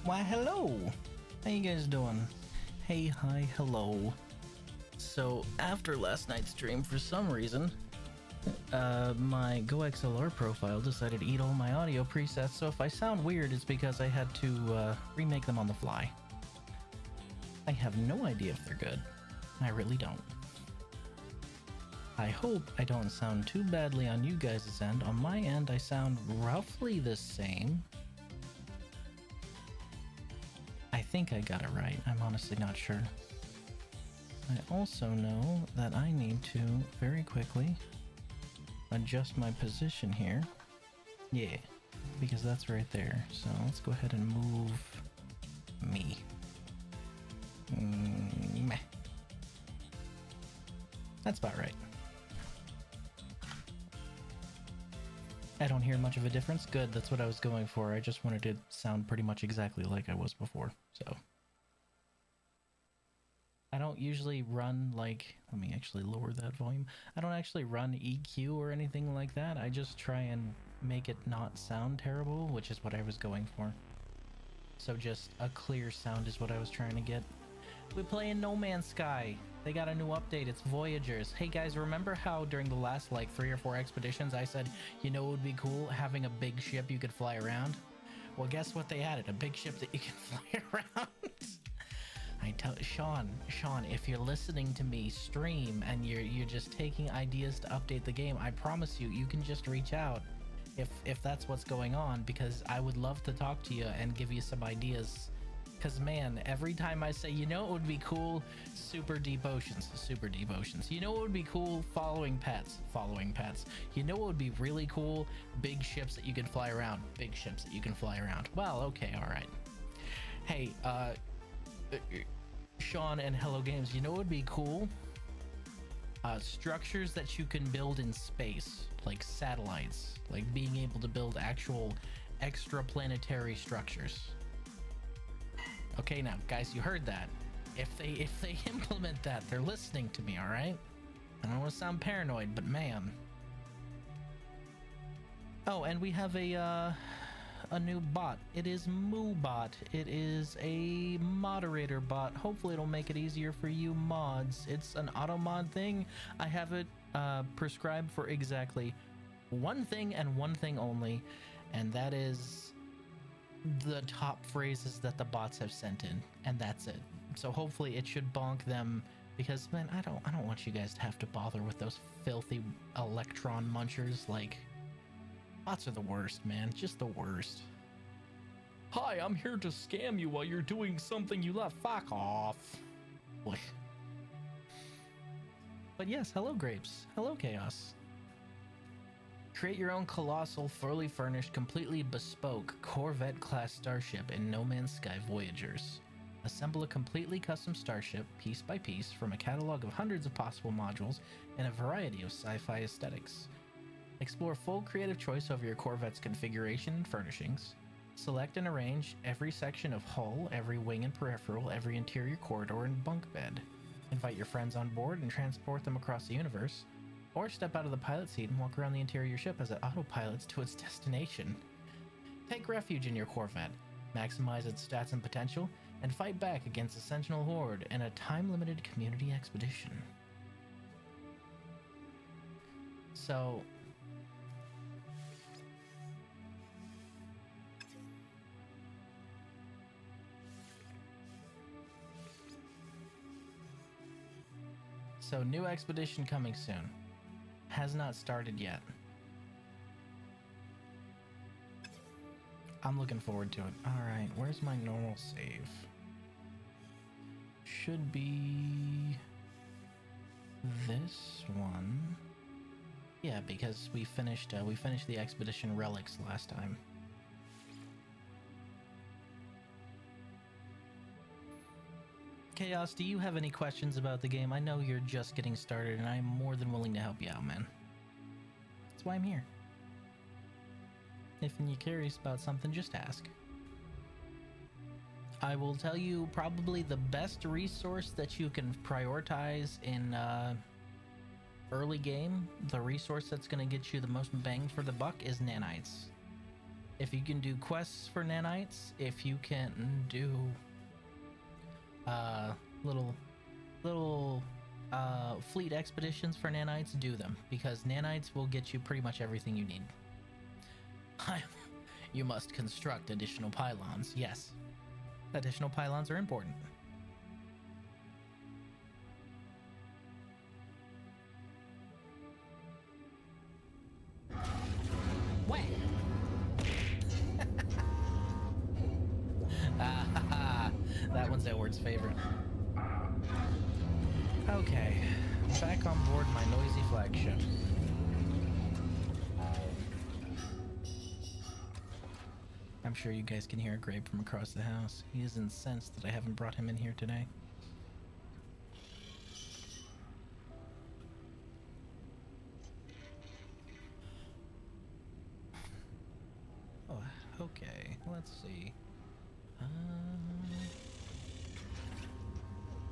Why, hello! How you guys doing? Hey, hi, hello. So, after last night's stream, for some reason, my GoXLR profile decided to eat all my audio presets, so if I sound weird, it's because I had to remake them on the fly. I have no idea if they're good. I really don't. I hope I don't sound too badly on you guys' end. On my end, I sound roughly the same. I think I got it right. I'm honestly not sure. I also know that I need to very quickly adjust my position here. Yeah, because that's right there. So let's go ahead and move me. Meh. That's about right. I don't hear much of a difference. Good, that's what I was going for. I just wanted to sound pretty much exactly like I was before, so. I don't usually run, like, let me actually lower that volume. I don't actually run EQ or anything like that. I just try and make it not sound terrible, which is what I was going for. So just a clear sound is what I was trying to get. We're playing No Man's Sky. They got a new update. It's Voyagers. Hey guys, remember how during the last like 3 or 4 expeditions I said, you know, it would be cool having a big ship you could fly around? Well, guess what they added? A big ship that you can fly around. I tell Sean, if you're listening to me stream and you're just taking ideas to update the game, I promise you can just reach out if that's what's going on, because I would love to talk to you and give you some ideas. Because man, every time I say, you know, it would be cool, super deep oceans. You know, it would be cool, following pets. You know, it would be really cool, big ships that you can fly around. Well, okay, all right. Hey, Sean and Hello Games, you know, it would be cool, structures that you can build in space, like satellites, like being able to build actual extraplanetary structures. Okay, now guys, you heard that. If they implement that, they're listening to me, all right? I don't want to sound paranoid, but man. Oh, and we have a new bot. It is MooBot. It is a moderator bot. Hopefully it'll make it easier for you mods. It's an auto mod thing. I have it prescribed for exactly one thing and one thing only, and that is the top phrases that the bots have sent in, and that's it. So hopefully it should bonk them, because man, I don't want you guys to have to bother with those filthy electron munchers. Like, bots are the worst, man, just the worst. Hi, I'm here to scam you while you're doing something you love. Fuck off. Boy. But yes, hello Grapes, hello Chaos. Create your own colossal, fully furnished, completely bespoke Corvette-class starship in No Man's Sky Voyagers. Assemble a completely custom starship, piece by piece, from a catalog of hundreds of possible modules in a variety of sci-fi aesthetics. Explore full creative choice over your Corvette's configuration and furnishings. Select and arrange every section of hull, every wing and peripheral, every interior corridor and bunk bed. Invite your friends on board and transport them across the universe. Or step out of the pilot seat and walk around the interior ship as it autopilots to its destination. Take refuge in your Corvette, maximize its stats and potential, and fight back against the Sentinel Horde in a time-limited community expedition. So new expedition coming soon. Has not started yet. I'm looking forward to it. Alright, where's my normal save? Should be this one. Yeah, because we finished the expedition relics last time. Chaos, do you have any questions about the game? I know you're just getting started, and I'm more than willing to help you out, man. That's why I'm here. If you're curious about something, just ask. I will tell you probably the best resource that you can prioritize in early game. The resource that's going to get you the most bang for the buck is nanites. If you can do quests for nanites, if you can do little fleet expeditions for nanites, do them, because nanites will get you pretty much everything you need. You must construct additional pylons. Yes, additional pylons are important. What? That one's Edward's favorite. Okay, back on board my noisy flagship. I'm sure you guys can hear Grape from across the house. He is incensed that I haven't brought him in here today. Oh, okay, let's see.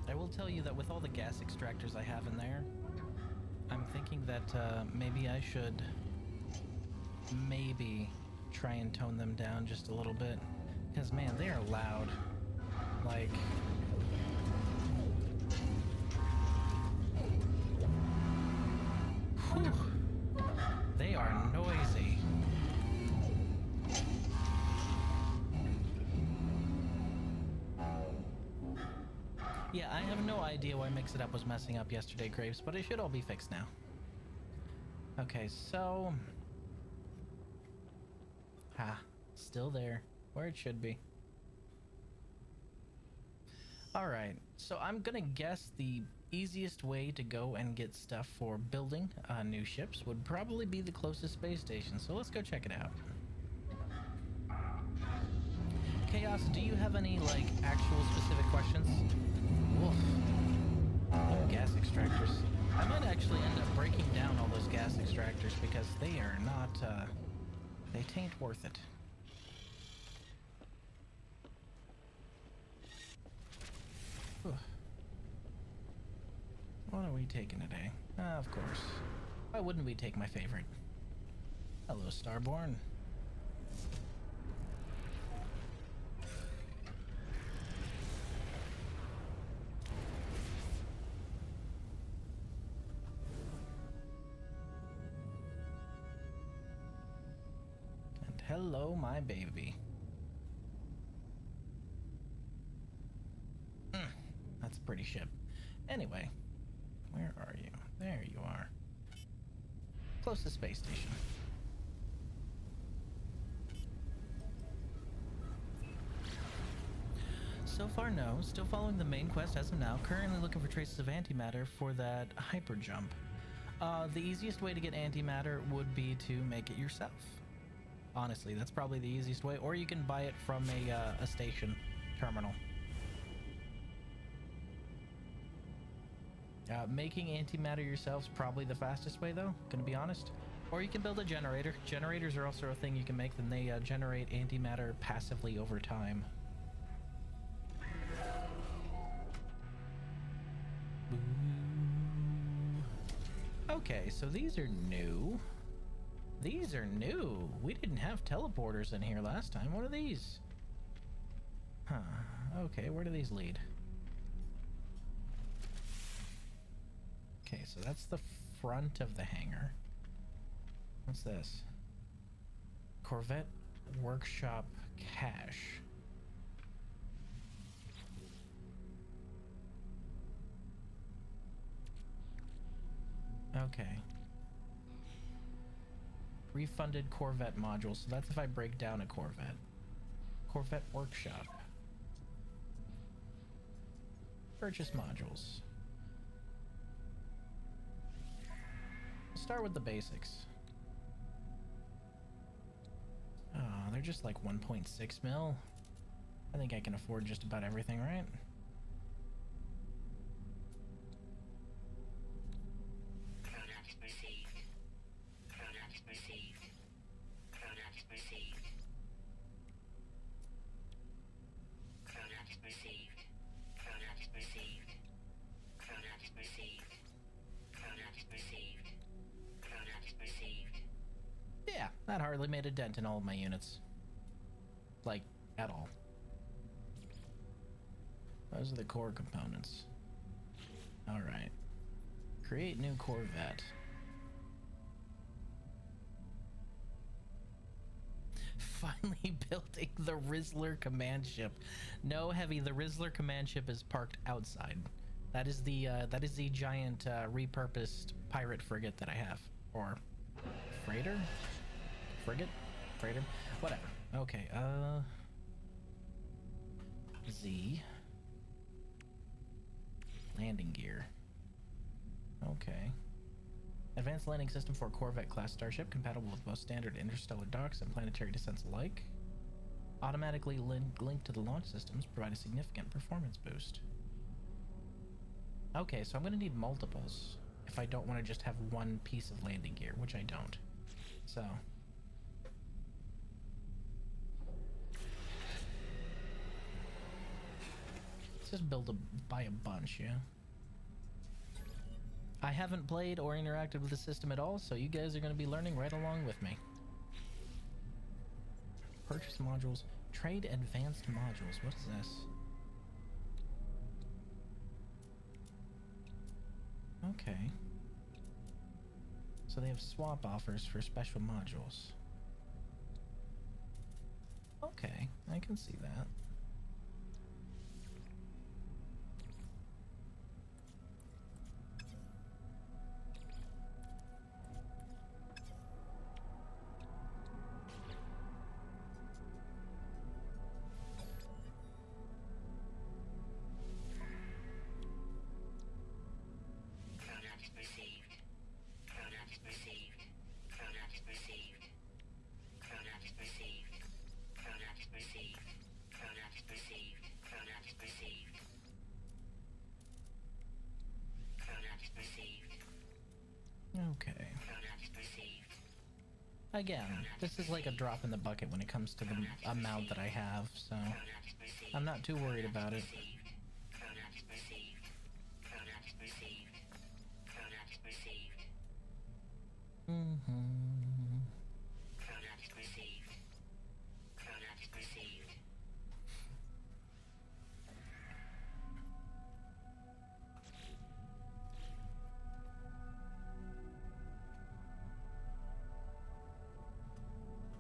I will tell you that with all the gas extractors I have in there, I'm thinking that maybe I should try and tone them down just a little bit, because man, they are loud. Like, whew, they are noisy. Yeah, I have no idea why Mix It Up was messing up yesterday, Graves, but it should all be fixed now. Okay, so... still there, where it should be. Alright, so I'm gonna guess the easiest way to go and get stuff for building new ships would probably be the closest space station, so let's go check it out. Chaos, do you have any, like, actual specific questions? Woof. Oh, gas extractors. I might actually end up breaking down all those gas extractors because they are not, they tain't worth it. Whew. What are we taking today? Of course. Why wouldn't we take my favorite? Hello, Starborn. Hello, my baby. That's a pretty ship. Anyway, where are you? There you are. Closest space station. So far, no. Still following the main quest as of now. Currently looking for traces of antimatter for that hyper jump. The easiest way to get antimatter would be to make it yourself. Honestly, that's probably the easiest way, or you can buy it from a station terminal. Making antimatter yourself is probably the fastest way, though, gonna be honest. Or you can build a generator. Generators are also a thing you can make, then they generate antimatter passively over time. Okay, so these are new. These are new. We didn't have teleporters in here last time. What are these? Huh. Okay, where do these lead? Okay, so that's the front of the hangar. What's this? Corvette Workshop Cache. Okay. Refunded Corvette module, so that's if I break down a Corvette. Corvette Workshop. Purchase modules. Start with the basics. Oh, they're just like 1.6 mil. I think I can afford just about everything, right? Yeah, that hardly made a dent in all of my units. like, at all. Those are the core components. Alright. Create new Corvette. Finally building the Rizzler command ship. No, Heavy, the Rizzler command ship is parked outside. That is the giant repurposed pirate frigate that I have. Or freighter? Frigate? Freighter? Whatever. Okay, Z. Landing gear. Okay. Advanced landing system for Corvette class starship, compatible with both standard interstellar docks and planetary descents alike. Automatically linked to the launch systems, provide a significant performance boost. Okay, so I'm gonna need multiples if I don't want to just have one piece of landing gear, which I don't. So. Let's just buy a bunch, yeah? I haven't played or interacted with the system at all, so you guys are going to be learning right along with me. Purchase modules. Trade advanced modules. What is this? Okay. So they have swap offers for special modules. Okay, I can see that. Okay. Again, this is like a drop in the bucket when it comes to the amount that I have, so I'm not too worried about it.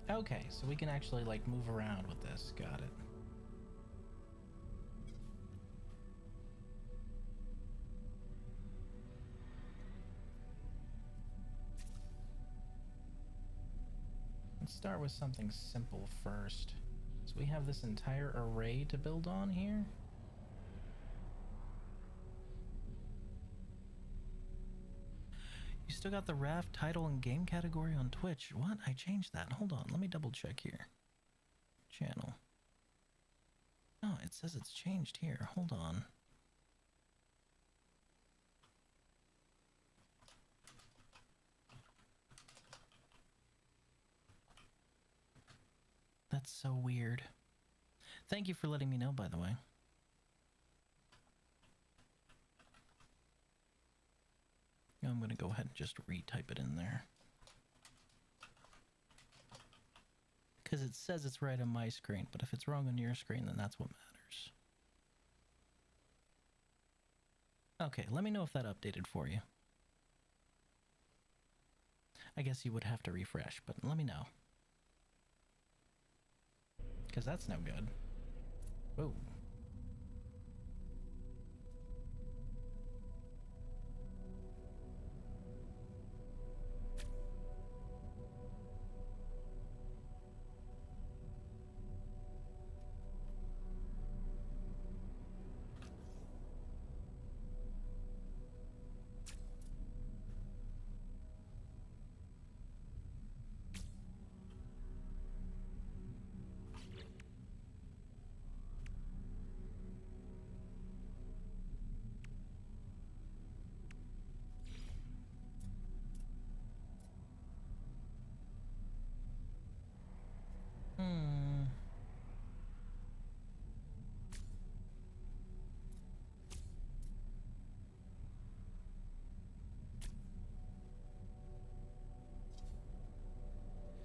Okay, so we can actually like move around with this. Got it. Let's start with something simple first. So we have this entire array to build on here. You still got the raft title and game category on Twitch. What? I changed that. Hold on, let me double check here. Channel. Oh, it says it's changed here. Hold on. That's so weird. Thank you for letting me know, by the way. I'm going to go ahead and just retype it in there. Because it says it's right on my screen, but if it's wrong on your screen, then that's what matters. Okay, let me know if that updated for you. I guess you would have to refresh, but let me know. Because that's no good. Whoa.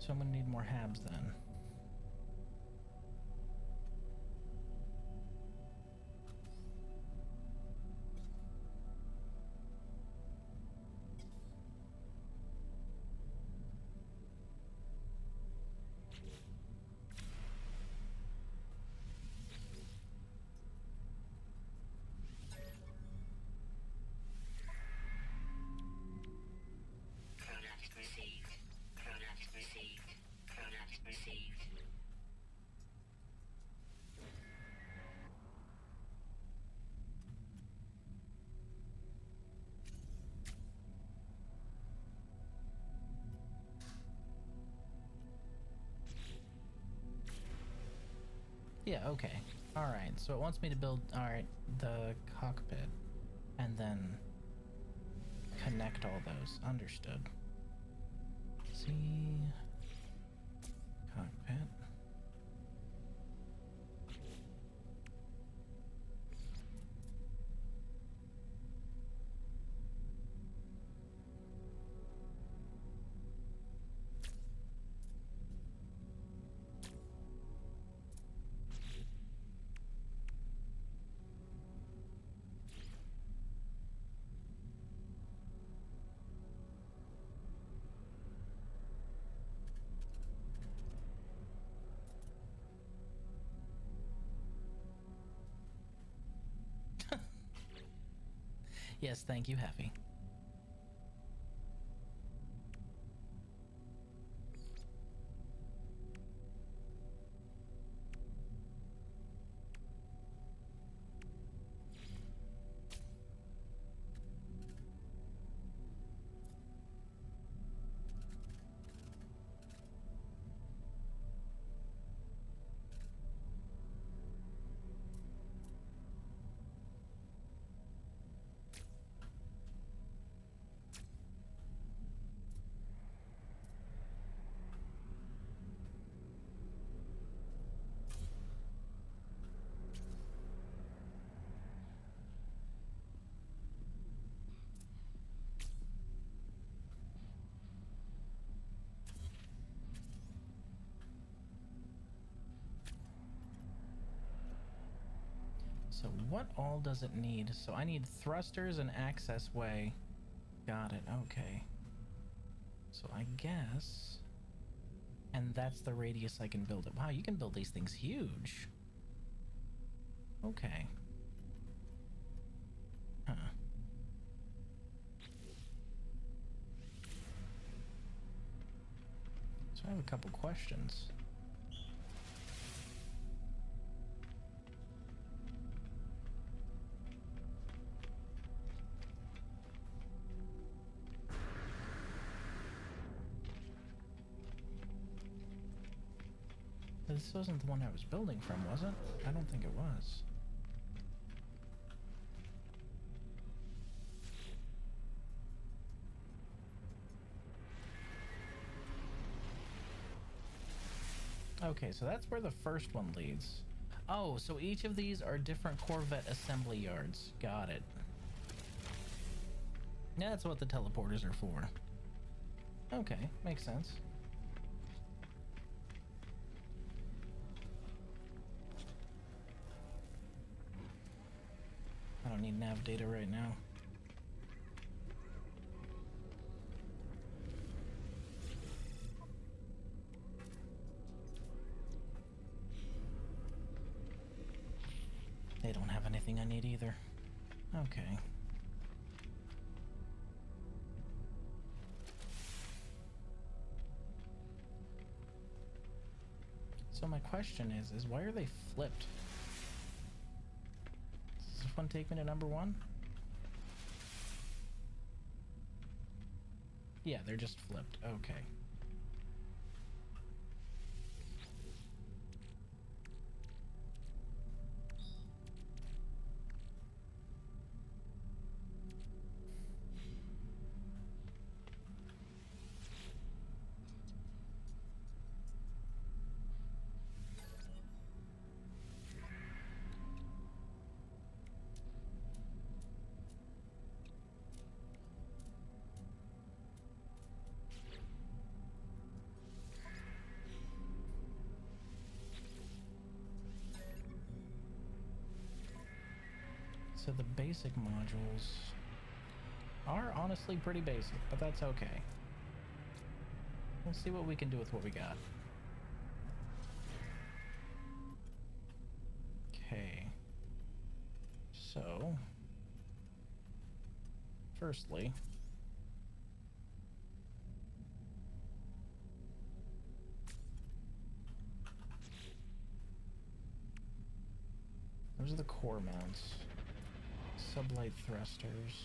So I'm gonna need more habs then. Yeah, okay. Alright, so it wants me to build, alright, the cockpit. And then connect all those. Understood. See... cockpit. Yes, thank you, Happy. So what all does it need? So I need thrusters and access way. Got it, okay. So I guess... and that's the radius I can build it. Wow, you can build these things huge. Okay. Huh. So I have a couple questions. This wasn't the one I was building from, was it? I don't think it was. Okay, so that's where the first one leads. Oh, so each of these are different Corvette assembly yards. Got it. Yeah, that's what the teleporters are for. Okay, makes sense. I don't need nav data right now. They don't have anything I need either. Okay. So my question is why are they flipped? Does this one take me to number 1? Yeah, they're just flipped. Okay. So the basic modules are honestly pretty basic, but that's okay. We'll see what we can do with what we got. Okay. So, firstly, those are the core mounts. Sublight thrusters.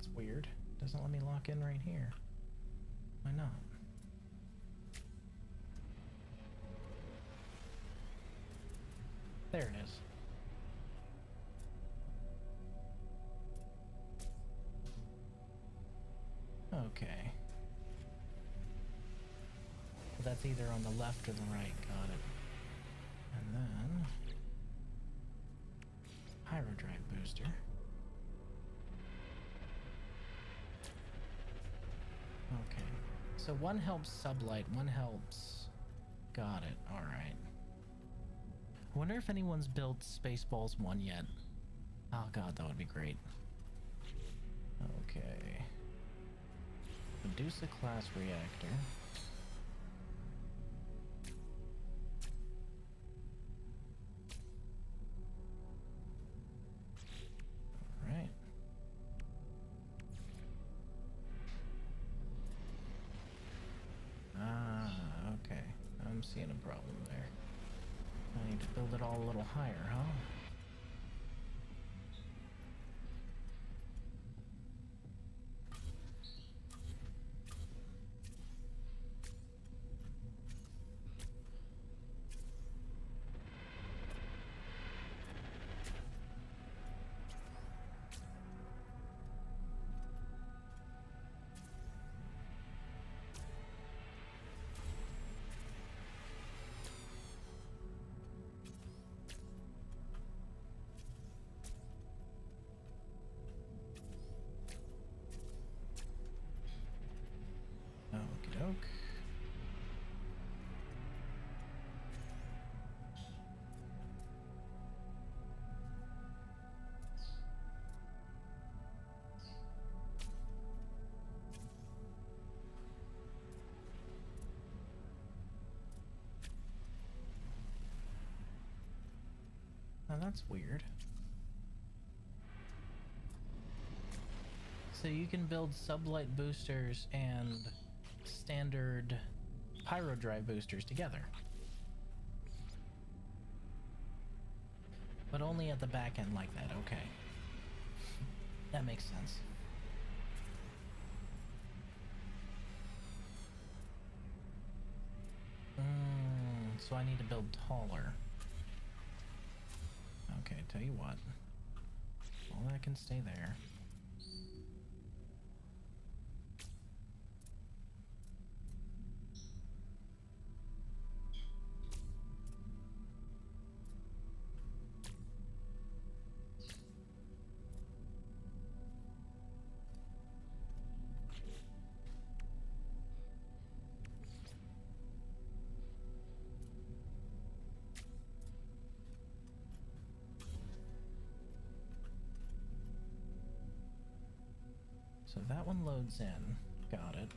That's weird. Doesn't let me lock in right here. Why not? There it is. Okay. Well, that's either on the left or the right. Got it. And then Pyrodrive booster. Okay. So one helps sublight, one helps. Got it. All right. I wonder if anyone's built Spaceballs 1 yet. Oh god, that would be great. Okay. Medusa class reactor. Alright. Ah, okay. I'm seeing a problem there. I need to build it all a little higher, huh? Okey-doke. Now that's weird. So you can build sublight boosters and standard Pyrodrive boosters together. But only at the back end like that, okay. That makes sense. So I need to build taller. Okay, tell you what. All that can stay there. So that one loads in. Got it.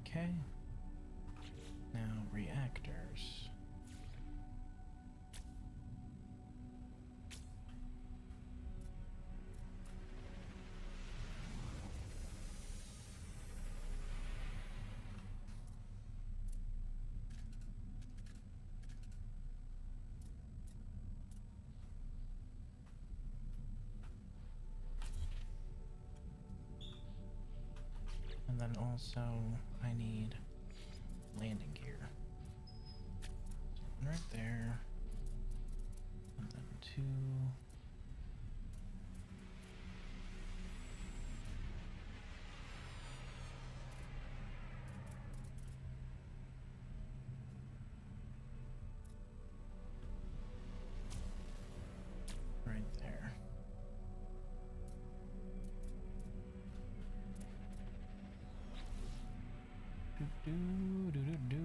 Okay. Now reactors. And then also I need landing gear. So one right there. And then two. Right there. Do do do do do.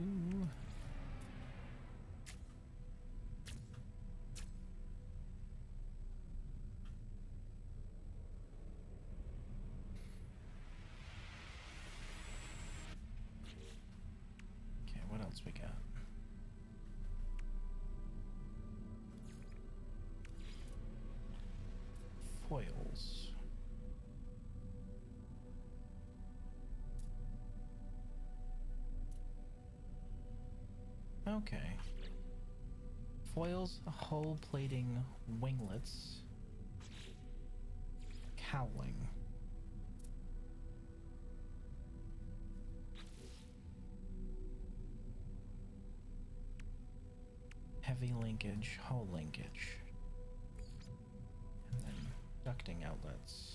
Okay, what else we Okay. Foils, hull plating, winglets, cowling. Heavy linkage, hull linkage. And then ducting outlets.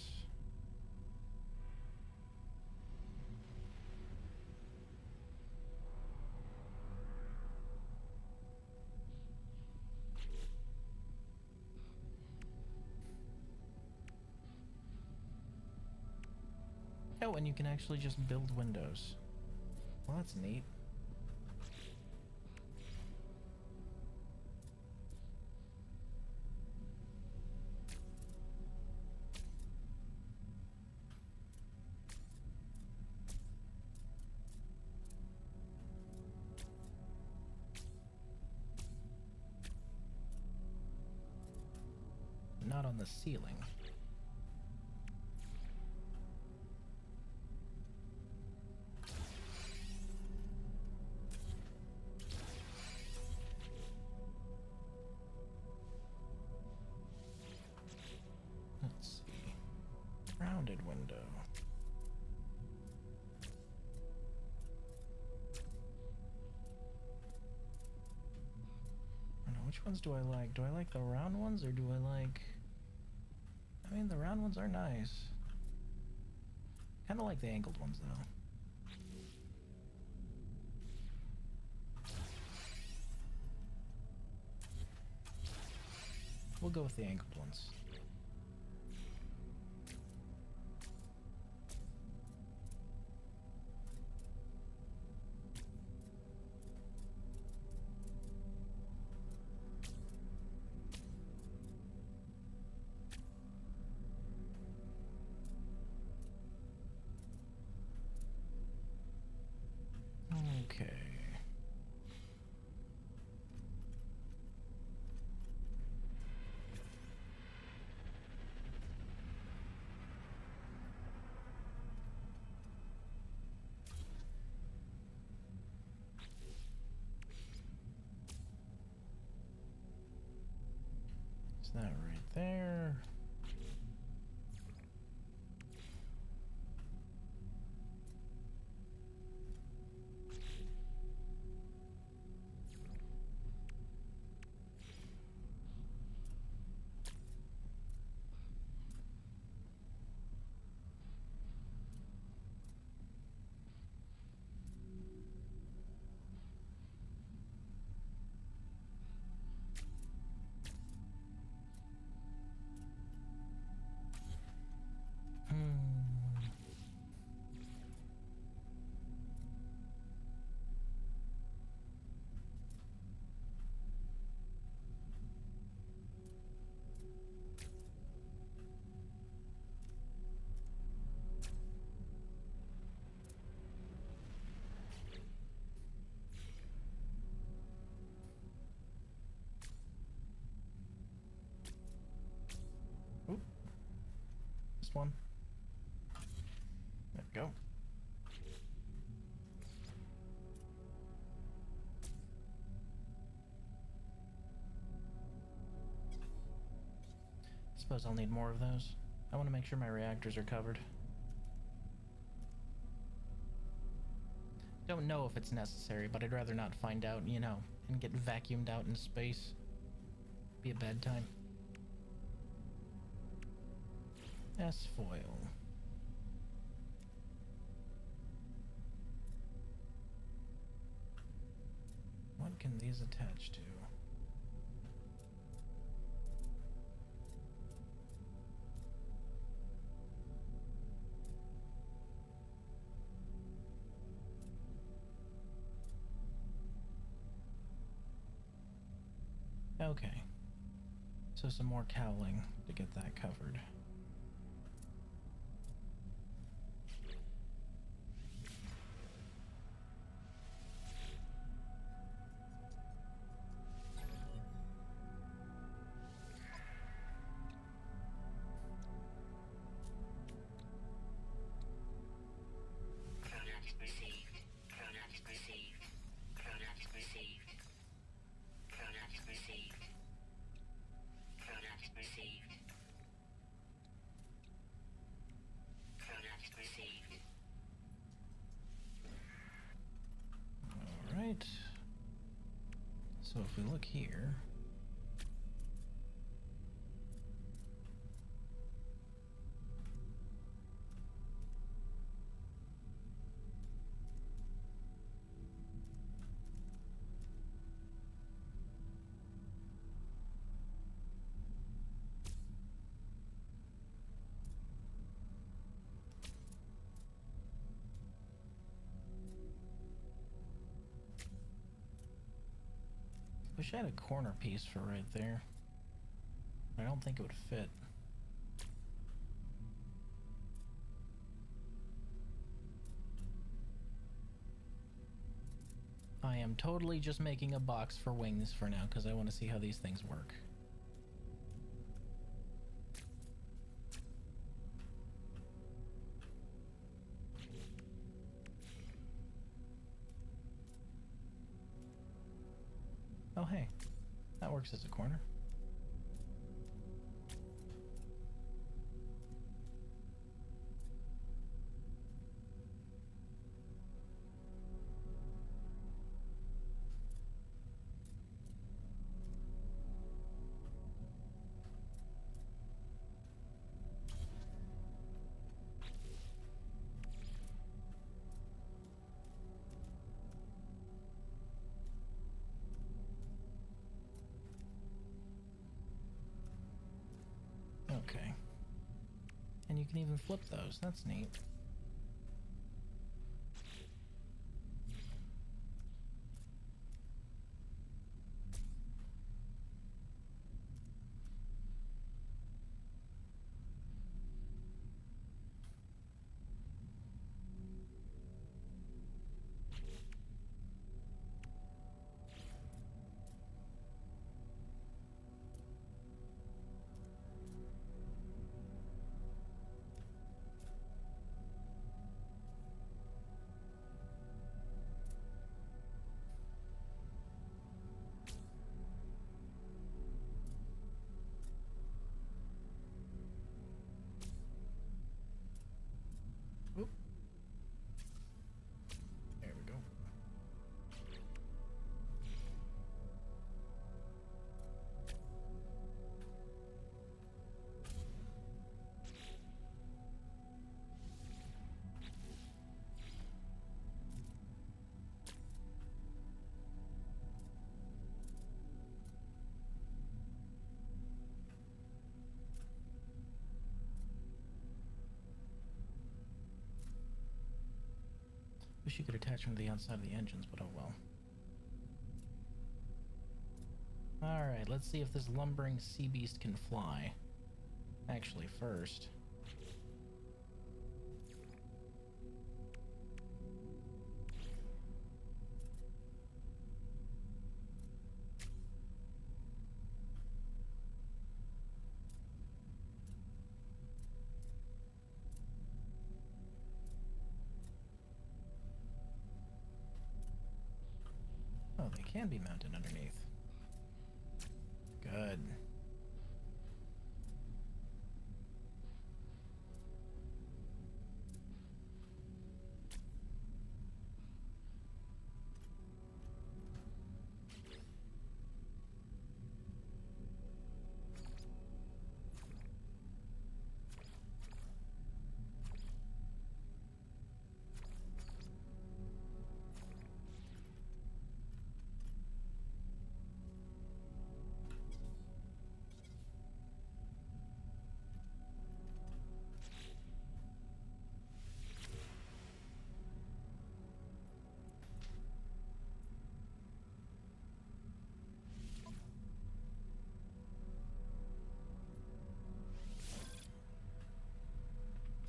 Oh, and you can actually just build windows. Well, that's neat. Not on the ceiling. Let's see. Rounded window. I don't know, which ones do I like? Do I like the round ones or do I like... I mean, the round ones are nice. Kind of like the angled ones, though. We'll go with the angled ones. Okay. Is that right there? Oop. This one. There we go. Suppose I'll need more of those. I want to make sure my reactors are covered. Don't know if it's necessary, but I'd rather not find out, you know, and get vacuumed out in space. Be a bad time. S-foil. What can these attach to? Okay. So some more cowling to get that covered. Product received. Product received. Product received. Alright. So if we look here... Wish I had a corner piece for right there. I don't think it would fit. I am totally just making a box for wings for now because I want to see how these things work. Oh hey, that works as a corner. Okay. And you can even flip those. That's neat. Oop. There we go. Wish you could attach them to the outside of the engines, but oh well. Alright, let's see if this lumbering sea beast can fly. Actually, first... Oh, they can be mounted underneath. Good.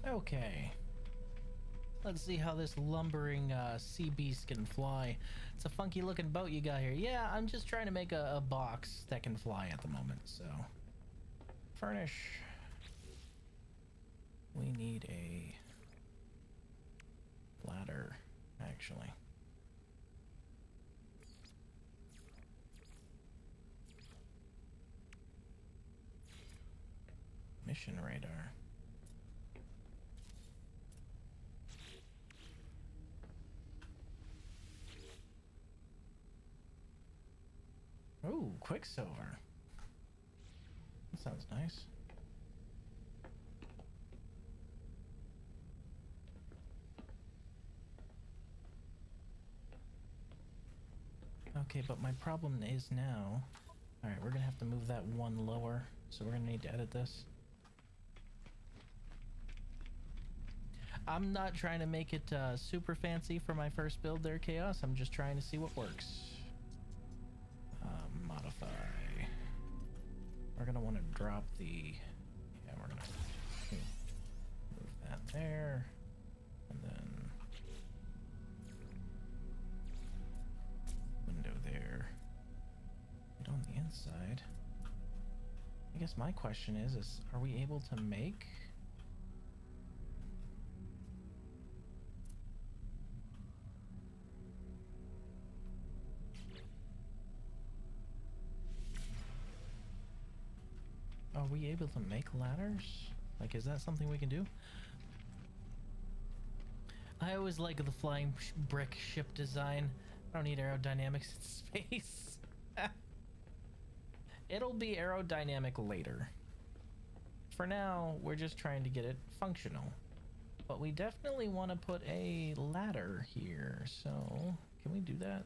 Okay. Let's see how this lumbering sea beast can fly. It's a funky looking boat you got here. Yeah, I'm just trying to make a box that can fly at the moment, so... Furnish. We need a ladder, actually. mission radar. Ooh, Quicksilver. That sounds nice. Okay, but my problem is now... Alright, we're gonna have to move that one lower, so we're gonna need to edit this. I'm not trying to make it super fancy for my first build there, Chaos. I'm just trying to see what works. Modify. We're gonna want to drop the... Yeah, we're gonna move that there. And then... window there. And on the inside... I guess my question is are we able to make... Are we able to make ladders? Like, is that something we can do? I always like the flying brick ship design. I don't need aerodynamics in space. It'll be aerodynamic later. For now, we're just trying to get it functional. But we definitely want to put a ladder here. So, can we do that?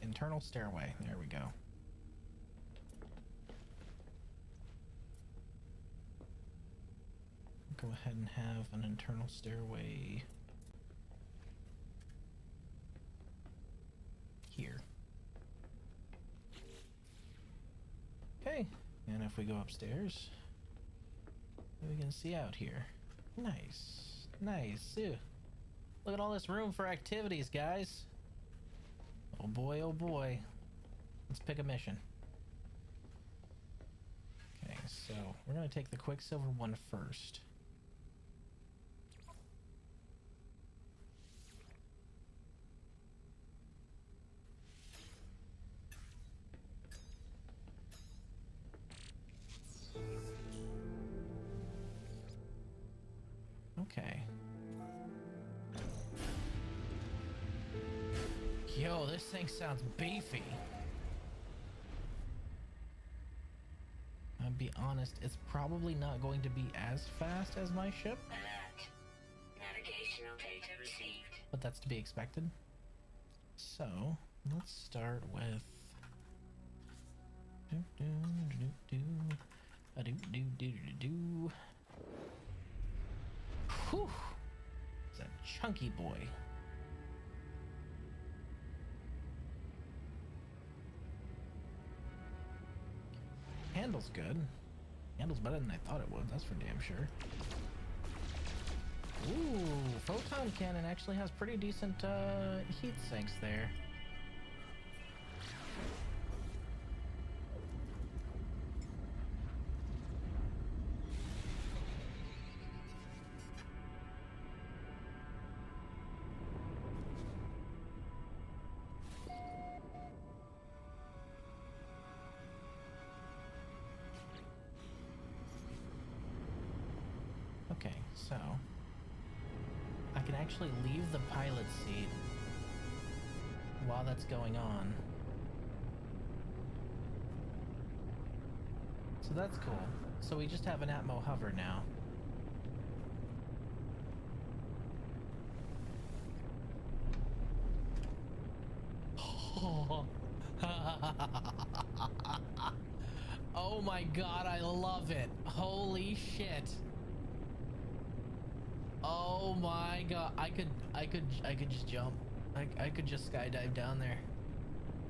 Internal stairway. There we go. Go ahead and have an internal stairway here. Okay, and if we go upstairs, we can see out here. Nice, nice. Ew. Look at all this room for activities, guys. Oh boy, oh boy. Let's pick a mission. Okay, so we're gonna take the Quicksilver one first. Okay. Yo, this thing sounds beefy. I'll be honest, it's probably not going to be as fast as my ship. Alert. Navigational data received. But that's to be expected. So, let's start with... Whew! It's a chunky boy. Handle's good. Handle's better than I thought it would, that's for damn sure. Ooh, photon cannon actually has pretty decent heat sinks there. Okay, so I can actually leave the pilot seat while that's going on. So that's cool. So we just have an Atmo hover now. Oh my god, I love it. Holy shit. Oh my god, I could just jump. I could just skydive down there.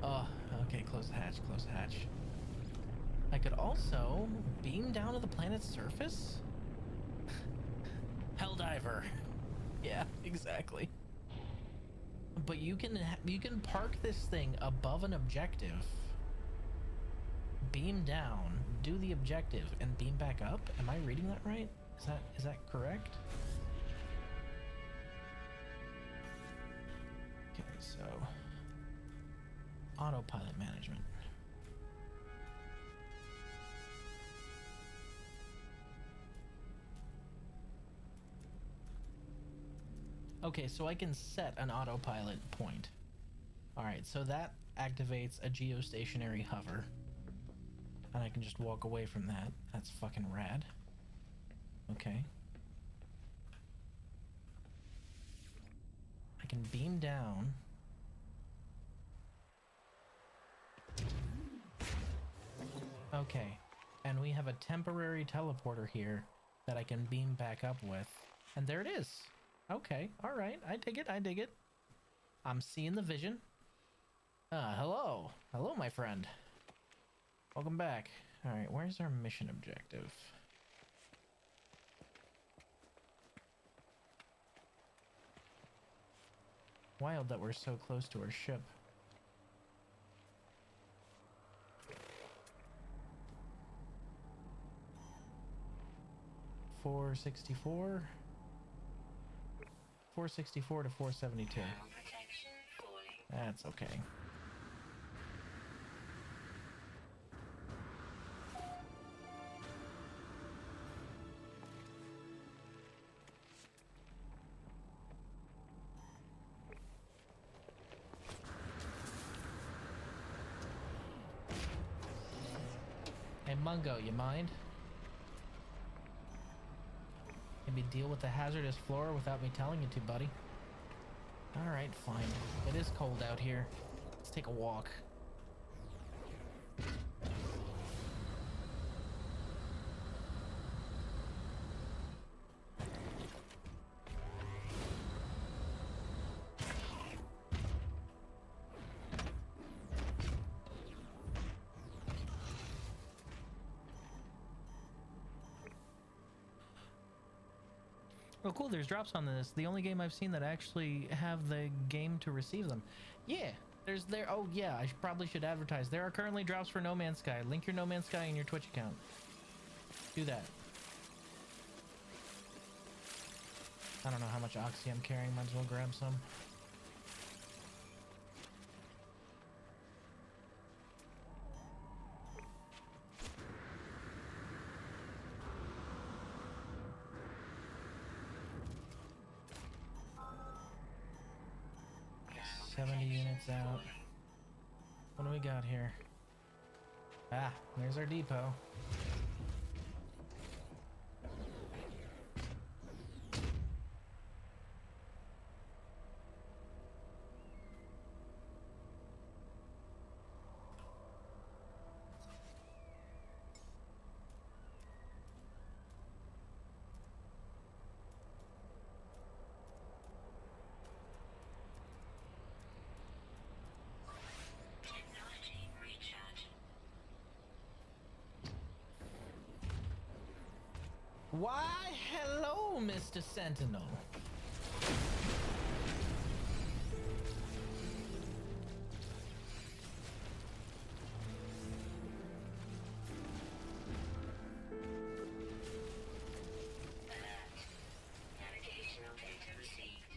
Oh, okay, close the hatch, close the hatch. I could also beam down to the planet's surface? Helldiver. Yeah, exactly. But you can park this thing above an objective, beam down, do the objective, and beam back up. Am I reading that right? Is that correct? Okay, so autopilot management. Okay, so I can set an autopilot point. Alright, so that activates a geostationary hover. And I can just walk away from that. That's fucking rad. Okay. I can beam down. Okay. And we have a temporary teleporter here that I can beam back up with. And there it is. Okay, alright. I dig it, I dig it. I'm seeing the vision. Hello. Hello, my friend. Welcome back. Alright, where's our mission objective? Wild that we're so close to our ship. $464. 464 to 472. That's okay. Hey Mungo, you mind? Maybe deal with the hazardous floor without me telling you to, buddy. Alright, fine. It is cold out here. Let's take a walk. Oh cool, there's drops on this. The only game I've seen that actually have the game to receive them. Yeah, oh yeah, I probably should advertise. There are currently drops for No Man's Sky. Link your No Man's Sky in your Twitch account. Do that. I don't know how much Oxy I'm carrying, might as well grab some. Out. What do we got here? Ah, there's our depot. Why, hello, Mr. Sentinel. Navigational data received.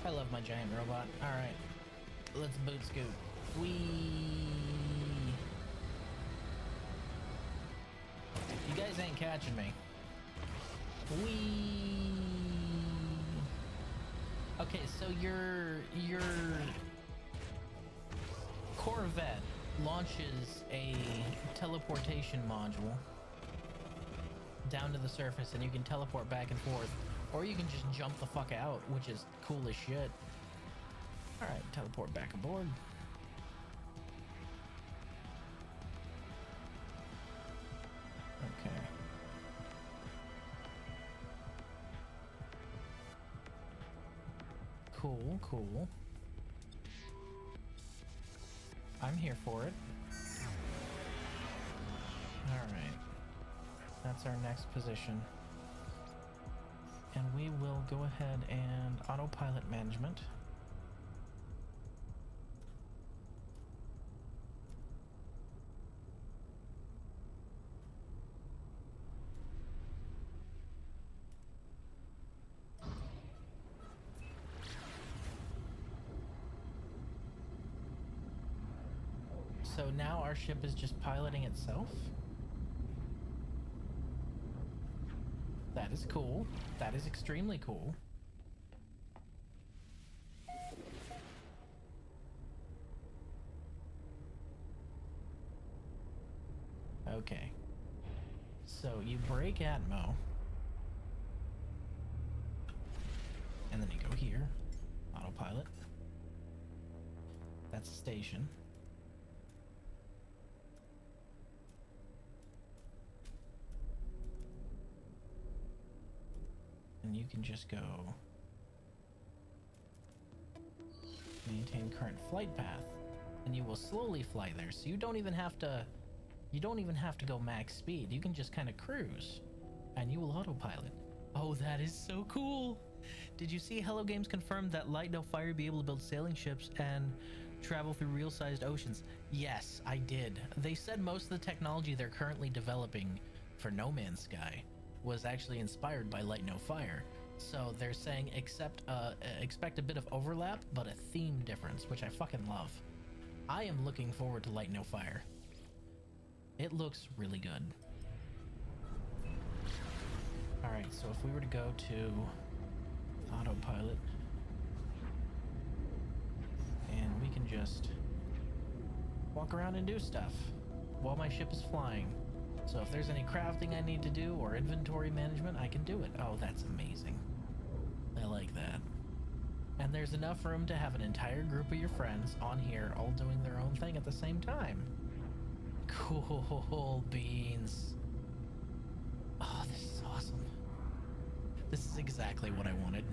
I love my giant robot. All right. Let's boot scoot. Whee! You guys ain't catching me. Whee! Okay, so your Corvette launches a teleportation module down to the surface, and you can teleport back and forth, or you can just jump the fuck out, which is cool as shit. Alright, teleport back aboard. Okay. Cool, cool. I'm here for it. Alright. That's our next position. And we will go ahead and autopilot management. So now our ship is just piloting itself? That is cool. That is extremely cool. Okay. So you break Atmo. And then you go here. Autopilot. That's a station. And you can just go maintain current flight path, and you will slowly fly there. So you don't even have to go max speed. You can just kind of cruise and you will autopilot. Oh, that is so cool. Did you see Hello Games confirmed that Light No Fire be able to build sailing ships and travel through real-sized oceans? Yes, I did. They said most of the technology they're currently developing for No Man's Sky was actually inspired by Light No Fire. So they're saying expect a bit of overlap, but a theme difference, which I fucking love. I am looking forward to Light No Fire. It looks really good. Alright, so if we were to go to autopilot, and we can just walk around and do stuff while my ship is flying. So if there's any crafting I need to do or inventory management, I can do it. Oh, that's amazing. I like that. And there's enough room to have an entire group of your friends on here all doing their own thing at the same time. Cool beans. Oh, this is awesome. This is exactly what I wanted.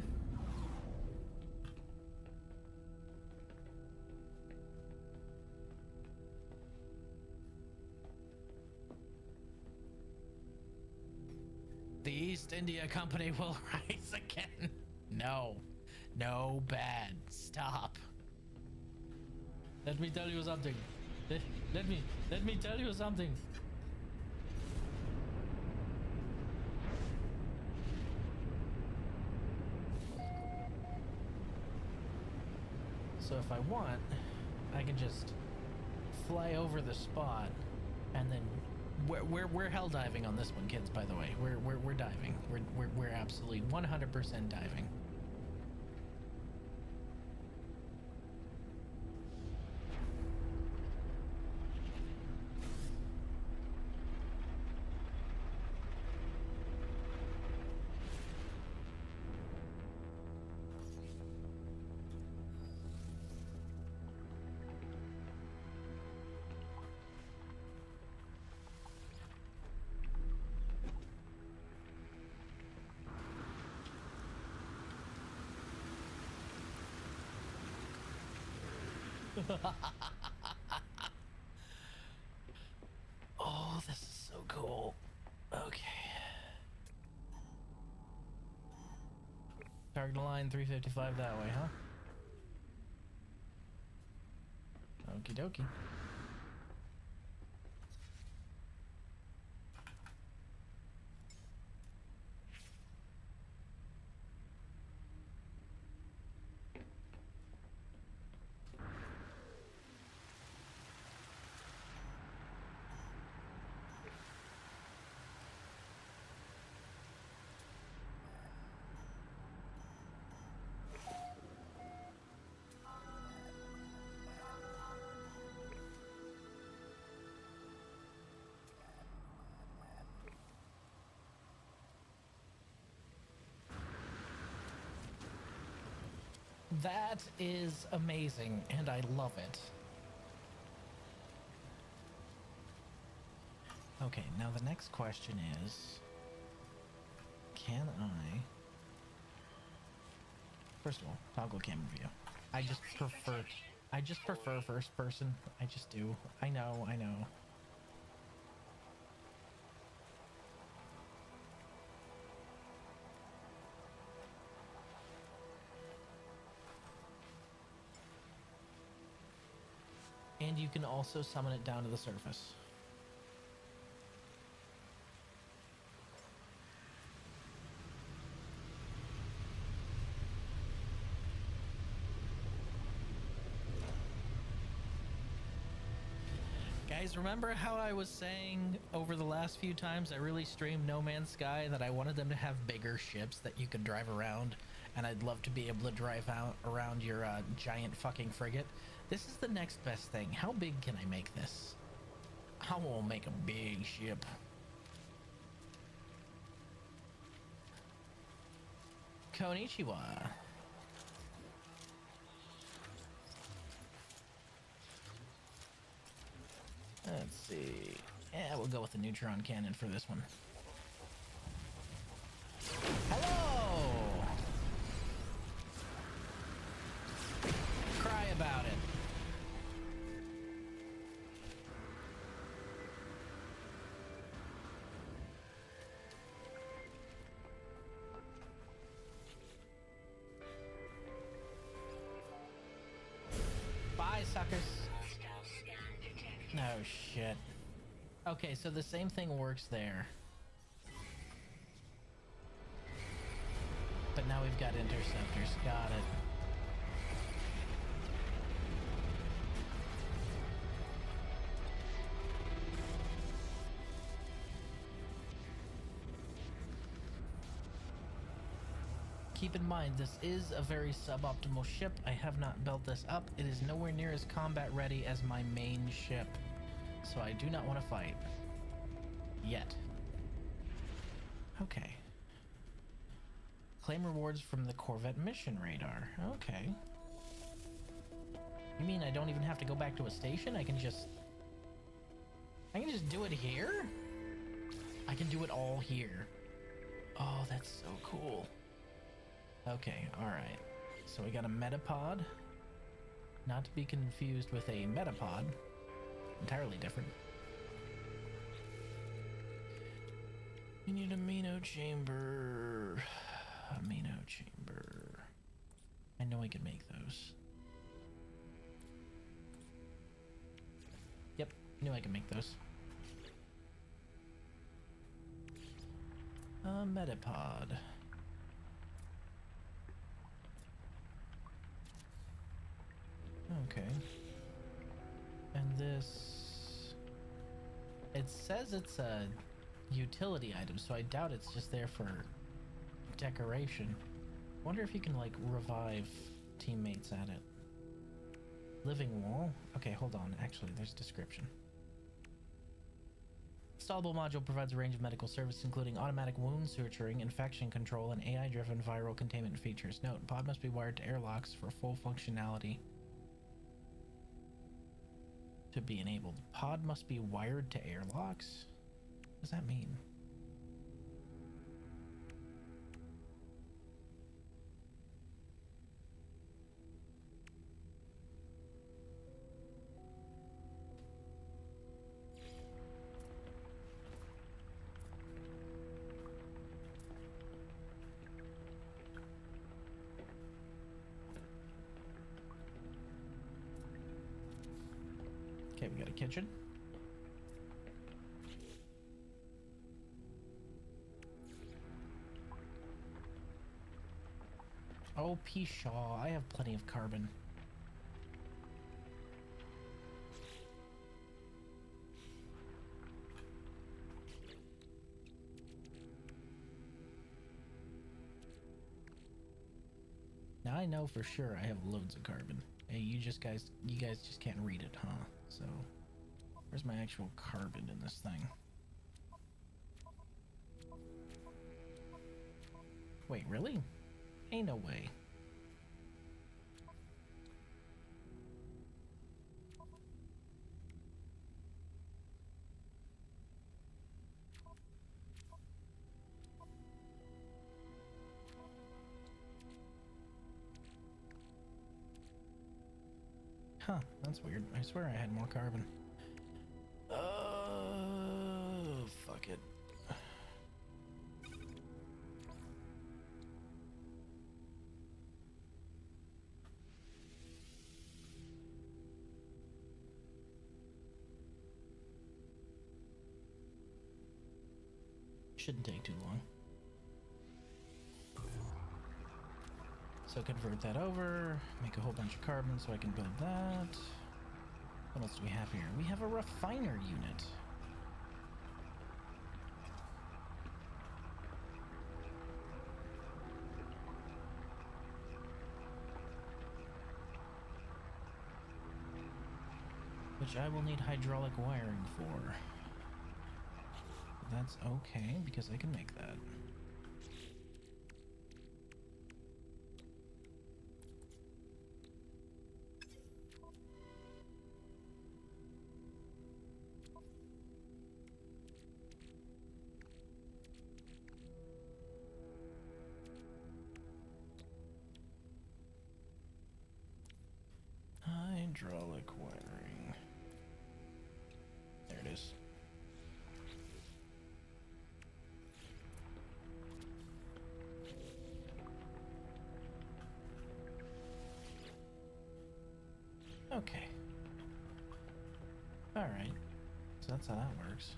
The East India Company will rise again. No. No, bad. Stop. Let me tell you something. Let me tell you something. So if I want, I can just fly over the spot, and then we're hell diving on this one, kids. By the way, we're diving. We're absolutely 100% diving. Oh, this is so cool. Okay. Target line 355 that way, huh? Okie dokie. That is amazing, and I love it. Okay, now the next question is, can I... First of all, toggle camera view. I just prefer first person. I just do. I know. And you can also summon it down to the surface. Guys, remember how I was saying over the last few times I really streamed No Man's Sky that I wanted them to have bigger ships that you could drive around, and I'd love to be able to drive out around your giant fucking frigate? This is the next best thing. How big can I make this? I will make a big ship. Konnichiwa. Let's see. Yeah, we'll go with the neutron cannon for this one. Hello! Cry about it. Bye, suckers. Hostile scan detected. Oh, shit. Okay, so the same thing works there. But now we've got interceptors. Got it. Keep in mind, this is a very suboptimal ship. I have not built this up. It is nowhere near as combat ready as my main ship. So I do not want to fight. Yet. Okay. Claim rewards from the Corvette mission radar. Okay. You mean I don't even have to go back to a station? I can just do it here? I can do it all here. Oh, that's so cool. Okay, alright. So we got a metapod. Not to be confused with a metapod. Entirely different. We need amino chamber. Amino chamber. I know I can make those. Yep, knew I could make those. A metapod. Okay. And this... It says it's a utility item, so I doubt it's just there for decoration. Wonder if you can, like, revive teammates at it. Living wall? Okay, hold on. Actually, there's description. Installable module provides a range of medical services, including automatic wound suturing, infection control, and AI-driven viral containment features. Note, pod must be wired to airlocks for full functionality to be enabled. Pod must be wired to airlocks? What does that mean? Okay, we got a kitchen. Oh, Pshaw, I have plenty of carbon. Now I know for sure I have loads of carbon. Hey, you guys just can't read it, huh? So, where's my actual carbon in this thing? Wait, really? Ain't no way. Huh, that's weird. I swear I had more carbon. Fuck it. Shouldn't take too long. So convert that over, make a whole bunch of carbon so I can build that. else do we have here? We have a refiner unit. Which I will need hydraulic wiring for. That's okay, because I can make that. Hydraulic wiring. There it is. Okay. All right. So that's how that works.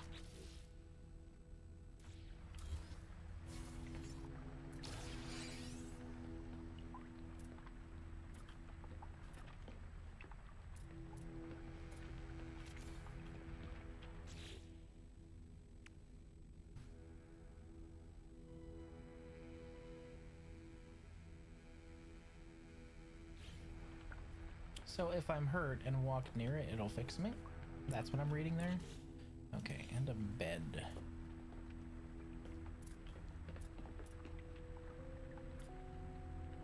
So if I'm hurt and walk near it, it'll fix me? That's what I'm reading there? Okay, and a bed.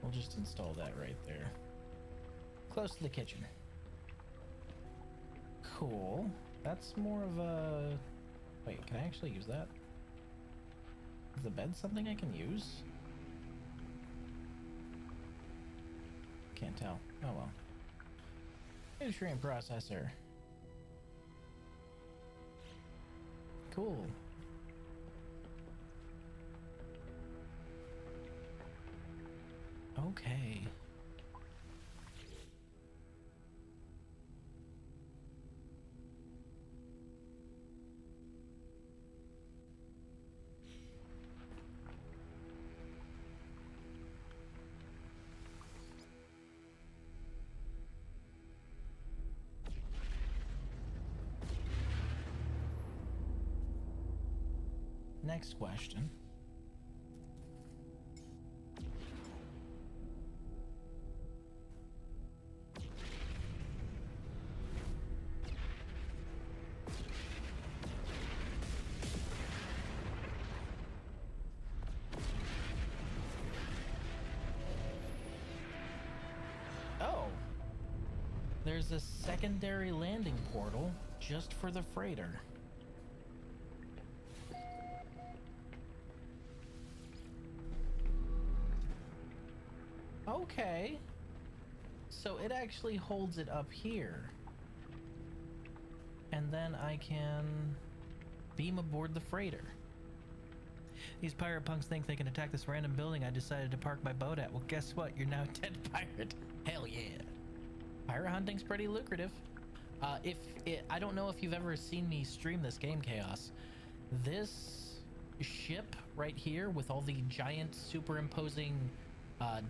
We'll just install that right there. Close to the kitchen. Cool. That's more of a... Wait, can I actually use that? Is the bed something I can use? Can't tell. Oh well. Nutrient processor. Cool. Okay. Next question. Oh, there's a secondary landing portal just for the freighter. Okay. So it actually holds it up here. And then I can beam aboard the freighter. These pirate punks think they can attack this random building I decided to park my boat at. Well, guess what? You're now a dead pirate. Hell yeah. Pirate hunting's pretty lucrative. I don't know if you've ever seen me stream this game, Chaos. This ship right here with all the giant superimposing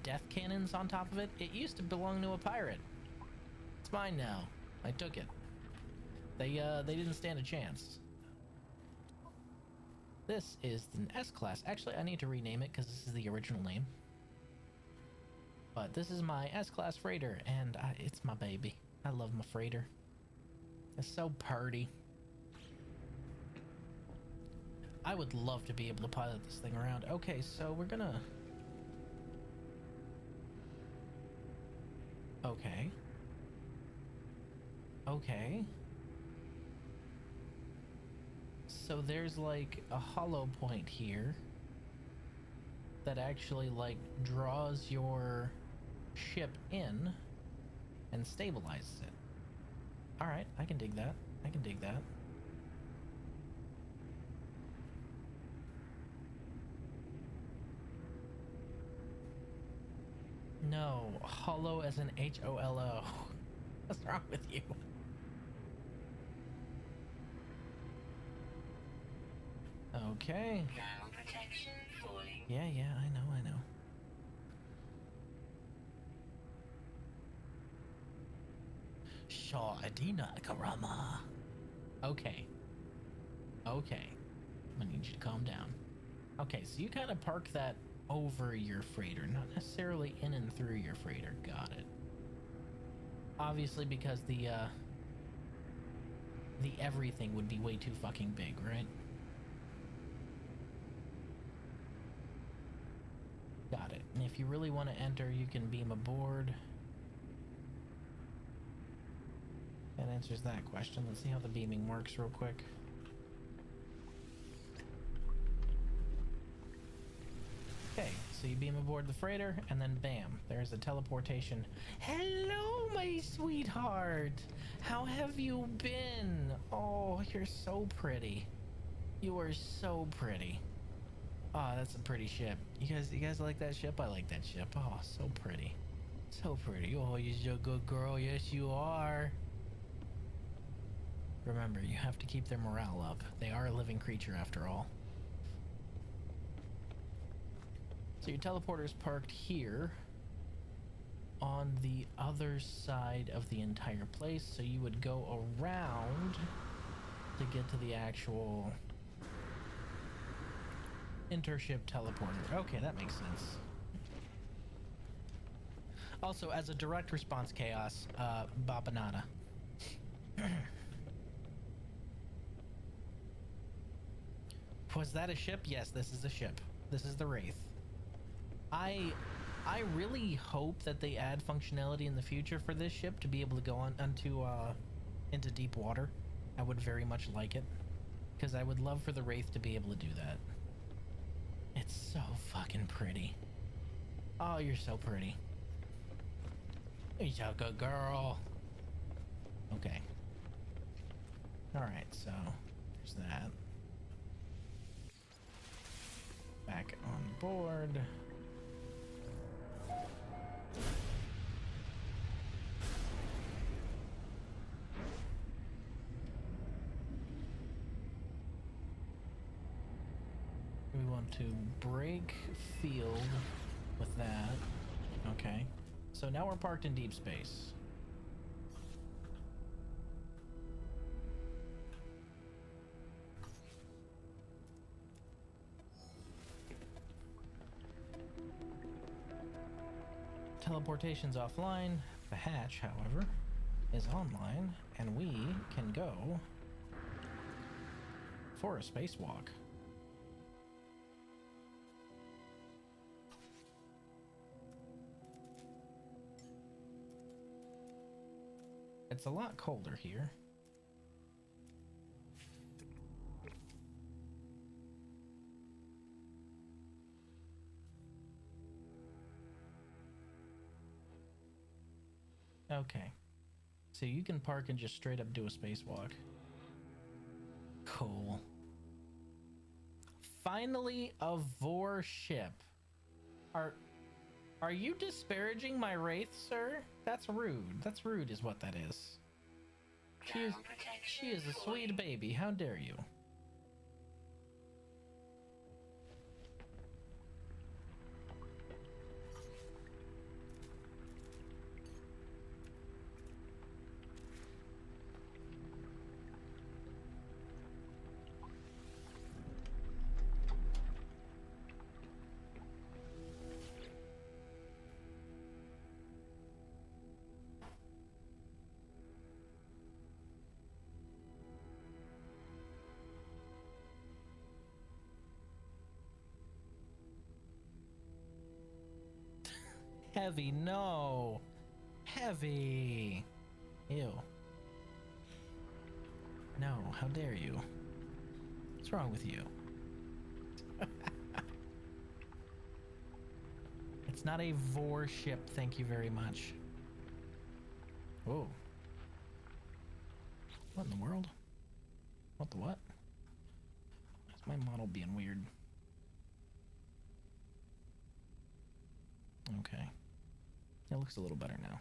death cannons on top of it, it used to belong to a pirate. It's mine now. I took it. They didn't stand a chance. This is an S-Class. Actually, I need to rename it because this is the original name. But this is my S-Class freighter, and it's my baby. I love my freighter. It's so purty. I would love to be able to pilot this thing around. Okay, so we're gonna... Okay. Okay. So there's like a hollow point here that actually like draws your ship in and stabilizes it. All right, I can dig that. I can dig that. No, hollow as in H-O-L-O. What's wrong with you? Okay. Ground protection falling. Yeah, I know. Adina Karama. Okay. Okay. I need you to calm down. Okay, so you kind of park that over your freighter, not necessarily in and through your freighter. Got it. Obviously, because the everything would be way too fucking big, right? Got it. And if you really want to enter, you can beam aboard. That answers that question. Let's see how the beaming works real quick. Okay, so you beam aboard the freighter, and then bam, there's a teleportation. Hello, my sweetheart! How have you been? Oh, you're so pretty. You are so pretty. Oh, that's a pretty ship. You guys like that ship? I like that ship. Oh, so pretty. So pretty. Oh, you're a good girl. Yes, you are. Remember, you have to keep their morale up. They are a living creature after all. So your teleporter's parked here on the other side of the entire place. So you would go around to get to the actual intership teleporter. Okay, that makes sense. Also, as a direct response, Chaos, Babanada. Was that a ship? Yes, this is a ship. This is the Wraith. I really hope that they add functionality in the future for this ship to be able to go on into deep water. I would very much like it, because I would love for the Wraith to be able to do that. It's so fucking pretty. Oh, you're so pretty. You're a good girl. Okay. Alright, so there's that. Back on board. We want to break field with that. Okay. So now we're parked in deep space. Teleportation's offline. The hatch, however, is online, and we can go for a spacewalk. It's a lot colder here. Okay. So you can park and just straight up do a spacewalk. Cool. Finally, a Vor ship. Are you disparaging my Wraith, sir? That's rude. That's rude is what that is. She is a sweet baby. How dare you? Heavy, no. Heavy. Ew. No, how dare you? What's wrong with you? It's not a Vor ship, thank you very much. Whoa. What in the world? What the what? Is my model being weird? Okay. It looks a little better now.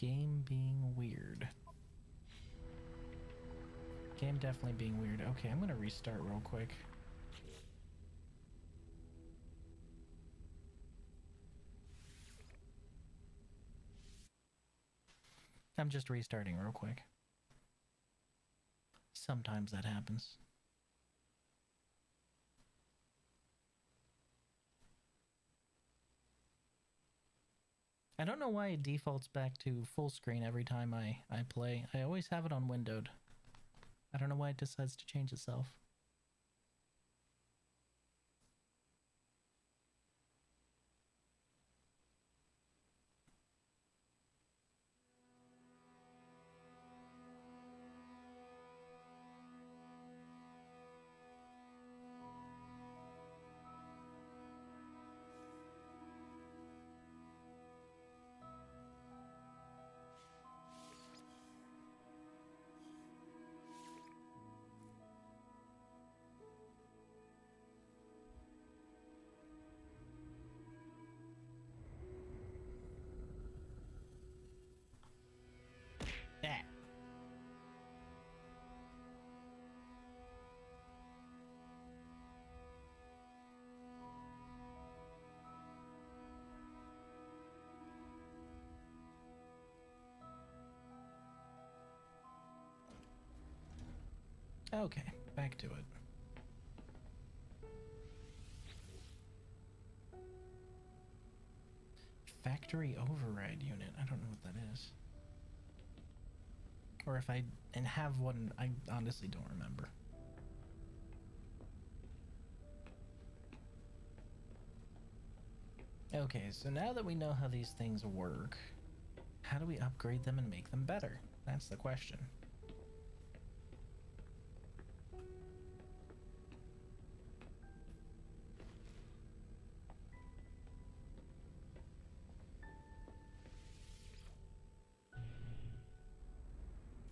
Game being weird. Game definitely being weird. Okay, I'm gonna restart real quick. I'm just restarting real quick. Sometimes that happens. I don't know why it defaults back to full screen every time I play. I always have it on windowed. I don't know why it decides to change itself. Yeah. Okay, back to it. Factory override unit. I don't know what that is. Or if I have one, I honestly don't remember. Okay, so now that we know how these things work, how do we upgrade them and make them better? That's the question.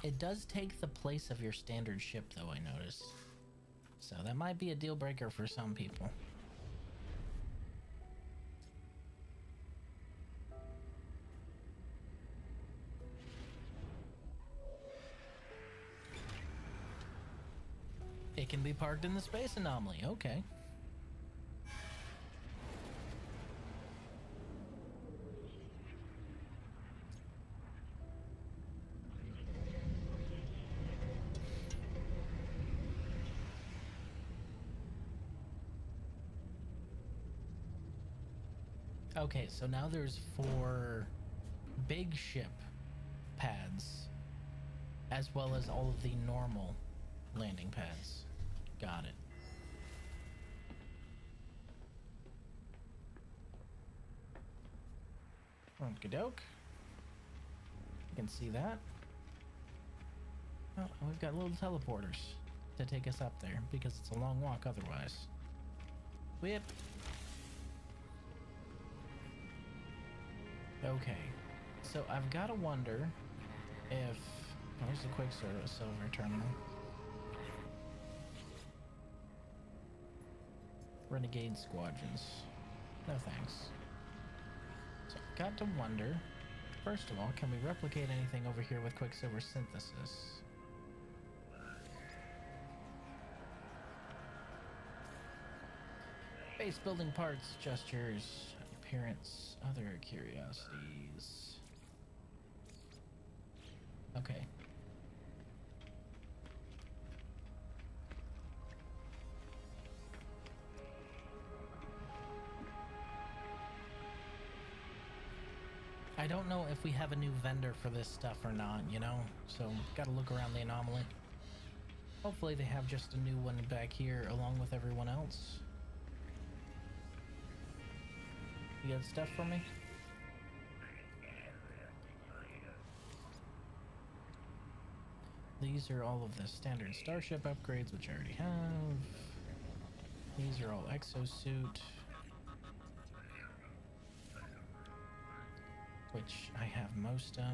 It does take the place of your standard ship, though, I noticed. So that might be a deal breaker for some people. It can be parked in the space anomaly, okay. Okay, so now there's 4 big ship pads, as well as all of the normal landing pads. Got it. Okie-doke. You can see that. Oh, we've got little teleporters to take us up there, because it's a long walk otherwise. Whip. Okay, so I've got to wonder if... Where's the Quicksilver terminal? Renegade squadrons. No thanks. So I've got to wonder, first of all, can we replicate anything over here with Quicksilver synthesis? Base building parts, gestures, appearance, other curiosities. Okay. I don't know if we have a new vendor for this stuff or not, you know? So, gotta look around the anomaly. Hopefully they have just a new one back here along with everyone else. You got stuff for me? These are all of the standard starship upgrades, which I already have. These are all exosuit, which I have most of.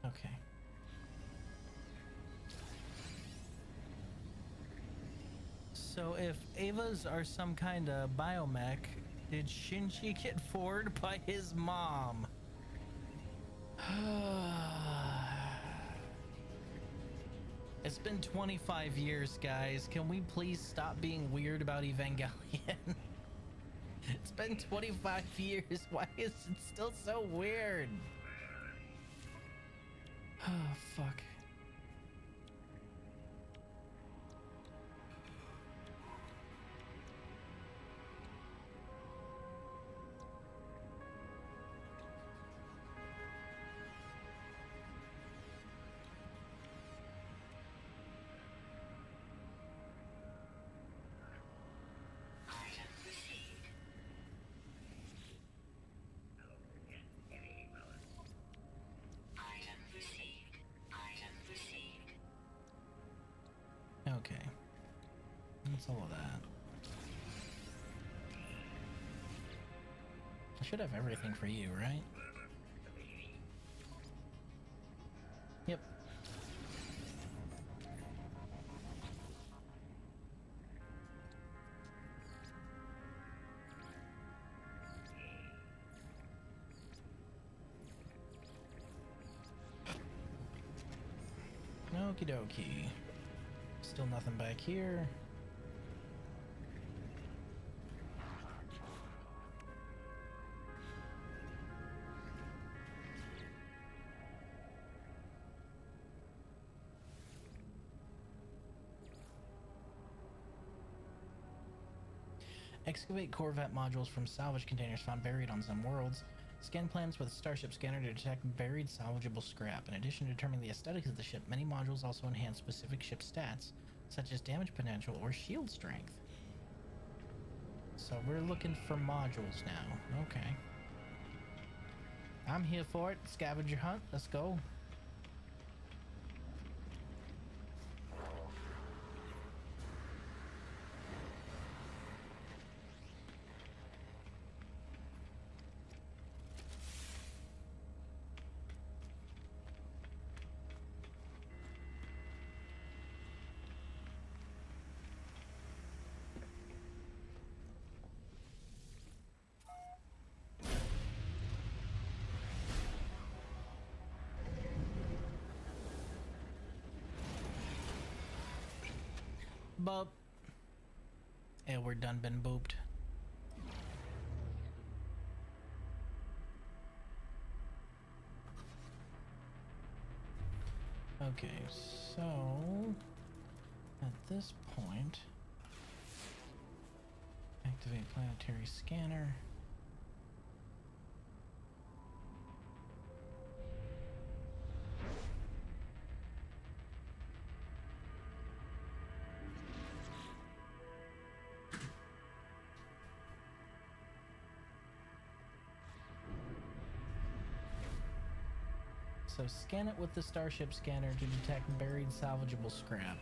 Okay. So if Avas are some kind of biomech, did Shinji get forward by his mom? It's been 25 years, guys. Can we please stop being weird about Evangelion? It's been 25 years. Why is it still so weird? Oh, fuck. Okay. That's all of that. I should have everything for you, right? Yep. Okie dokie. Still nothing back here. Excavate Corvette modules from salvage containers found buried on some worlds. Scan plans with Starship Scanner to detect buried salvageable scrap. In addition to determining the aesthetics of the ship, many modules also enhance specific ship stats, such as damage potential or shield strength. So we're looking for modules now. Okay. I'm here for it. Scavenger hunt. Let's go. Boop. Yeah, we're done been booped. Okay, so at this point, activate planetary scanner. So scan it with the Starship Scanner to detect buried salvageable scrap.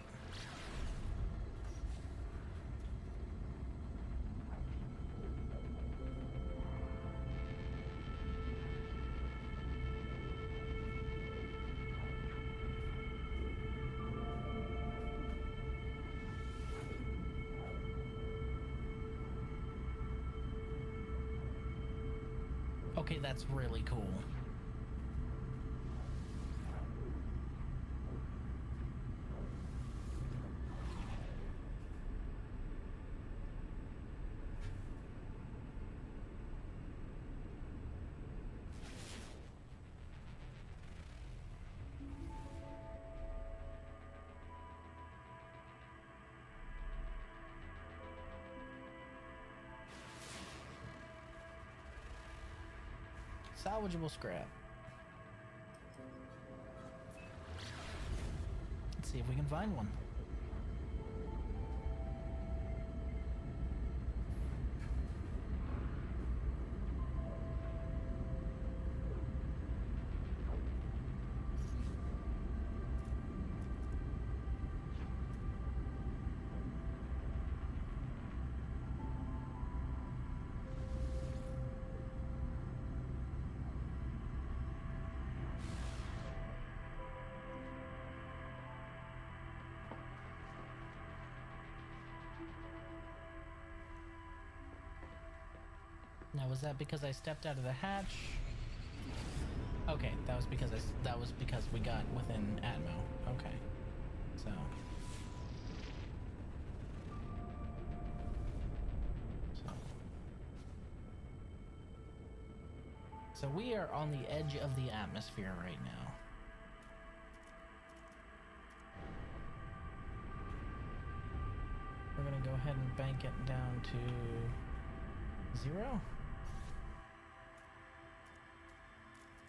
Okay, that's really cool. Salvageable scrap. Let's see if we can find one. Was that because I stepped out of the hatch? Okay, that was because we got within Atmo. Okay, so. So we are on the edge of the atmosphere right now. We're gonna go ahead and bank it down to 0.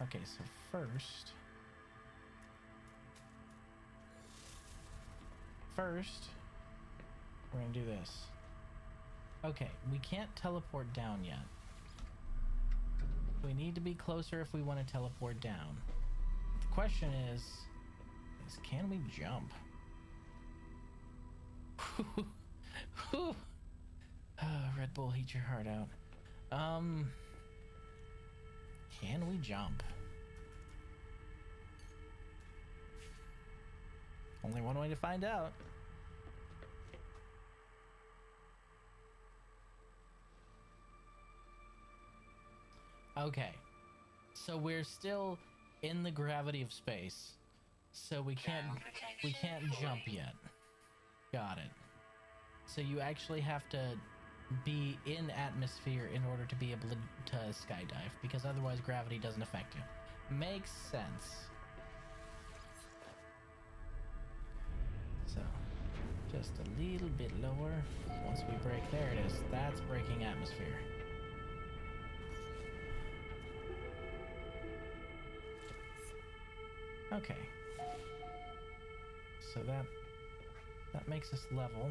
Okay, so first, we're gonna do this. Okay, we can't teleport down yet. We need to be closer if we want to teleport down. The question is can we jump? Red Bull, heat your heart out. Can we jump? Only one way to find out. Okay, so we're still in the gravity of space, so we can't jump yet. Got it. So you actually have to be in atmosphere in order to be able to skydive, because otherwise gravity doesn't affect you. Makes sense. So just a little bit lower. Once we break, there it is. That's breaking atmosphere. Okay, so that makes us level.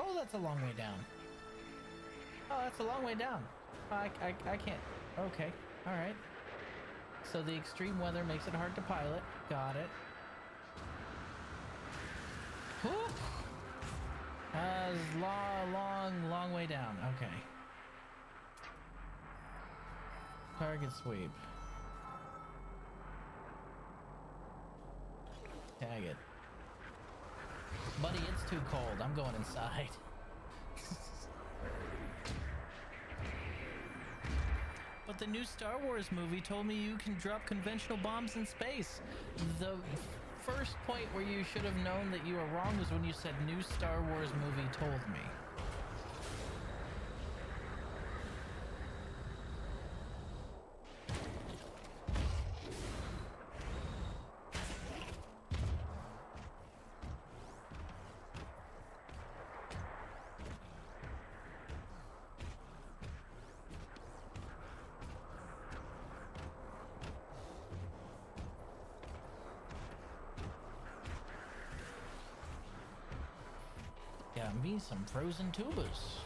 Oh, that's a long way down. Oh, that's a long way down. I can't. Okay, all right. So the extreme weather makes it hard to pilot. Got it. Whoop. Long way down. Okay. Target sweep. Tag it. Buddy, it's too cold. I'm going inside. But the new Star Wars movie told me you can drop conventional bombs in space. The first point where you should have known that you were wrong was when you said new Star Wars movie told me. Got me some frozen tubers.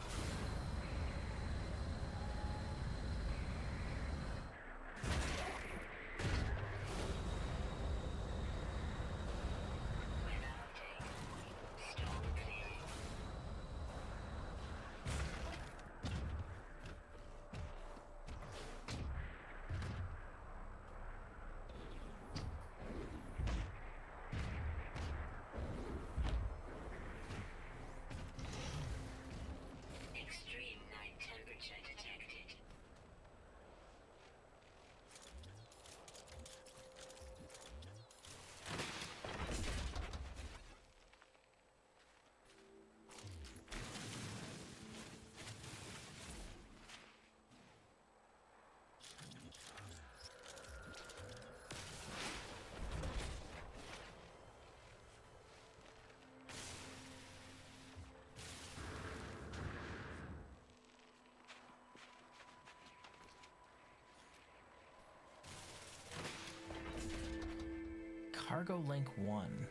Cargo Link 1.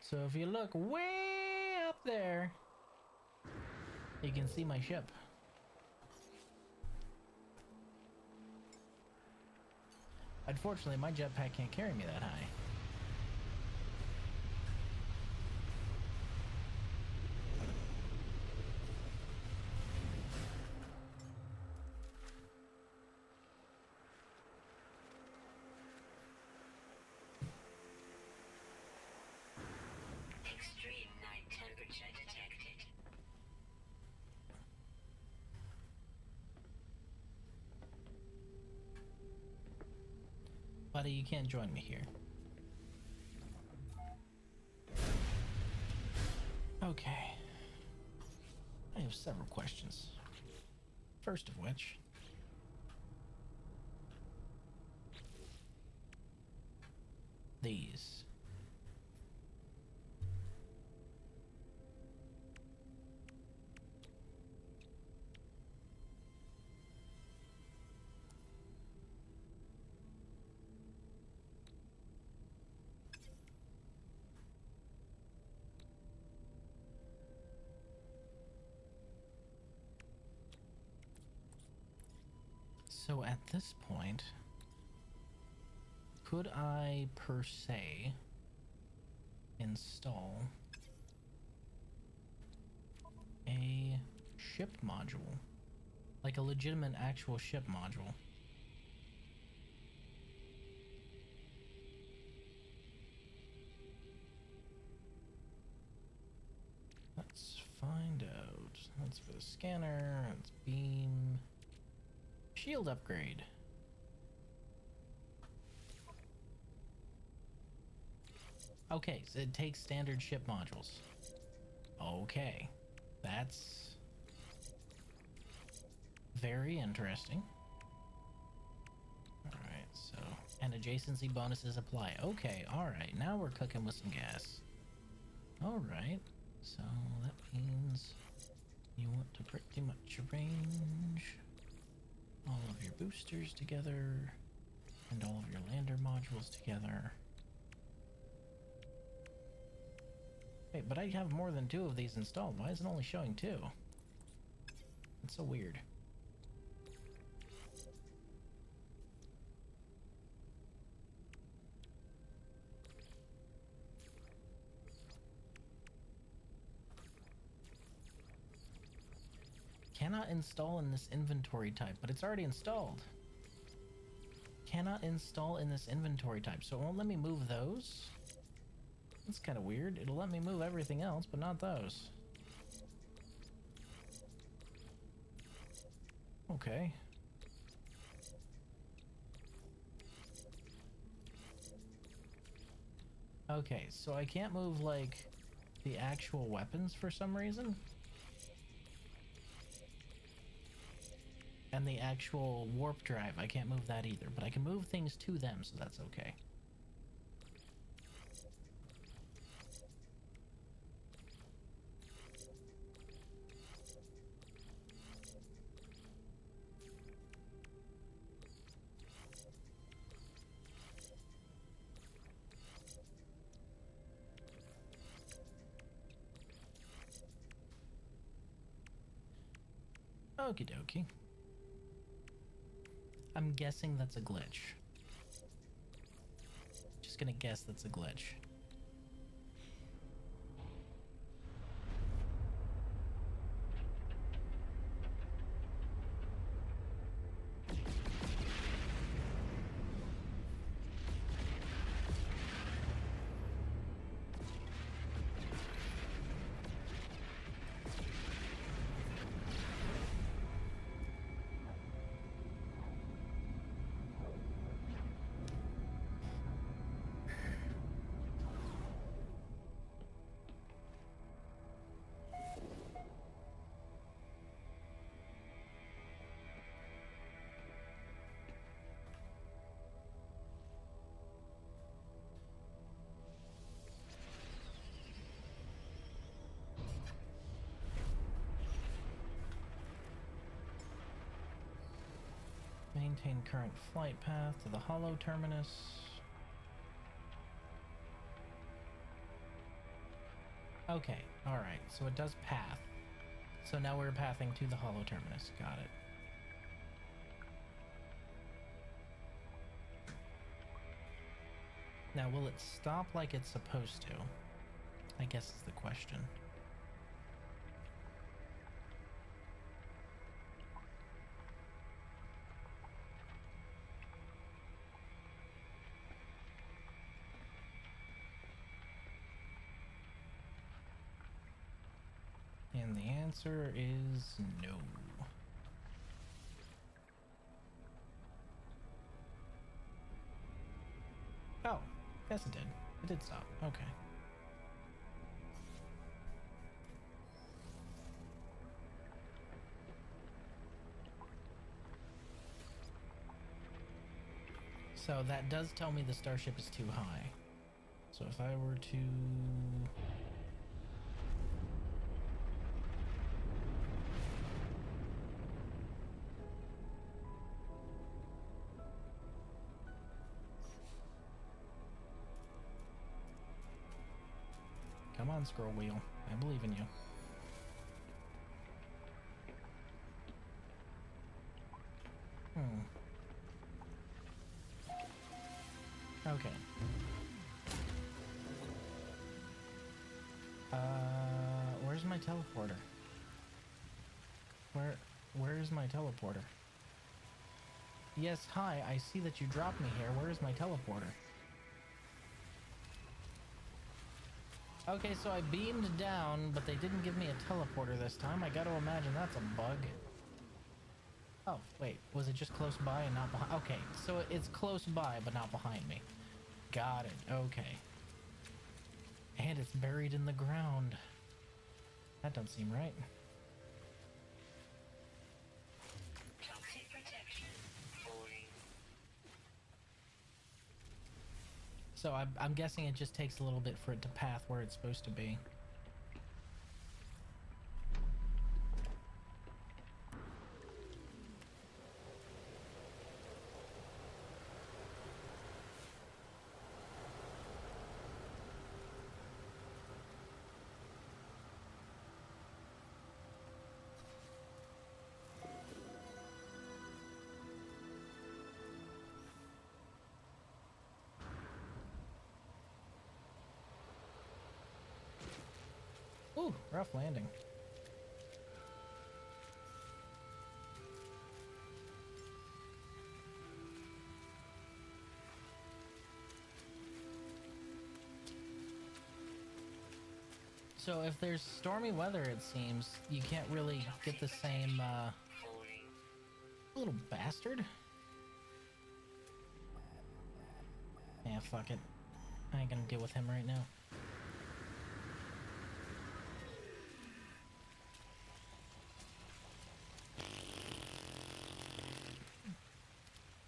So if you look way up there, you can see my ship. Unfortunately, my jetpack can't carry me that high. Extreme night temperature detected. Buddy, you can't join me here. Okay. I have several questions. First of which, these. So at this point, could I per se install a ship module? Like a legitimate actual ship module? Let's find out. That's for the scanner, that's beam. Shield upgrade. Okay, so it takes standard ship modules. Okay, that's very interesting. Alright, so, and adjacency bonuses apply. Okay, alright, now we're cooking with some gas. Alright, so that means you want to pretty much arrange all of your boosters together and all of your lander modules together. Wait, but I have more than 2 of these installed. Why is it only showing 2? It's so weird. Cannot install in this inventory type, but it's already installed. Cannot install in this inventory type, so it won't let me move those. That's kind of weird. It'll let me move everything else, but not those. Okay. Okay, so I can't move, like, the actual weapons for some reason. And the actual warp drive, I can't move that either, but I can move things to them, so that's okay. Okie dokie. I'm guessing that's a glitch. Just gonna guess that's a glitch. Maintain current flight path to the hollow terminus. Okay, alright, so it does path. So now we're pathing to the hollow terminus. Got it. Now, will it stop like it's supposed to? I guess is the question. And the answer is no. Oh, yes it did. It did stop. Okay. So that does tell me the starship is too high. So if I were to... Come on, scroll wheel. I believe in you. Okay. Where's my teleporter? Where's my teleporter? Yes, hi, I see that you dropped me here. Where is my teleporter? Okay, so I beamed down, but they didn't give me a teleporter this time. I gotta imagine that's a bug. Oh, wait, was it just close by and not behind? Okay, so it's close by, but not behind me. Got it, okay. And it's buried in the ground. That doesn't seem right. Toxic protection. Falling. So I'm guessing it just takes a little bit for it to path where it's supposed to be. Ooh, rough landing. So if there's stormy weather, it seems, you can't really get the same, little bastard. Yeah, fuck it. I ain't gonna deal with him right now.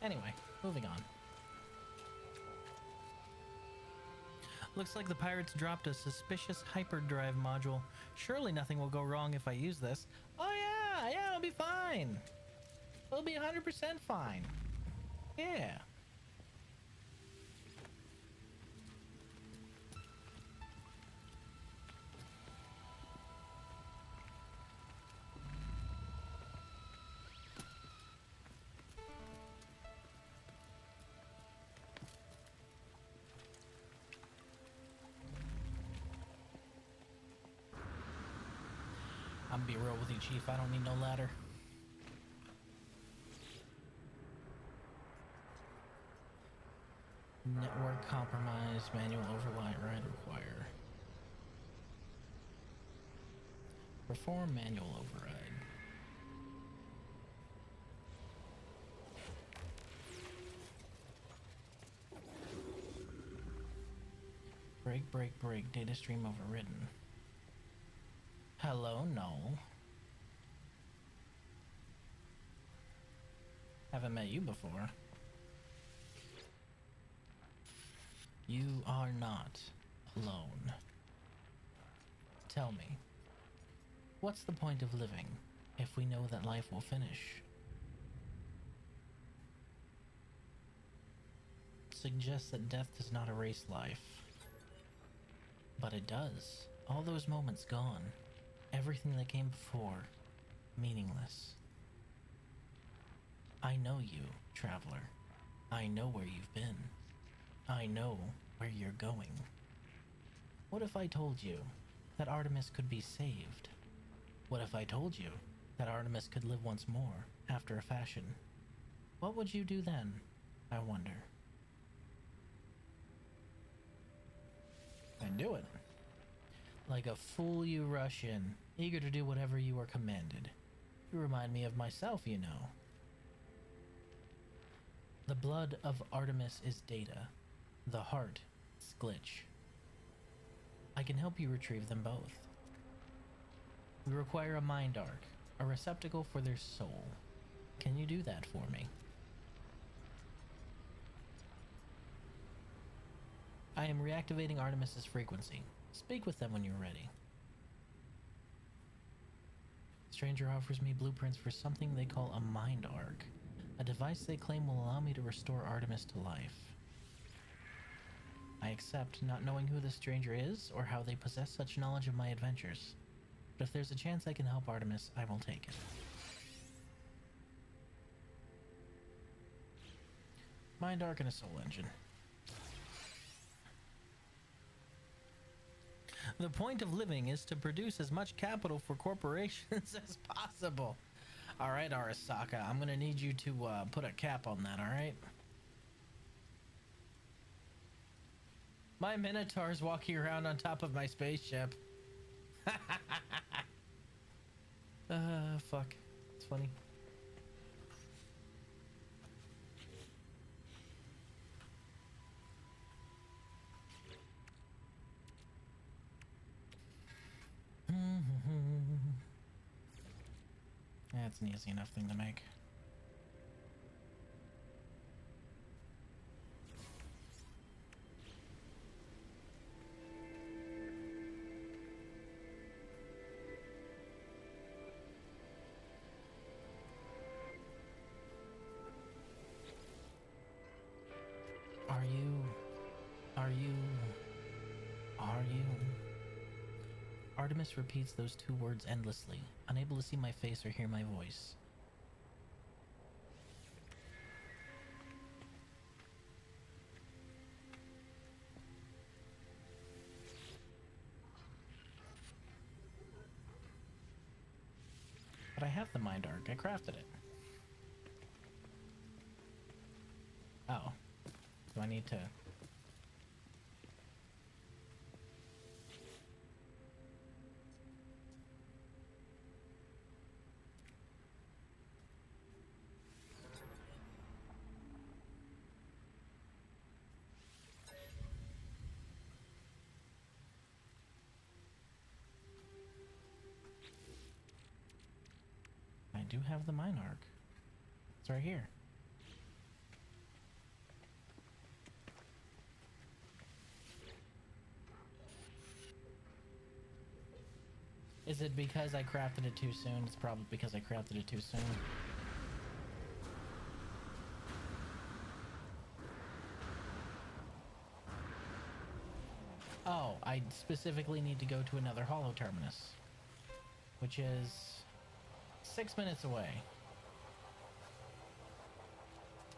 Anyway, moving on. Looks like the pirates dropped a suspicious hyperdrive module. Surely nothing will go wrong if I use this. Oh yeah, it'll be fine. It'll be 100% fine. Yeah. I'm gonna be real with you, Chief. I don't need no ladder. Network compromise, manual override require. Perform manual override. Break, data stream overridden. Hello, no. Haven't met you before. You are not alone. Tell me, what's the point of living if we know that life will finish? suggests that death does not erase life. But it does. All those moments gone. Everything that came before. Meaningless. I know you, traveler. I know where you've been. I know where you're going. What if I told you that Artemis could be saved? What if I told you that Artemis could live once more, after a fashion? What would you do then, I wonder? I'd do it. Like a fool you rush in, eager to do whatever you are commanded. You remind me of myself, you know. The blood of Artemis is data. The heart is glitch. I can help you retrieve them both. We require a mind arc, a receptacle for their soul. Can you do that for me? I am reactivating Artemis's frequency. Speak with them when you're ready. Stranger offers me blueprints for something they call a mind arc, a device they claim will allow me to restore Artemis to life. I accept, not knowing who the stranger is or how they possess such knowledge of my adventures. But if there's a chance I can help Artemis, I will take it. Mind arc and a soul engine. The point of living is to produce as much capital for corporations as possible. Alright, Arasaka, I'm gonna need you to put a cap on that, alright? My Minotaur's walking around on top of my spaceship. Fuck. It's funny. That's an easy enough thing to make. Are you? Artemis repeats those two words endlessly, unable to see my face or hear my voice. But I have the mind arc. I crafted it. Oh. Do I need to... I do have the mine arc. It's right here. Is it because I crafted it too soon? It's probably because I crafted it too soon. Oh, I specifically need to go to another holo terminus, which is 6 minutes away.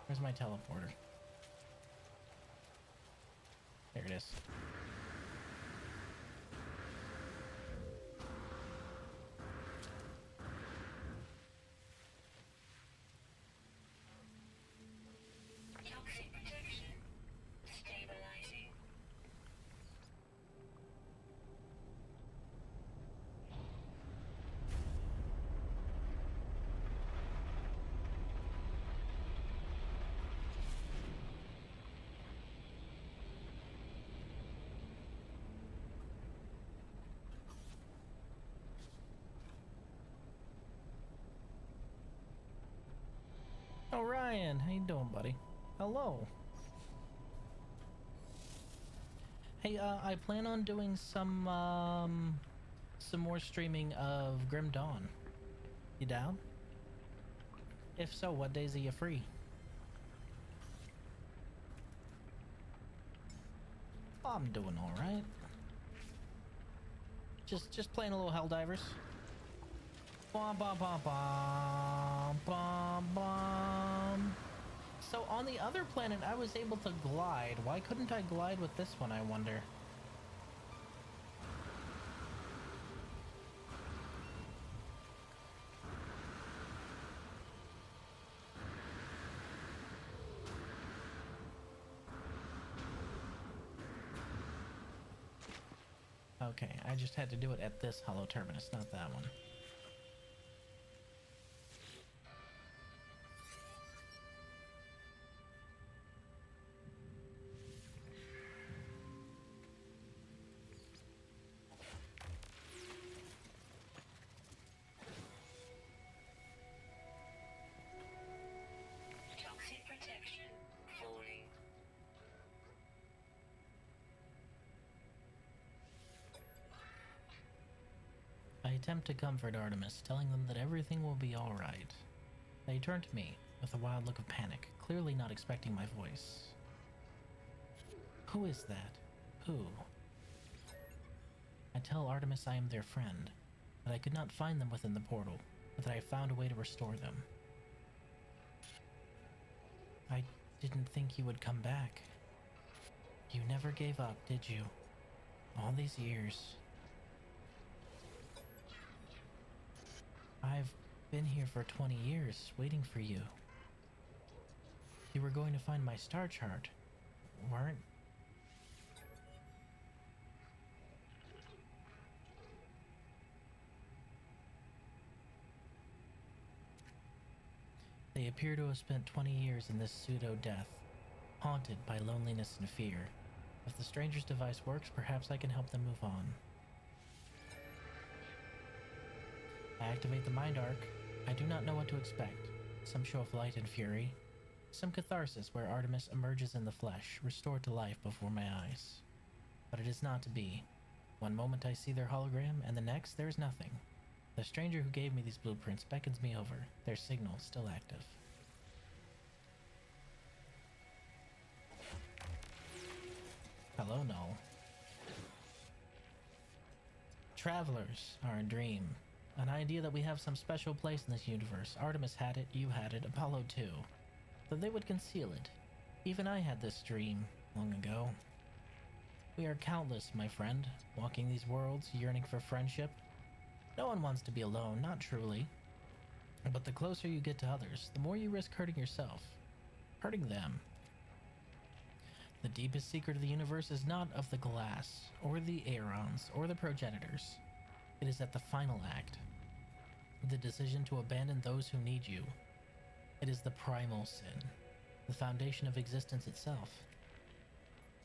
Where's my teleporter? There it is. Toxic protection. Stabilizing. Oh, Ryan, how you doing, buddy? Hello. Hey, I plan on doing some more streaming of Grim Dawn. You down? If so, what days are you free? I'm doing all right. Just playing a little Helldivers. Bom, bom, bom, bom, bom, bom. So on the other planet, I was able to glide. Why couldn't I glide with this one, I wonder? Okay, I just had to do it at this hollow terminus, not that one. Toxic protection falling. I attempt to comfort Artemis, telling them that everything will be alright. They turn to me, with a wild look of panic, clearly not expecting my voice. Who is that? Who? I tell Artemis I am their friend, that I could not find them within the portal, but that I found a way to restore them. I didn't think you would come back. You never gave up, did you? All these years. I've been here for 20 years, waiting for you. You were going to find my star chart, weren't? They appear to have spent 20 years in this pseudo-death, haunted by loneliness and fear. If the stranger's device works, perhaps I can help them move on. I activate the mind arc. I do not know what to expect. Some show of light and fury. Some catharsis where Artemis emerges in the flesh, restored to life before my eyes. But it is not to be. One moment I see their hologram, and the next there is nothing. The stranger who gave me these blueprints beckons me over, their signal still active. Hello, Null. Travelers are a dream. An idea that we have some special place in this universe. Artemis had it, you had it, Apollo too. That they would conceal it. Even I had this dream, long ago. We are countless, my friend, walking these worlds, yearning for friendship. No one wants to be alone, not truly. But the closer you get to others, the more you risk hurting yourself. Hurting them. The deepest secret of the universe is not of the glass, or the aerons, or the progenitors. It is at the final act. The decision to abandon those who need you. It is the primal sin, the foundation of existence itself.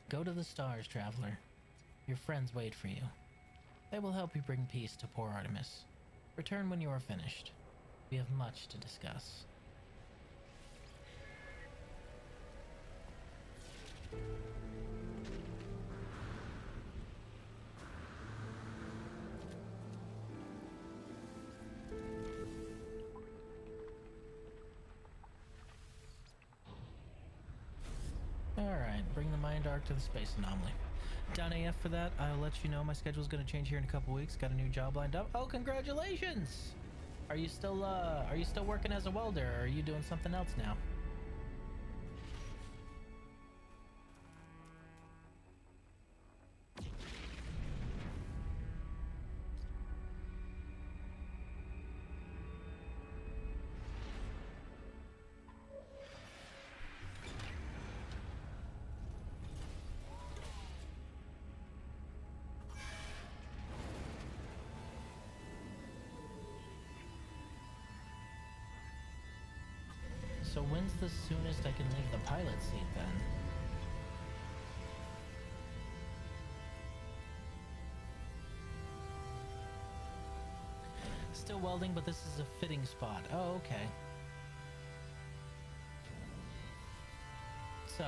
Go to the stars, traveler. Your friends wait for you. They will help you bring peace to poor Artemis. Return when you are finished. We have much to discuss. Alright, bring the mind arc to the space anomaly. Down AF for that. I'll let you know my schedule's gonna change here in a couple weeks. Got a new job lined up. Oh, congratulations! Are you still working as a welder, or are you doing something else now? So when's the soonest I can leave the pilot seat then? Still welding, but this is a fitting spot. Oh, okay. So,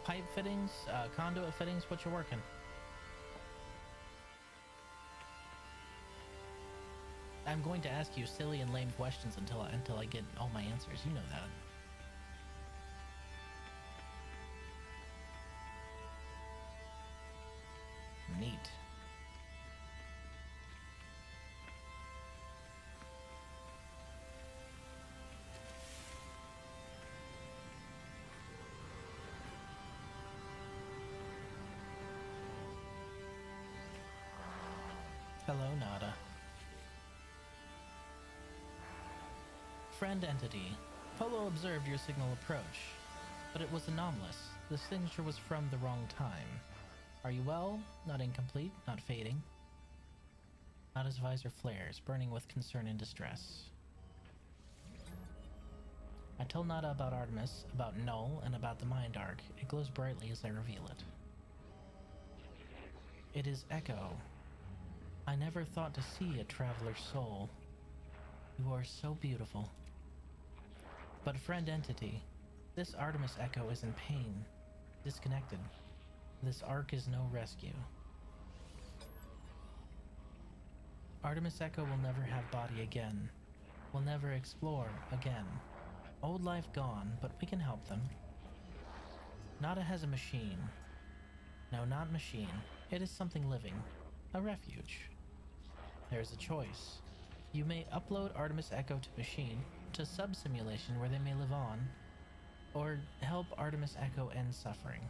pipe fittings, conduit fittings, what you working? I'm going to ask you silly and lame questions until I get all my answers. You know that. Hello, Nada. Friend entity. Polo observed your signal approach, but it was anomalous. The signature was from the wrong time. Are you well? Not incomplete, not fading. Nada's visor flares, burning with concern and distress. I tell Nada about Artemis, about Null, and about the Mind Arc. It glows brightly as I reveal it. It is Echo. I never thought to see a traveler's soul. You are so beautiful. But friend entity, this Artemis Echo is in pain, disconnected. This arc is no rescue. Artemis Echo will never have body again. Will never explore again. Old life gone, but we can help them. Nada has a machine. No, not machine. It is something living. A refuge. There is a choice. You may upload Artemis Echo to machine, to sub-simulation where they may live on, or help Artemis Echo end suffering.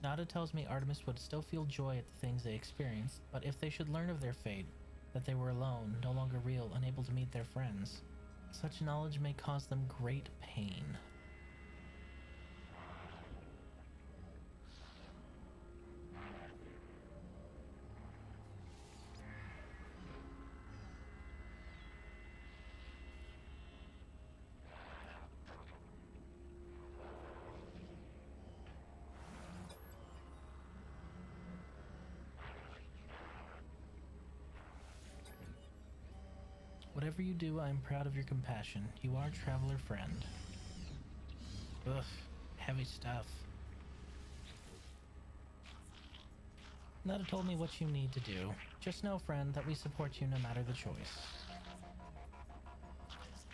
Nada tells me Artemis would still feel joy at the things they experienced, but if they should learn of their fate, that they were alone, no longer real, unable to meet their friends, such knowledge may cause them great pain. Whatever you do, I am proud of your compassion. You are traveler friend. Ugh, heavy stuff. Nada told me what you need to do. Just know, friend, that we support you no matter the choice.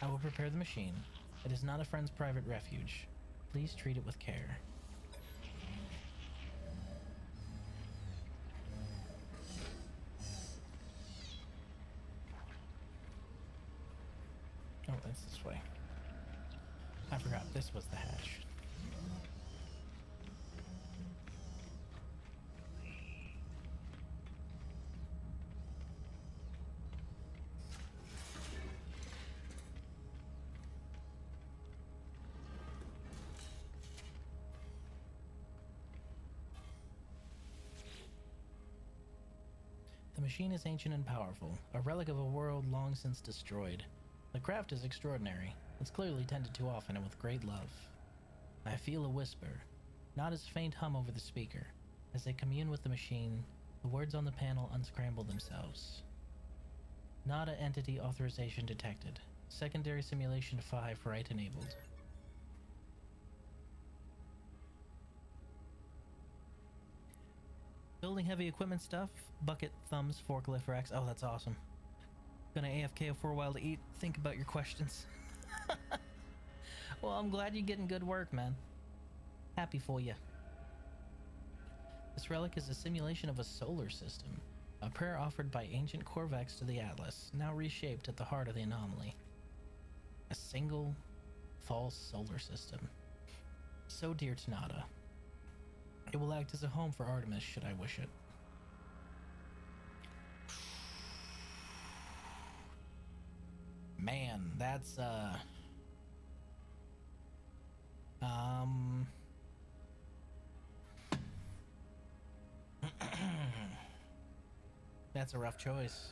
I will prepare the machine. It is not a friend's private refuge. Please treat it with care. Oh, that's this way. I forgot this was the hatch. The machine is ancient and powerful, a relic of a world long since destroyed. The craft is extraordinary. It's clearly tended to often and with great love. I feel a whisper, not as faint hum over the speaker. As they commune with the machine, the words on the panel unscramble themselves. Nada entity authorization detected. Secondary simulation 5 right enabled. Building heavy equipment stuff. Bucket, thumbs, forklift racks. Oh, that's awesome. Gonna AFK for a while to eat. Think about your questions. Well, I'm glad you're getting good work, man. Happy for you. This relic is a simulation of a solar system. A prayer offered by ancient Corvex to the Atlas, now reshaped at the heart of the anomaly. A single, false solar system. So dear to Nada. It will act as a home for Artemis should I wish it. Man, that's that's a rough choice.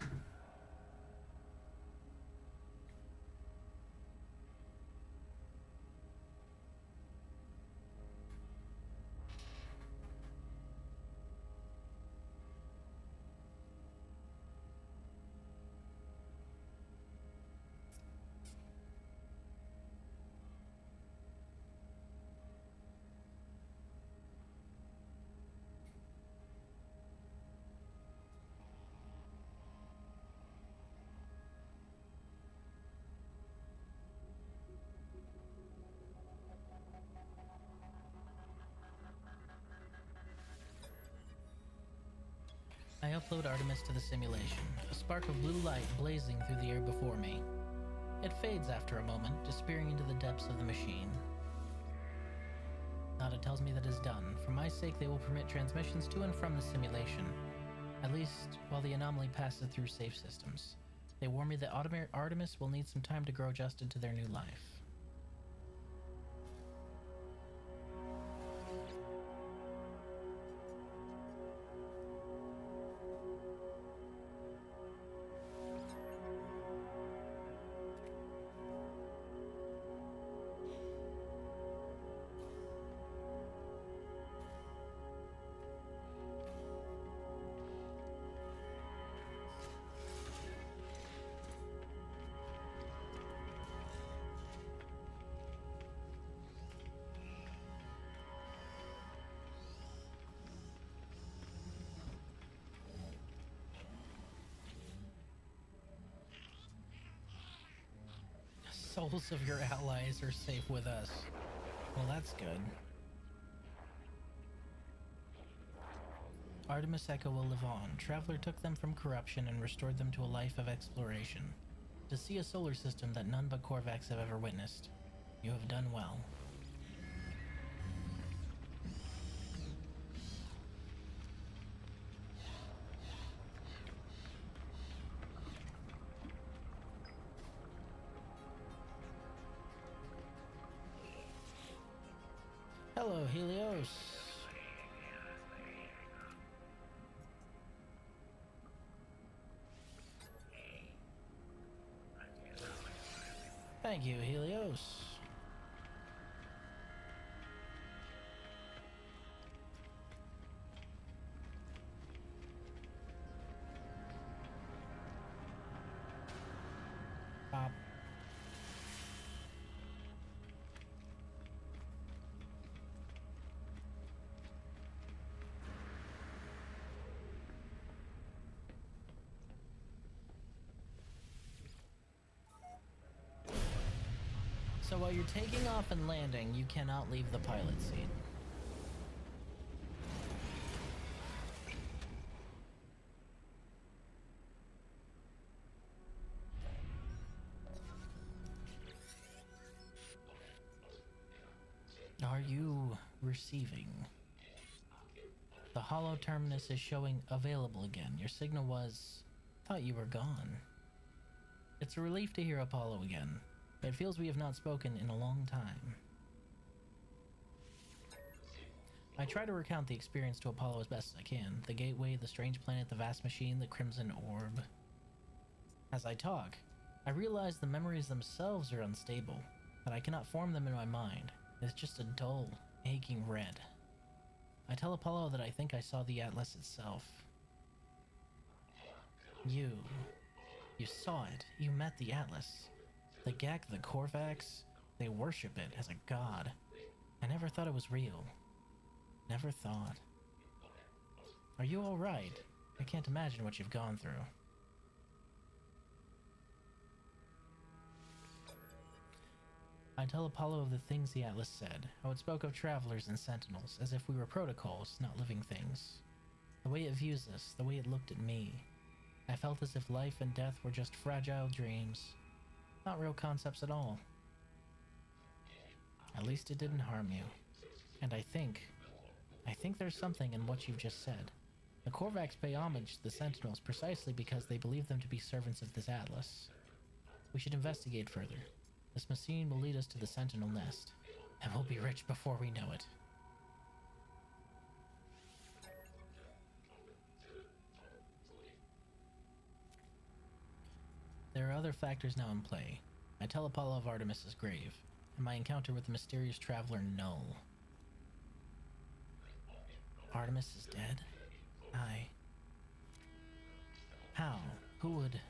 I upload Artemis to the simulation, a spark of blue light blazing through the air before me. It fades after a moment, disappearing into the depths of the machine. Nada tells me that is done. For my sake, they will permit transmissions to and from the simulation, at least while the anomaly passes through safe systems. They warn me that Artemis will need some time to grow adjusted to their new life. Souls of your allies are safe with us. Well, that's good. Artemis Echo will live on. Traveler took them from corruption and restored them to a life of exploration. To see a solar system that none but Korvax have ever witnessed. You have done well. Hello, Helios. Thank you, Helios. Pop. So while you're taking off and landing, you cannot leave the pilot seat. Are you receiving? The hollow terminus is showing available again. Your signal was... thought you were gone. It's a relief to hear Apollo again. It feels we have not spoken in a long time. I try to recount the experience to Apollo as best as I can. The gateway, the strange planet, the vast machine, the crimson orb. As I talk, I realize the memories themselves are unstable, that I cannot form them in my mind. It's just a dull, aching red. I tell Apollo that I think I saw the Atlas itself. You saw it. You met the Atlas. The Gek, the Korvax, they worship it as a god. I never thought it was real. Never thought. Are you alright? I can't imagine what you've gone through. I tell Apollo of the things the Atlas said, how it spoke of travelers and sentinels, as if we were protocols, not living things. The way it views us, the way it looked at me. I felt as if life and death were just fragile dreams. Not real concepts at all. At least it didn't harm you. And I think there's something in what you've just said. The Korvax pay homage to the Sentinels precisely because they believe them to be servants of this Atlas. We should investigate further. This machine will lead us to the Sentinel nest, and we'll be rich before we know it. There are other factors now in play. I tell Apollo of Artemis's grave, and my encounter with the mysterious traveler Null. Artemis is dead? How? Who would...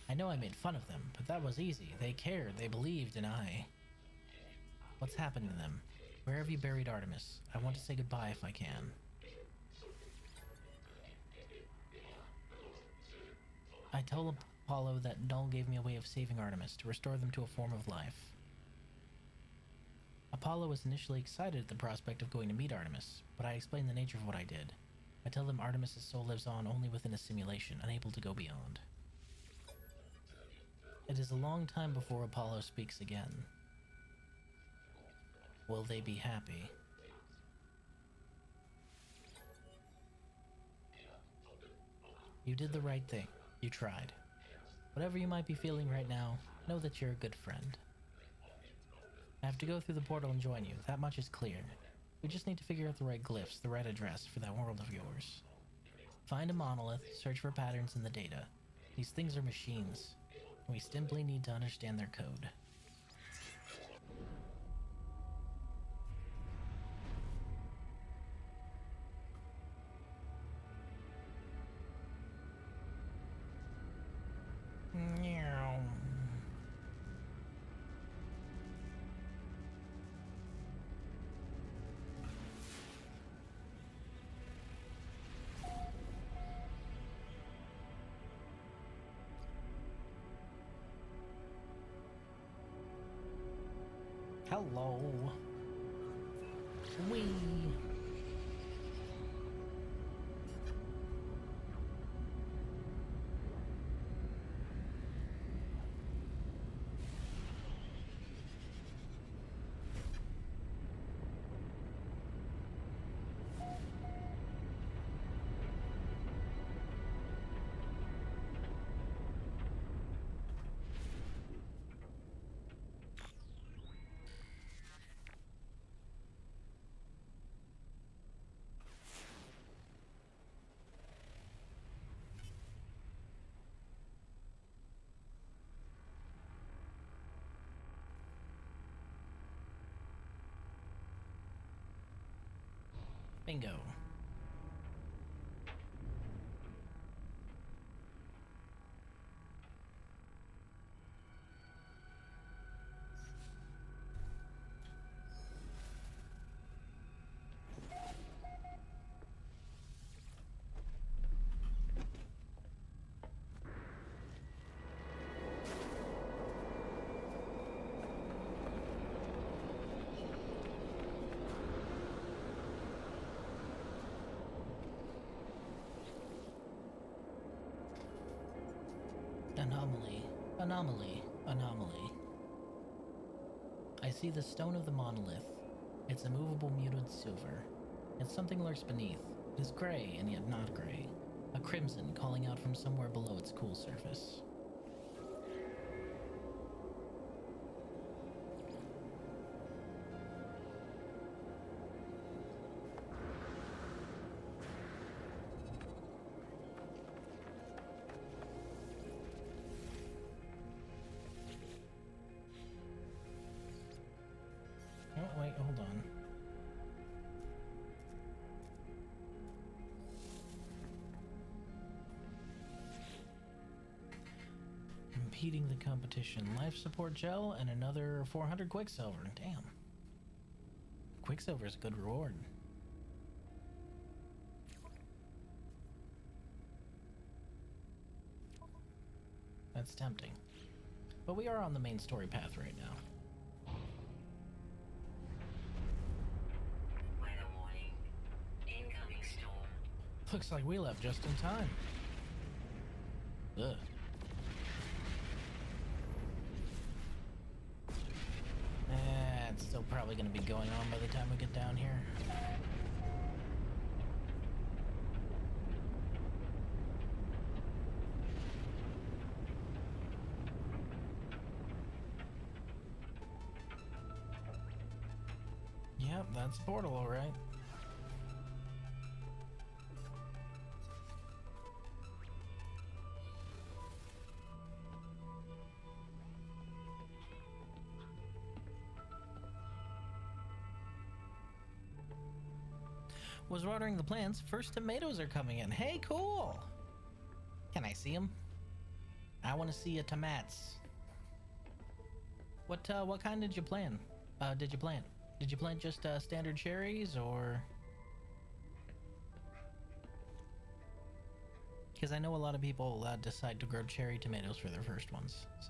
I know I made fun of them, but that was easy. They cared, they believed, and What's happened to them? Where have you buried Artemis? I want to say goodbye if I can. I tell Apollo that Null gave me a way of saving Artemis, to restore them to a form of life. Apollo was initially excited at the prospect of going to meet Artemis, but I explain the nature of what I did. I tell them Artemis's soul lives on only within a simulation, unable to go beyond. It is a long time before Apollo speaks again. Will they be happy? You did the right thing. You tried. Whatever you might be feeling right now, know that you're a good friend. I have to go through the portal and join you. That much is clear. We just need to figure out the right glyphs, the right address for that world of yours. Find a monolith, search for patterns in the data. These things are machines. We simply need to understand their code. Meow. Hello. Wee. Bingo. Anomaly, anomaly, anomaly. I see the stone of the monolith. It's a movable muted silver. Yet something lurks beneath. It is gray and yet not gray. A crimson calling out from somewhere below its cool surface. Oh, wait, hold on. Impeding the competition. Life support gel and another 400 quicksilver. Damn. Quicksilver is a good reward. That's tempting. But we are on the main story path right now. Weather warning. Incoming storm. Looks like we left just in time. Ugh. It's still probably going to be going on by the time we get down here. Yep, that's the portal, all right. Was watering the plants. First tomatoes are coming in. Hey, cool. Can I see them? I want to see your tomats. What kind did you plant? Did you plant? Did you plant just standard cherries or? Because I know a lot of people decide to grow cherry tomatoes for their first ones. So.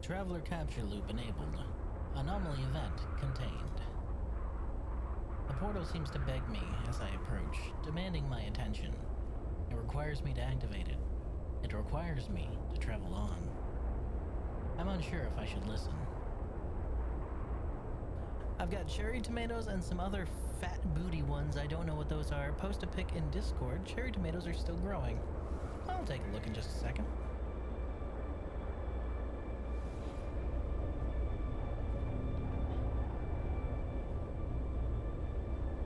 Traveler capture loop enabled. Anomaly event contained. The portal seems to beg me as I approach, demanding my attention. It requires me to activate it. It requires me to travel on. I'm unsure if I should listen. I've got cherry tomatoes and some other fat booty ones. I don't know what those are. Post a pic in Discord. Cherry tomatoes are still growing. I'll take a look in just a second.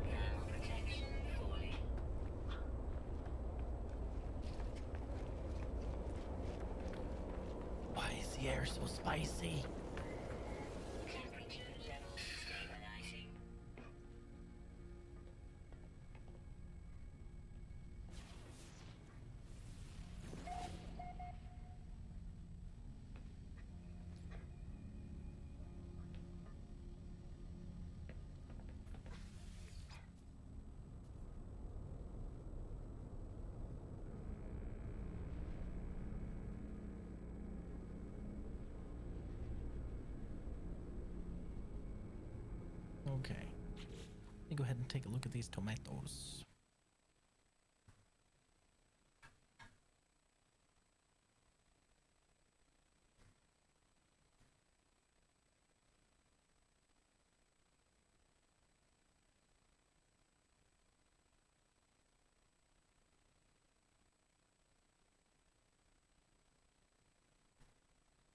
Thermal protection falling. Why is the air so spicy? Temperature levels stabilizing. Okay. Let me go ahead and take a look at these tomatoes.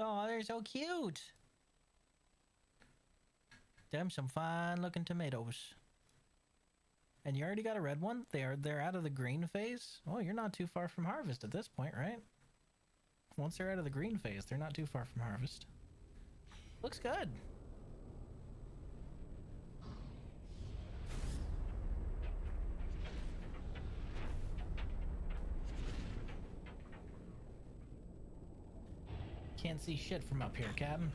Oh, they're so cute. Them some fine looking tomatoes. And you already got a red one? They're out of the green phase? Oh, you're not too far from harvest at this point, right? Once they're out of the green phase, they're not too far from harvest. Looks good. Can't see shit from up here, Captain.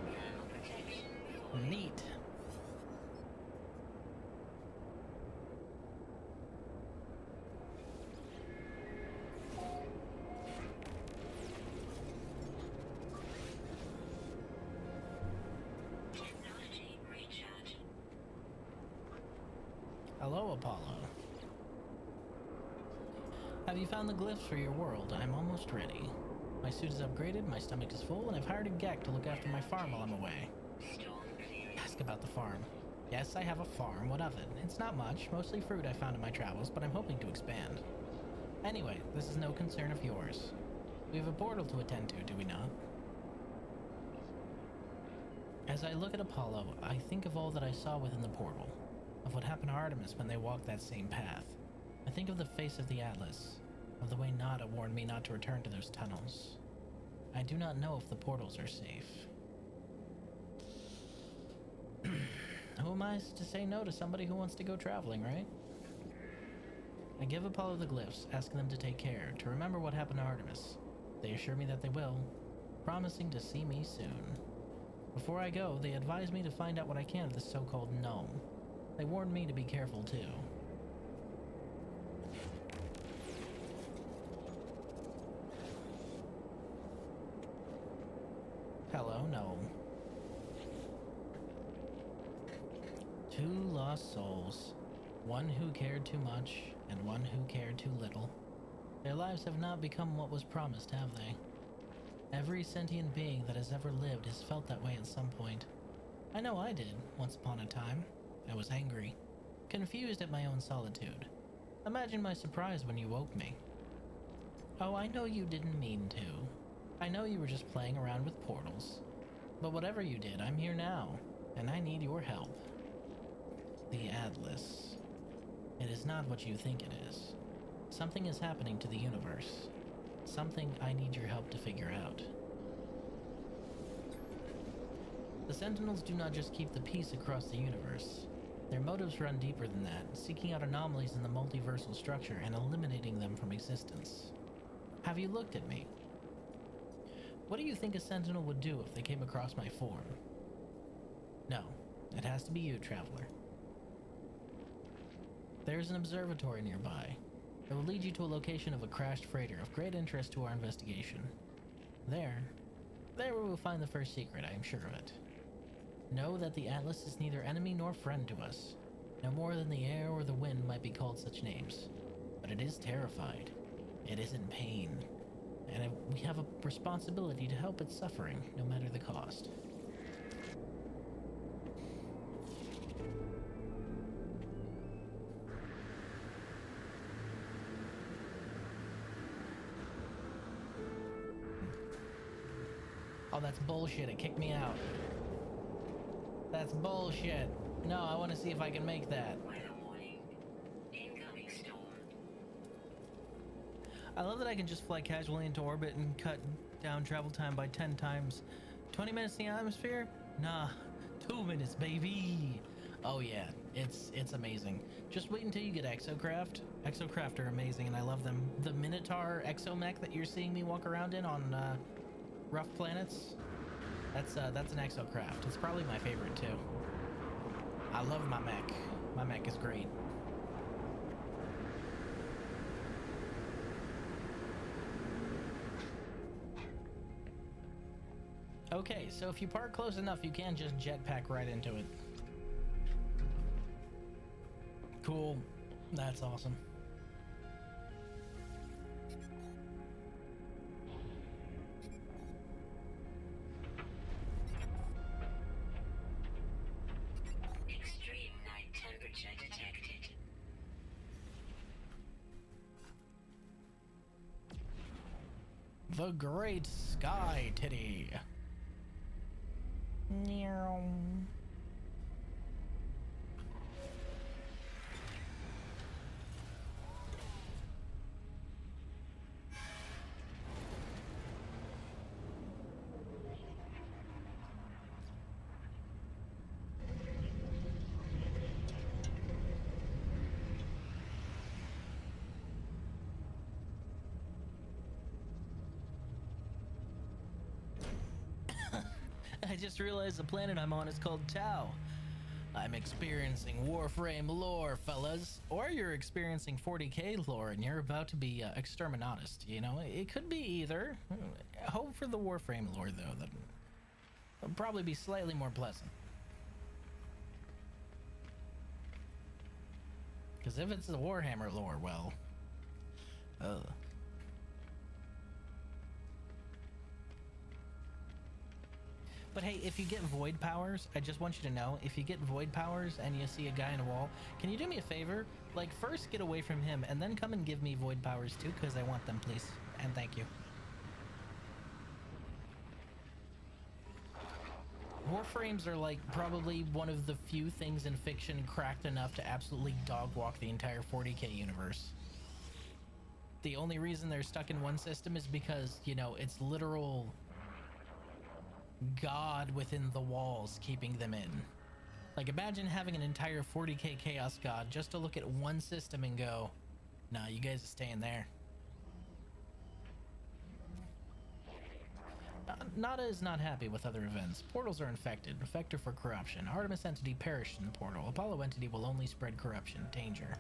Thermal protection falling. Neat. Technology recharge. Hello, Apollo. Have you found the glyphs for your world? I'm almost ready. My suit is upgraded, my stomach is full, and I've hired a Gek to look after my farm while I'm away. Storm clearing. Ask about the farm. Yes, I have a farm. What of it? It's not much, mostly fruit I found in my travels, but I'm hoping to expand. Anyway, this is no concern of yours. We have a portal to attend to, do we not? As I look at Apollo, I think of all that I saw within the portal, of what happened to Artemis when they walked that same path. I think of the face of the Atlas, of the way Nada warned me not to return to those tunnels. I do not know if the portals are safe. Who am I to say no to somebody who wants to go traveling, right? I give Apollo the glyphs, asking them to take care, to remember what happened to Artemis. They assure me that they will, promising to see me soon. Before I go, they advise me to find out what I can of this so-called gnome. They warned me to be careful too. Hello, gnome. Two lost souls. One who cared too much, and one who cared too little. Their lives have not become what was promised, have they? Every sentient being that has ever lived has felt that way at some point. I know I did, once upon a time. I was angry, confused at my own solitude. Imagine my surprise when you woke me. Oh, I know you didn't mean to. I know you were just playing around with portals. But whatever you did, I'm here now, and I need your help. The Atlas. It is not what you think it is. Something is happening to the universe. Something I need your help to figure out. The Sentinels do not just keep the peace across the universe. Their motives run deeper than that, seeking out anomalies in the multiversal structure and eliminating them from existence. Have you looked at me? What do you think a Sentinel would do if they came across my form? No, it has to be you, Traveler. There's an observatory nearby. It will lead you to a location of a crashed freighter of great interest to our investigation. There we will find the first secret, I am sure of it. Know that the Atlas is neither enemy nor friend to us, no more than the air or the wind might be called such names. But it is terrified. It is in pain. And we have a responsibility to help its suffering, no matter the cost. Oh, that's bullshit. It kicked me out. That's bullshit. No, I want to see if I can make that. Weather warning. Incoming storm. I love that I can just fly casually into orbit and cut down travel time by 10 times. 20 minutes in the atmosphere? Nah, 2 minutes, baby. Oh yeah, it's amazing. Just wait until you get Exocraft. Exocraft are amazing and I love them. The Minotaur exomech that you're seeing me walk around in on rough planets, that's an Exocraft. It's probably my favorite too. I love my mech. My mech is great. Okay, so if you park close enough, you can just jetpack right into it. Cool. That's awesome. Extreme night temperature detected. The Great Sky Titty. Meow. I just realized the planet I'm on is called Tau. I'm experiencing Warframe lore, fellas. Or you're experiencing 40k lore and you're about to be exterminatist, you know? It could be either. Hope for the Warframe lore, though. That'll probably be slightly more pleasant. Because if it's the Warhammer lore, well... But hey, if you get void powers, I just want you to know, if you get void powers and you see a guy in a wall, can you do me a favor? Like, first get away from him, and then come and give me void powers too, because I want them, please. And thank you. Warframes are like probably one of the few things in fiction cracked enough to absolutely dog walk the entire 40k universe. The only reason they're stuck in one system is because, you know, it's literal God within the walls keeping them in. Like, imagine having an entire 40k Chaos God just to look at one system and go, nah, you guys are staying there. Nada is not happy with other events. Portals are infected. Vector for corruption. Artemis entity perished in the portal. Apollo entity will only spread corruption. Danger.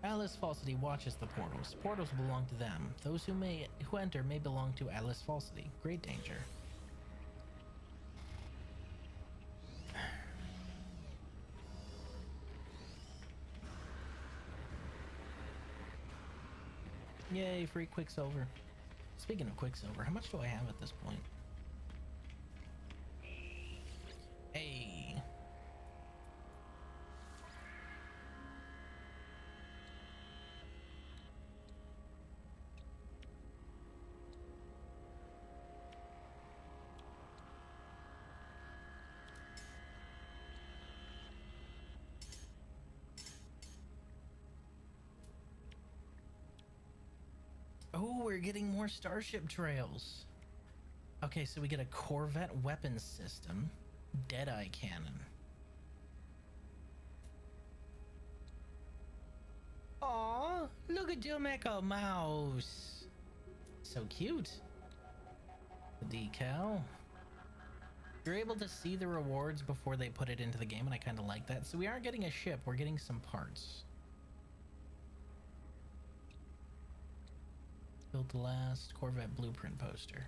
Atlas Falsity watches the portals. Portals belong to them. Those who enter may belong to Atlas Falsity. Great danger. Yay, free Quicksilver. Speaking of Quicksilver, how much do I have at this point? Hey. Oh, we're getting more starship trails. Okay, so we get a Corvette weapons system, Deadeye cannon. Aw, look at you make a mouse. So cute. The decal. You're able to see the rewards before they put it into the game, and I kind of like that. So we aren't getting a ship, we're getting some parts. Built the last Corvette blueprint poster.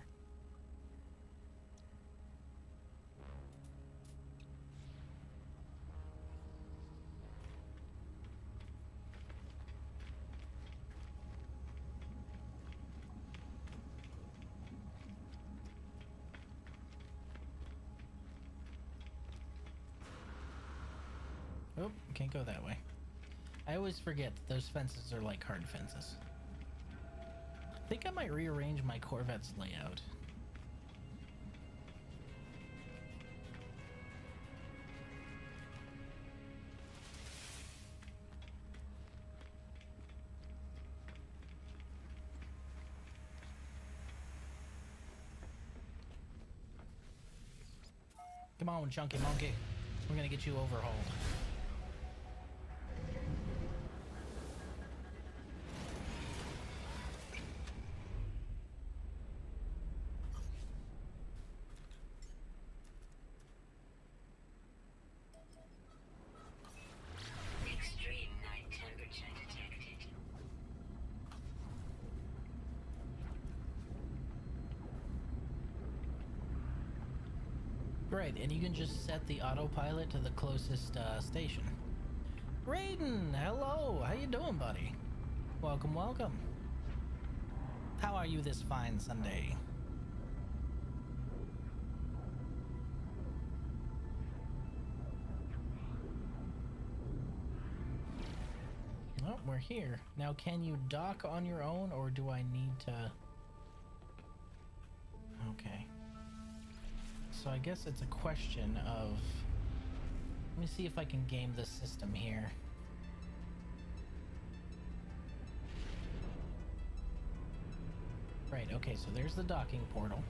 Oh, can't go that way. I always forget that those fences are like hard fences. I think I might rearrange my Corvette's layout. Come on, chunky monkey. We're gonna get you overhauled. Extreme night temperature detected. Right, and you can just set the autopilot to the closest station. Raiden, hello, how you doing, buddy? Welcome, welcome. How are you this fine Sunday? Oh, we're here. Now, can you dock on your own, or do I need to... Okay. So I guess it's a question of... Let me see if I can game the system here. Right, okay, so there's the docking portal.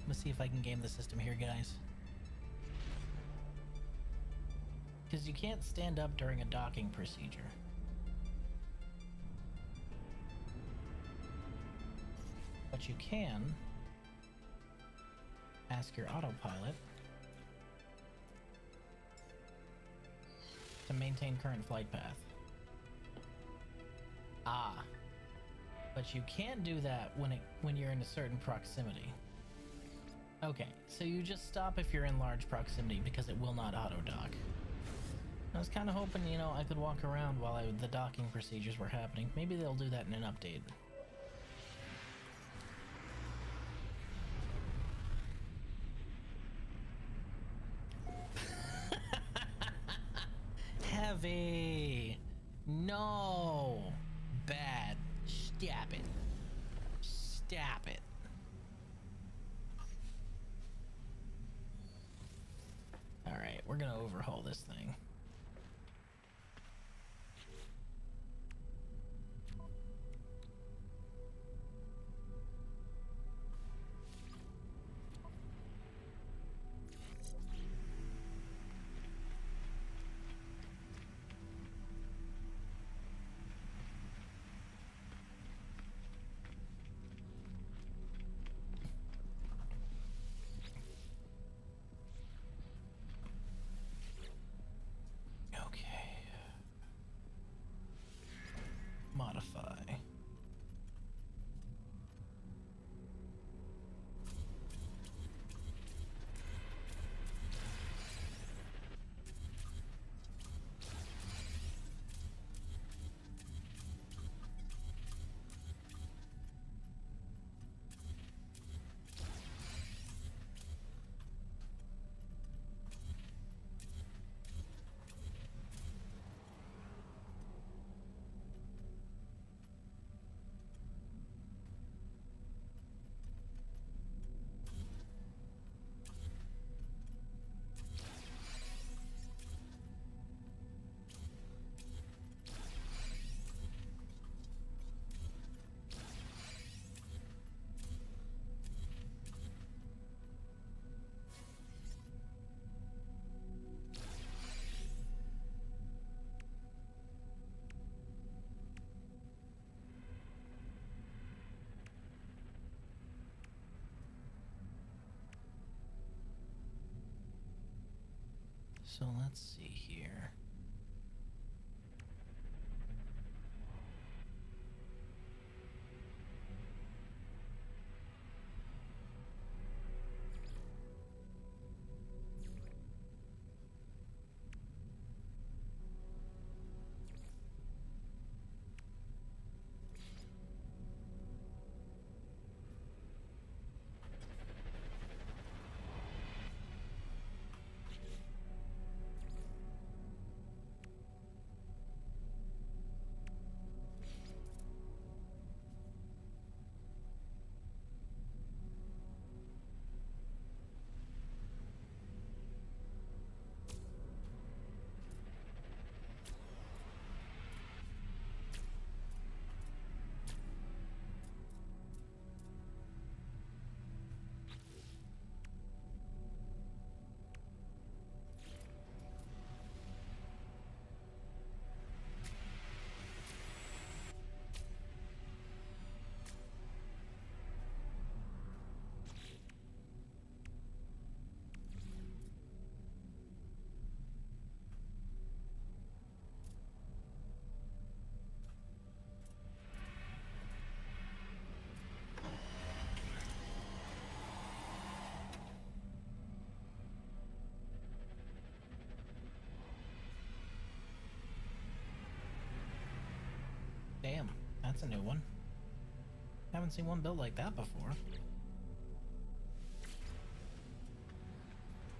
Let's see if I can game the system here, guys. Because you can't stand up during a docking procedure. But you can ask your autopilot to maintain current flight path. Ah. But you can't do that when you're in a certain proximity. Okay, so you just stop if you're in large proximity because it will not auto dock. I was kind of hoping, you know, I could walk around while the docking procedures were happening. Maybe they'll do that in an update. Heavy! No! Bad. Stop it. Stop it. Alright, we're gonna overhaul this thing. So let's see here. Damn, that's a new one. Haven't seen one built like that before.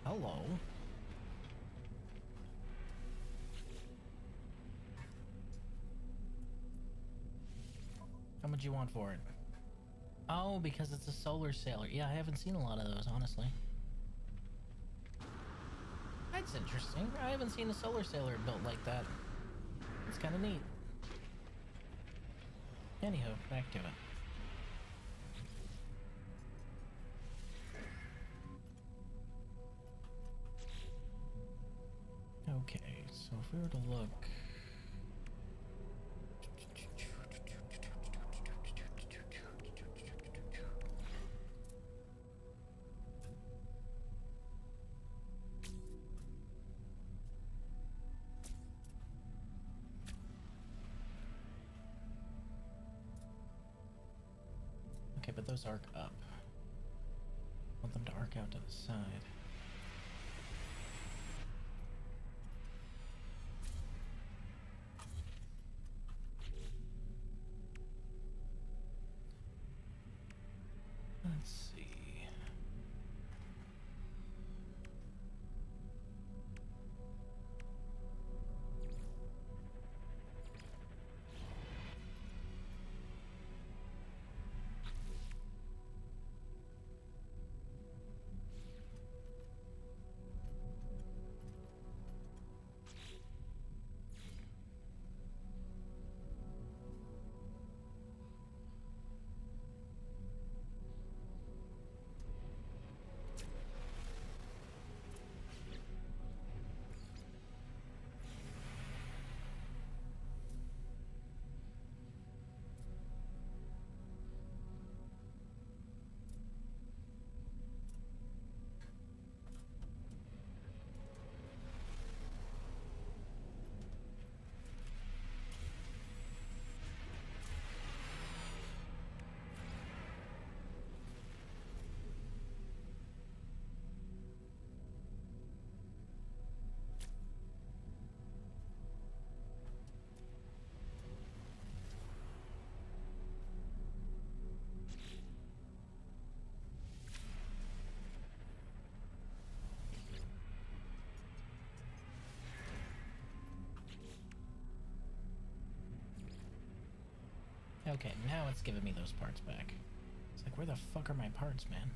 Hello. How much you want for it? Oh, because it's a solar sailor. Yeah, I haven't seen a lot of those, honestly. That's interesting. I haven't seen a solar sailor built like that. It's kind of neat. Anyhow, back to it. Okay, so if we were to look... Okay, but those arc up. I want them to arc out to the side. Let's see. Okay, now it's giving me those parts back. It's like, where the fuck are my parts, man?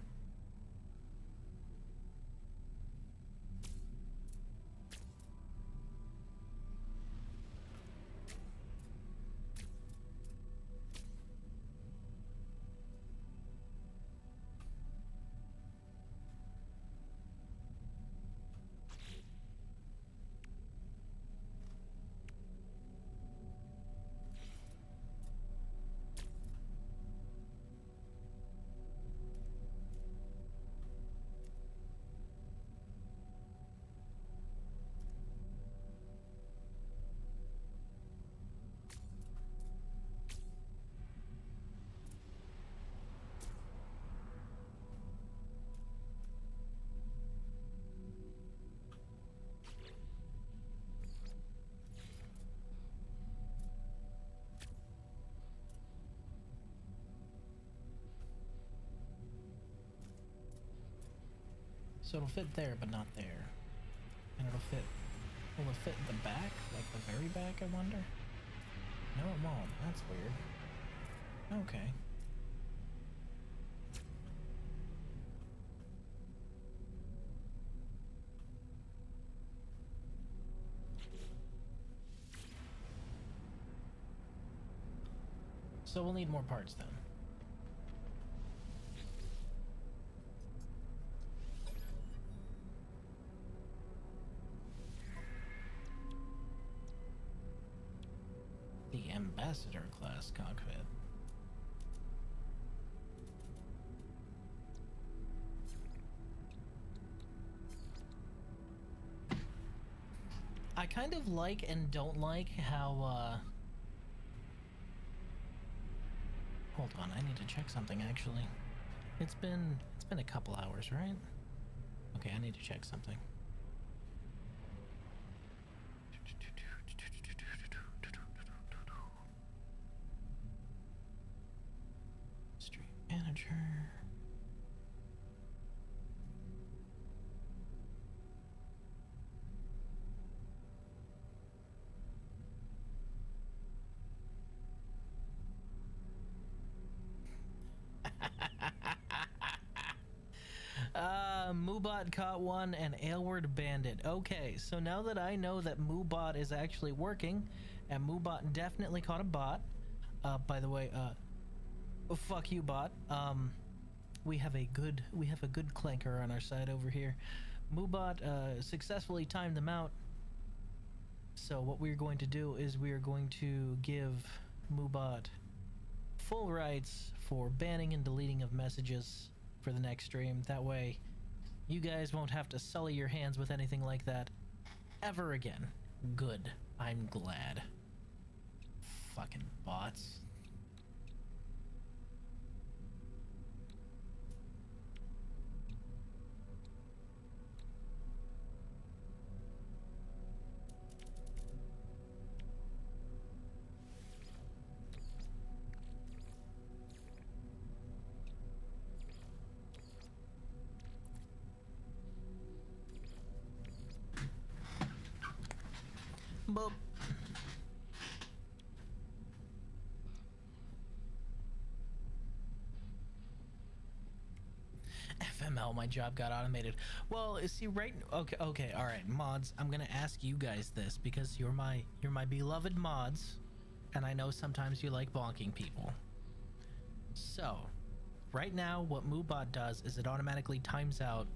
So it'll fit there, but not there. And it'll fit... Will it fit in the back? Like the very back, I wonder? No, it won't. That's weird. Okay. So we'll need more parts then. The Ambassador class cockpit. I kind of like and don't like how, hold on, I need to check something actually. It's been a couple hours, right? Okay, I need to check something. Stream manager. Moobot caught one and Aylward bandit. Okay, so now that I know that Moobot is actually working, and Moobot definitely caught a bot. By the way, fuck you, bot. We have a good clanker on our side over here. Moobot successfully timed them out. So what we're going to do is we are going to give Moobot full rights for banning and deleting of messages for the next stream. That way, you guys won't have to sully your hands with anything like that ever again. Good. I'm glad. Fucking bots. Boop. FML, my job got automated. Well, see, right, okay, all right, mods, I'm gonna ask you guys this because you're my beloved mods, and I know sometimes you like bonking people. So, right now, what Moobot does is it automatically times out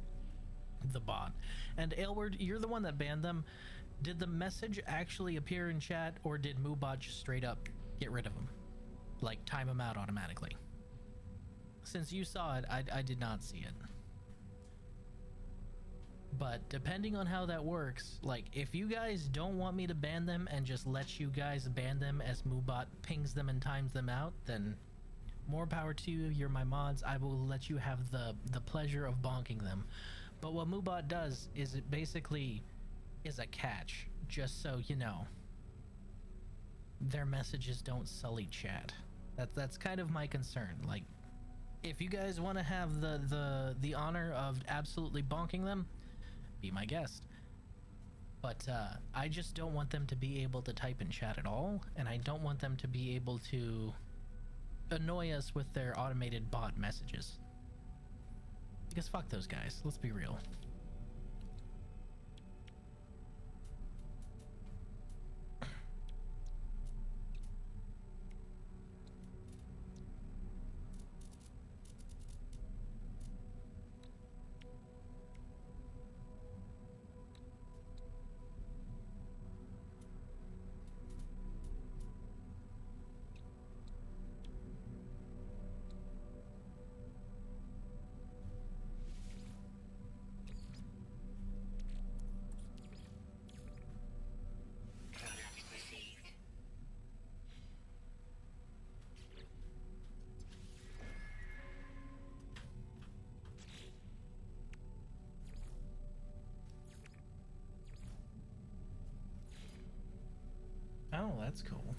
the bot. And Aylward, you're the one that banned them. Did the message actually appear in chat, or did Moobot just straight up get rid of him? Like, time him out automatically? Since you saw it, I did not see it. But depending on how that works, like, if you guys don't want me to ban them and just let you guys ban them as Moobot pings them and times them out, then more power to you. You're my mods. I will let you have the pleasure of bonking them. But what Moobot does is it basically is a catch, just so you know. Their messages don't sully chat. That's kind of my concern. Like, if you guys want to have the honor of absolutely bonking them, be my guest. But I just don't want them to be able to type in chat at all, and I don't want them to be able to annoy us with their automated bot messages. Because fuck those guys, let's be real. Oh, that's cool.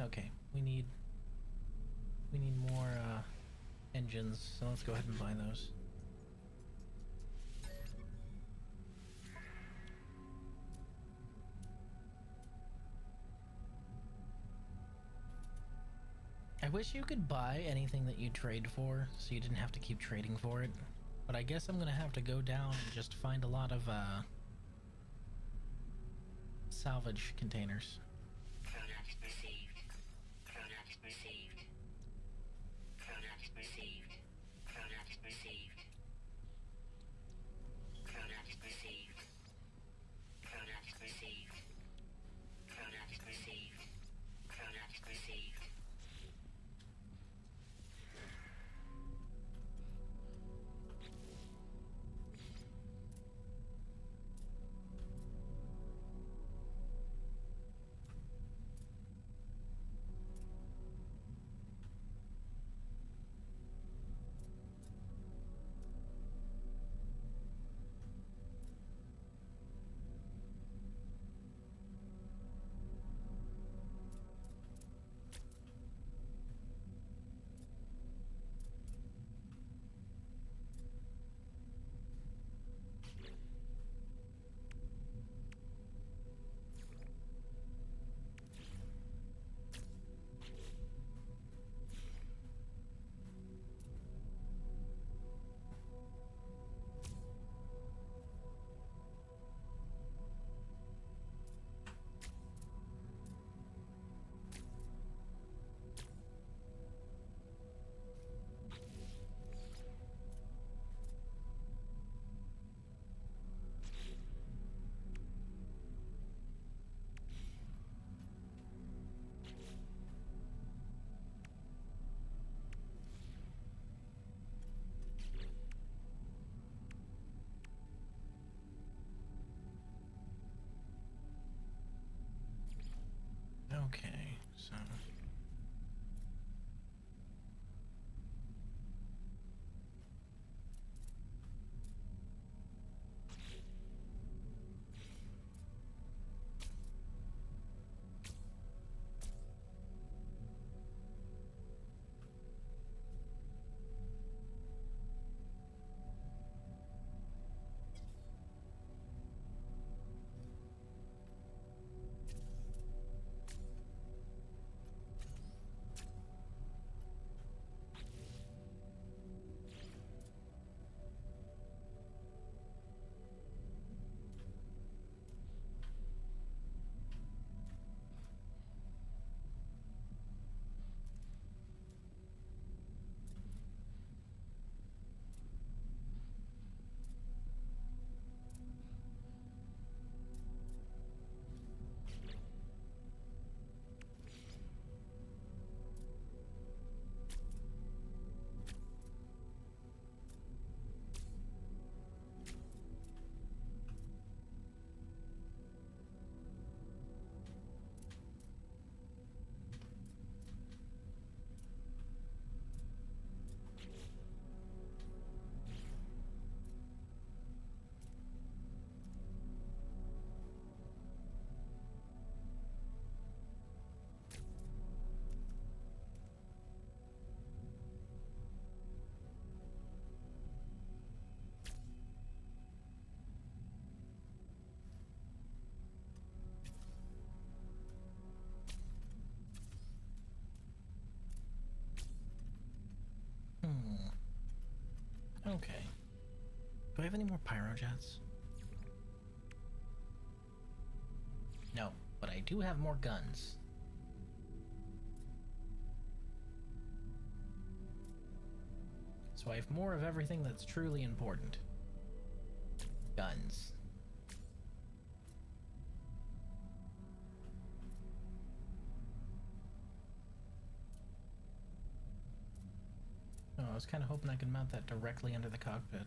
Okay, we need more engines, so let's go ahead and buy those. I wish you could buy anything that you trade for, so you didn't have to keep trading for it. But I guess I'm gonna have to go down and just find a lot of salvage containers. Product received. Product received. Product received. Product received. Product received. Product received. Product received. Product received. Okay, so okay. Do I have any more pyrojets? No, but I do have more guns. So I have more of everything that's truly important. Guns. Oh, I was kind of hoping I could mount that directly under the cockpit.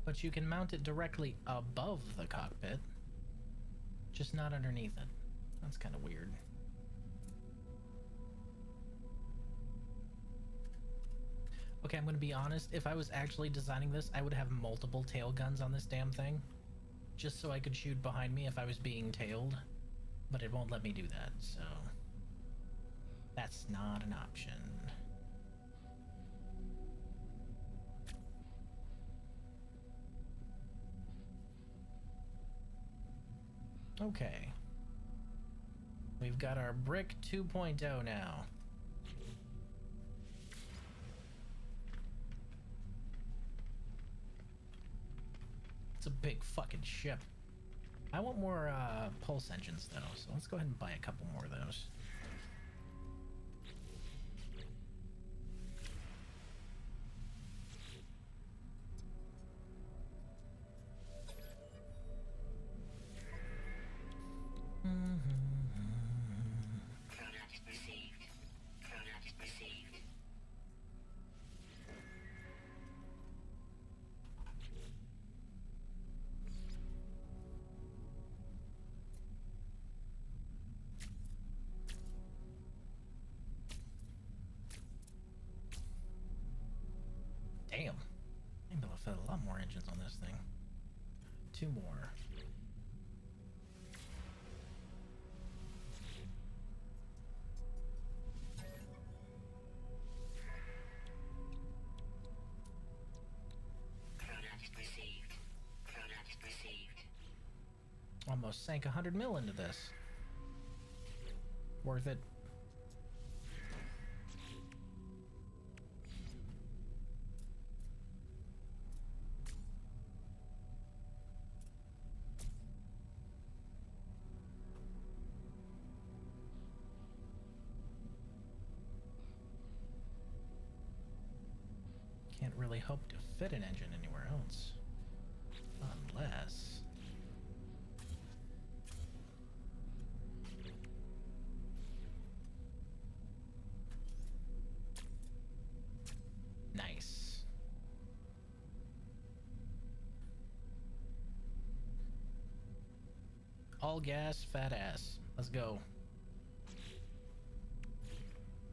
But you can mount it directly above the cockpit, just not underneath it. That's kind of weird. Okay, I'm gonna be honest. If I was actually designing this, I would have multiple tail guns on this damn thing, just so I could shoot behind me if I was being tailed. But it won't let me do that, so that's not an option. Okay. We've got our brick 2.0 now. It's a big fucking ship. I want more pulse engines though, so let's go ahead and buy a couple more of those. Product received. Product received. Damn. I'm able to fit a lot more engines on this thing. 2 more. Product received. Product received. Almost sank 100 mil into this. Worth it. Can't really hope to fit an engine anywhere else. Unless... Nice. All gas, fat ass. Let's go.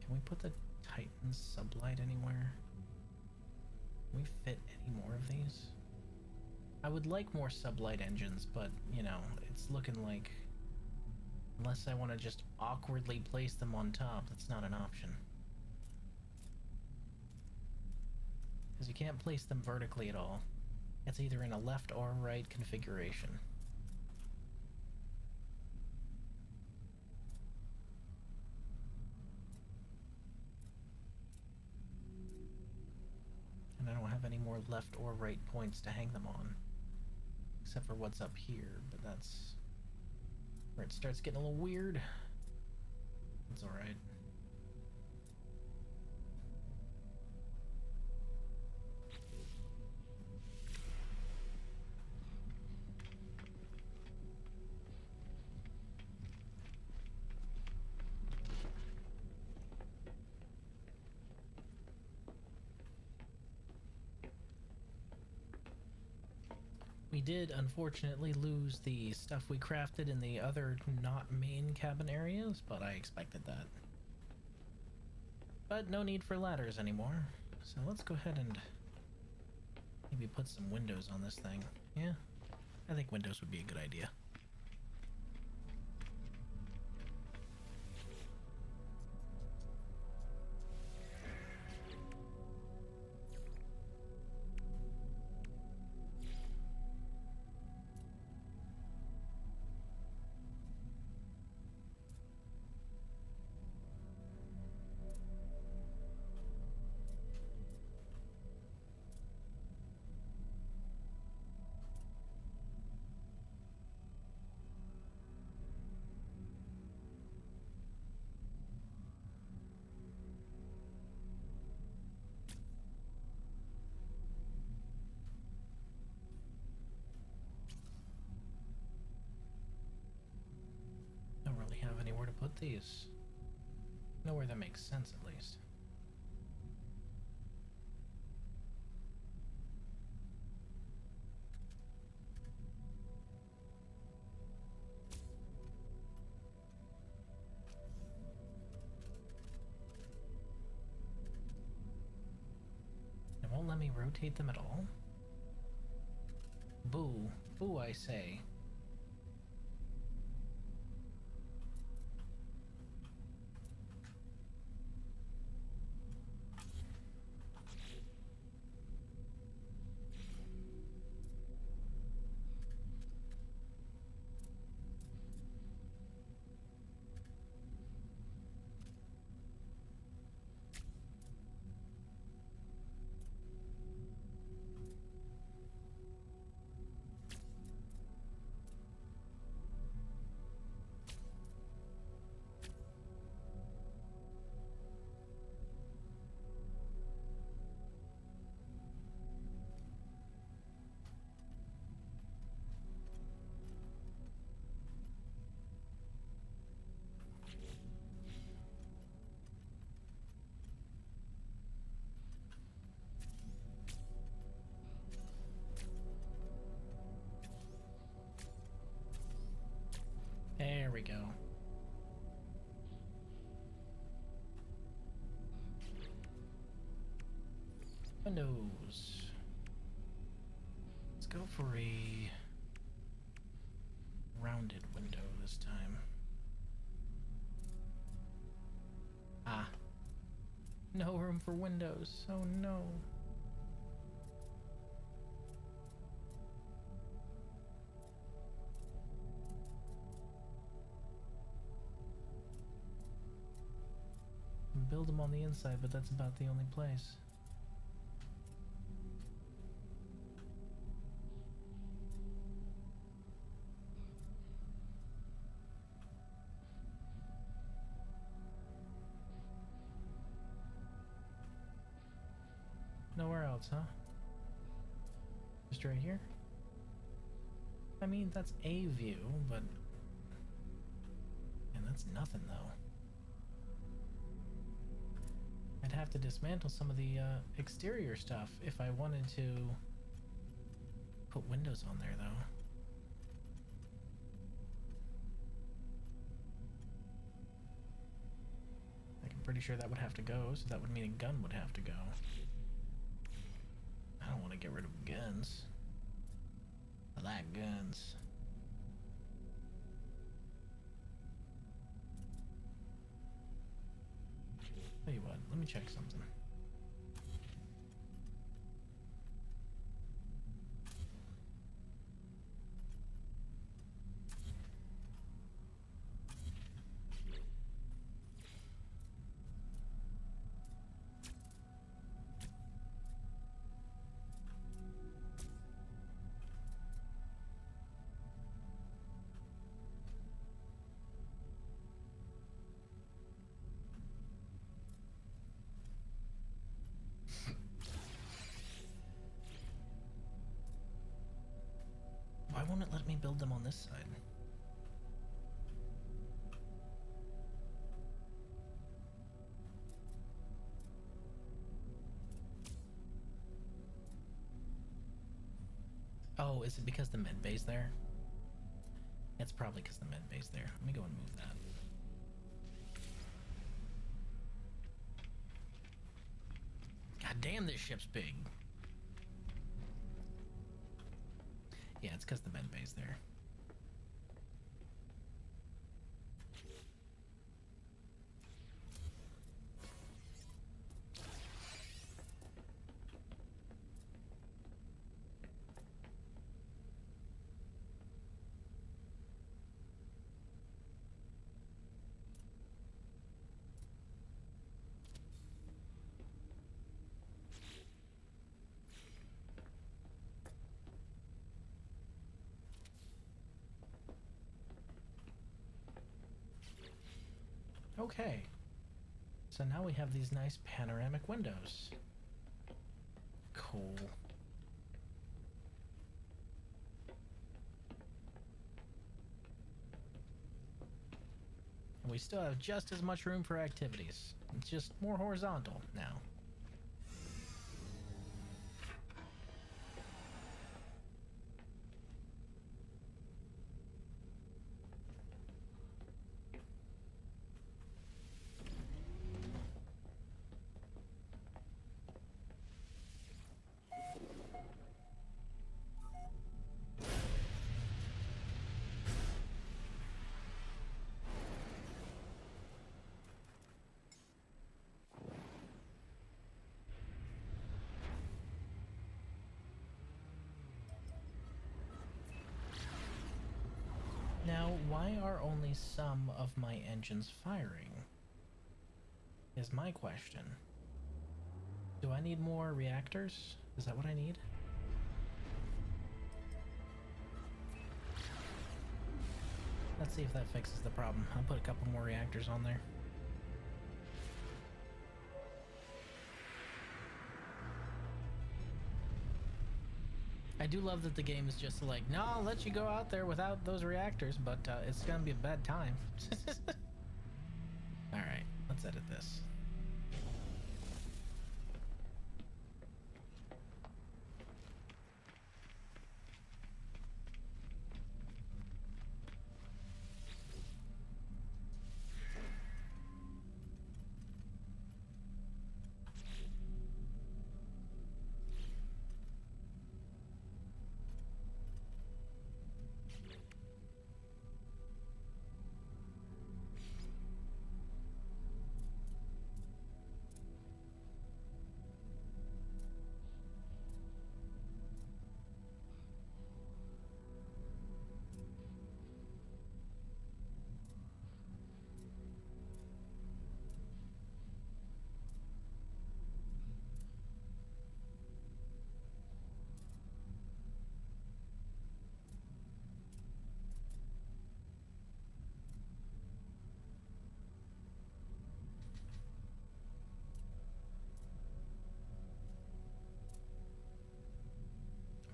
Can we put the Titan sublight anywhere? Can we fit any more of these? I would like more sublight engines, but, you know, it's looking like... Unless I want to just awkwardly place them on top, that's not an option. Because you can't place them vertically at all. It's either in a left or right configuration. And I don't have any more left or right points to hang them on. Except for what's up here, but that's where it starts getting a little weird. That's alright. We did unfortunately lose the stuff we crafted in the other not main cabin areas, but I expected that. But no need for ladders anymore, so let's go ahead and maybe put some windows on this thing. Yeah, I think windows would be a good idea. Don't really have anywhere to put these. Nowhere that makes sense, at least. rotate them at all? Boo. Boo, I say. There we go. Windows. Let's go for a rounded window this time. Ah. No room for windows. Oh no. Build them on the inside, but that's about the only place. Nowhere else, huh? Just right here? I mean, that's a view, but... And that's nothing, though. I'd have to dismantle some of the exterior stuff if I wanted to put windows on there, though. I'm pretty sure that would have to go, so that would mean a gun would have to go. I don't want to get rid of guns. I like guns. Tell you what, let me check something. Why won't it let me build them on this side? Oh, is it because the med bay's there? It's probably because the med bay's there. Let me go and move that. God damn, this ship's big. Yeah, it's because the med bay's there. Okay, so now we have these nice panoramic windows. Cool. And we still have just as much room for activities. It's just more horizontal now. Now, why are only some of my engines firing? Is my question. Do I need more reactors? Is that what I need? Let's see if that fixes the problem. I'll put a couple more reactors on there. I do love that the game is just like, no, I'll let you go out there without those reactors, but it's gonna be a bad time. Alright, let's edit this.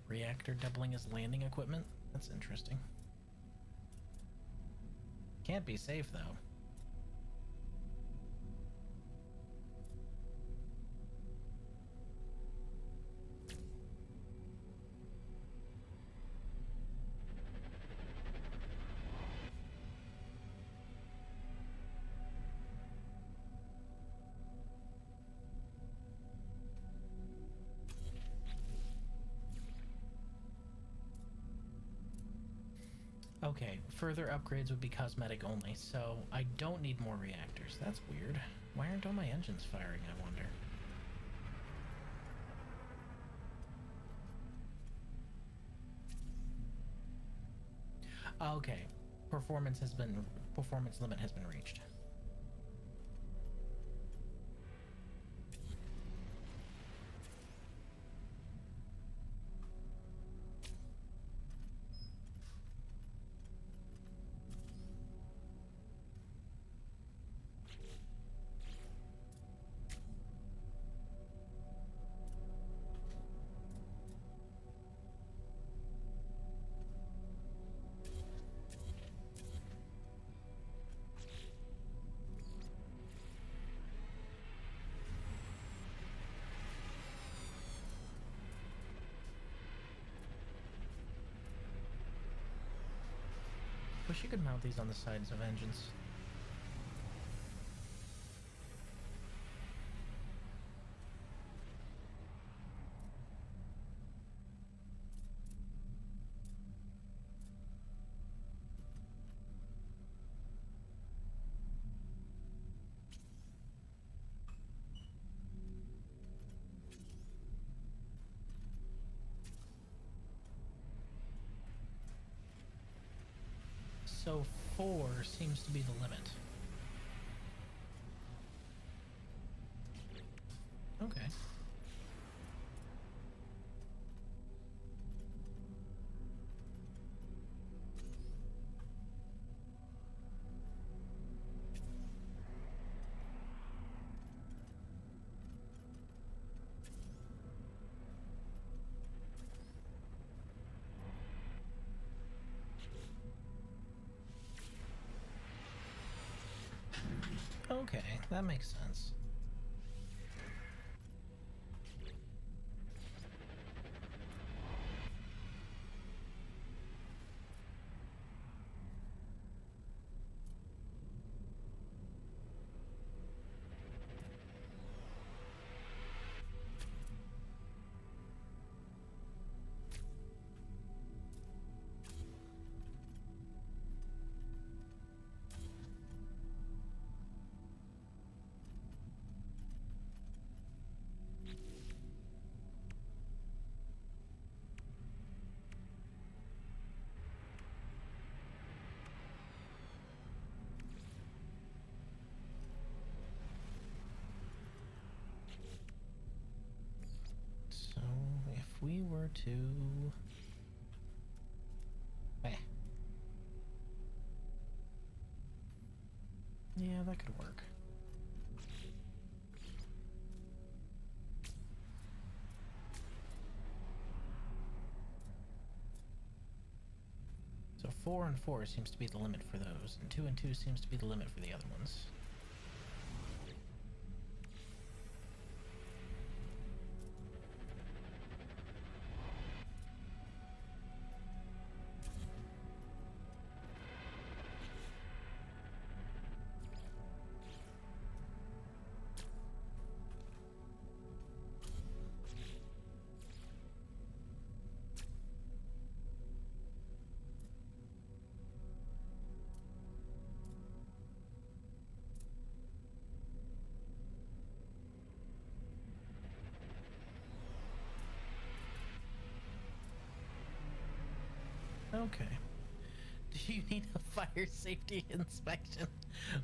Reactor doubling as landing equipment? That's interesting. Can't be safe though. Okay, further upgrades would be cosmetic only, so I don't need more reactors. That's weird. Why aren't all my engines firing, I wonder? Okay, performance limit has been reached. Wish you could mount these on the sides of engines. So 4 seems to be the limit. Okay. Okay, that makes sense. we were to... Eh. Yeah, that could work. So 4 and 4 seems to be the limit for those, and 2 and 2 seems to be the limit for the other ones. Okay. Do you need a fire safety inspection?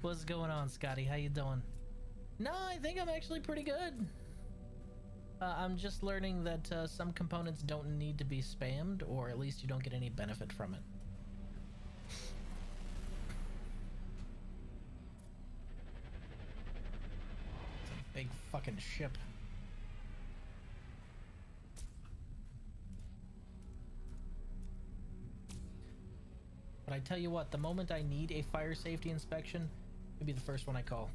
What's going on, Scotty? How you doing? No, I think I'm actually pretty good. I'm just learning that some components don't need to be spammed, or at least you don't get any benefit from it. It's a big fucking ship. But I tell you what, the moment I need a fire safety inspection, it'll be the first one I call.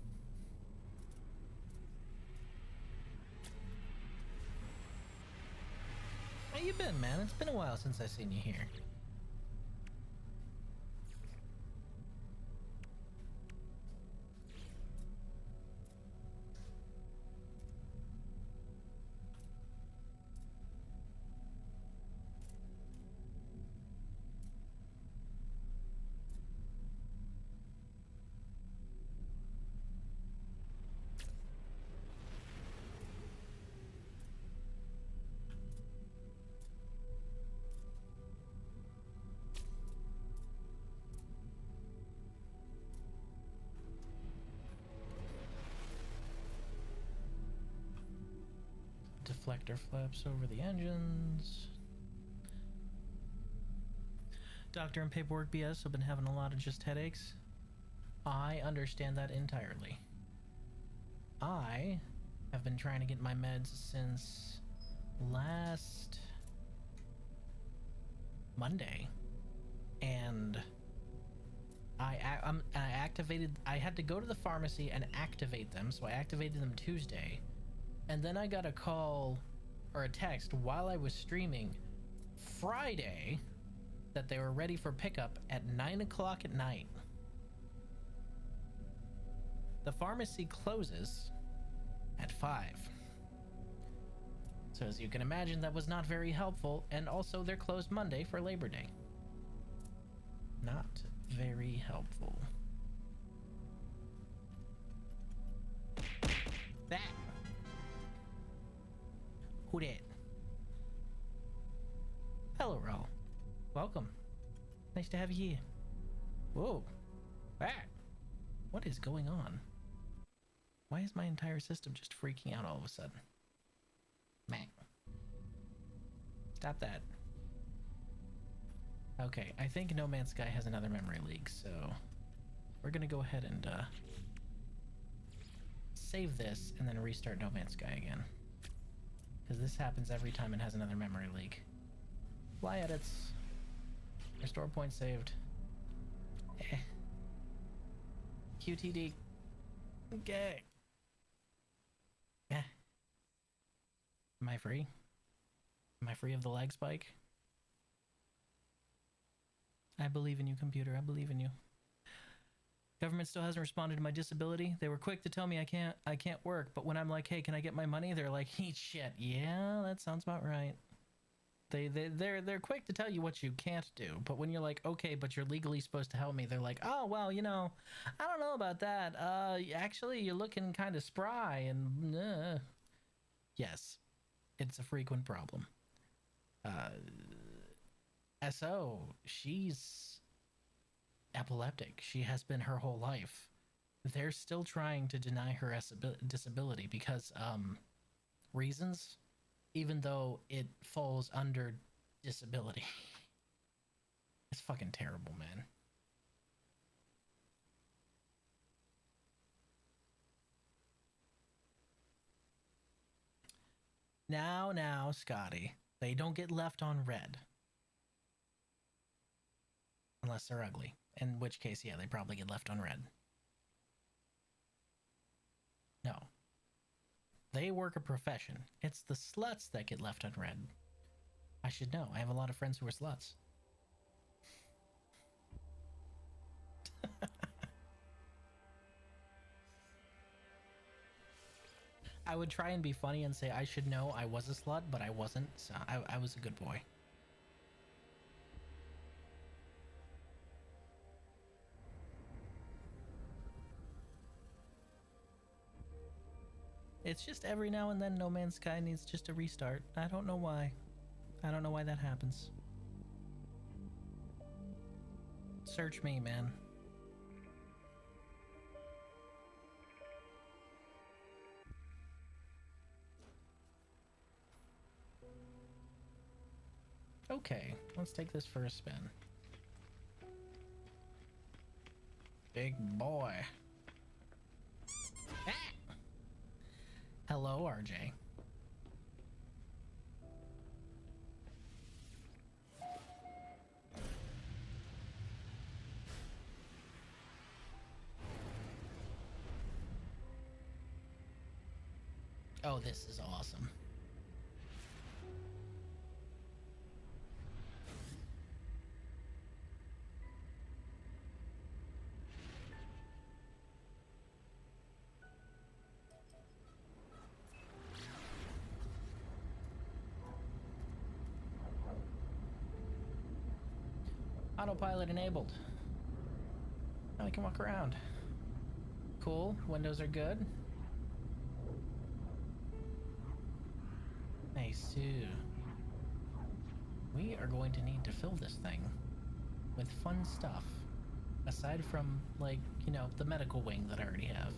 How you been, man? It's been a while since I've seen you here. Deflector flaps over the engines. Doctor and paperwork BS. I've been having a lot of just headaches. I understand that entirely. I have been trying to get my meds since last Monday, and I had to go to the pharmacy and activate them, so I activated them Tuesday. And then I got a call or a text while I was streaming Friday that they were ready for pickup at 9 o'clock at night. The pharmacy closes at 5. So as you can imagine, that was not very helpful. And also they're closed Monday for Labor Day. Not very helpful. That. Who dat? Hello, Raul. Welcome. Nice to have you here. Whoa. Ah. What is going on? Why is my entire system just freaking out all of a sudden? Man. Stop that. Okay, I think No Man's Sky has another memory leak, so we're gonna go ahead and save this and then restart No Man's Sky again. Because this happens every time it has another memory leak. Fly edits. Restore point saved. QTD. Okay. Am I free? Am I free of the lag spike? I believe in you, computer. I believe in you. Government still hasn't responded to my disability. They were quick to tell me I can't work, but when I'm like, hey, can I get my money? They're like, eat shit. Yeah, that sounds about right. They're quick to tell you what you can't do, but when you're like, okay, but you're legally supposed to help me, they're like, oh well, you know, I don't know about that. Actually, you're looking kind of spry, and yes, it's a frequent problem. SO, she's epileptic. She has been her whole life. They're still trying to deny her disability because reasons. even though it falls under disability. It's fucking terrible, man. Now, Scotty. They don't get left on red. Unless they're ugly. In which case, yeah, they probably get left on red. No. They work a profession. It's the sluts that get left on red. I should know. I have a lot of friends who are sluts. I would try and be funny and say I should know I was a slut, but I wasn't, so I was a good boy. It's just every now and then No Man's Sky needs just a restart. I don't know why. I don't know why that happens. Search me, man. Okay, let's take this for a spin. Big boy. Ah! Hello, RJ. Oh, this is awesome. Autopilot enabled. Now we can walk around. Cool. Windows are good. Nice. We are going to need to fill this thing with fun stuff. Aside from, like, you know, the medical wing that I already have.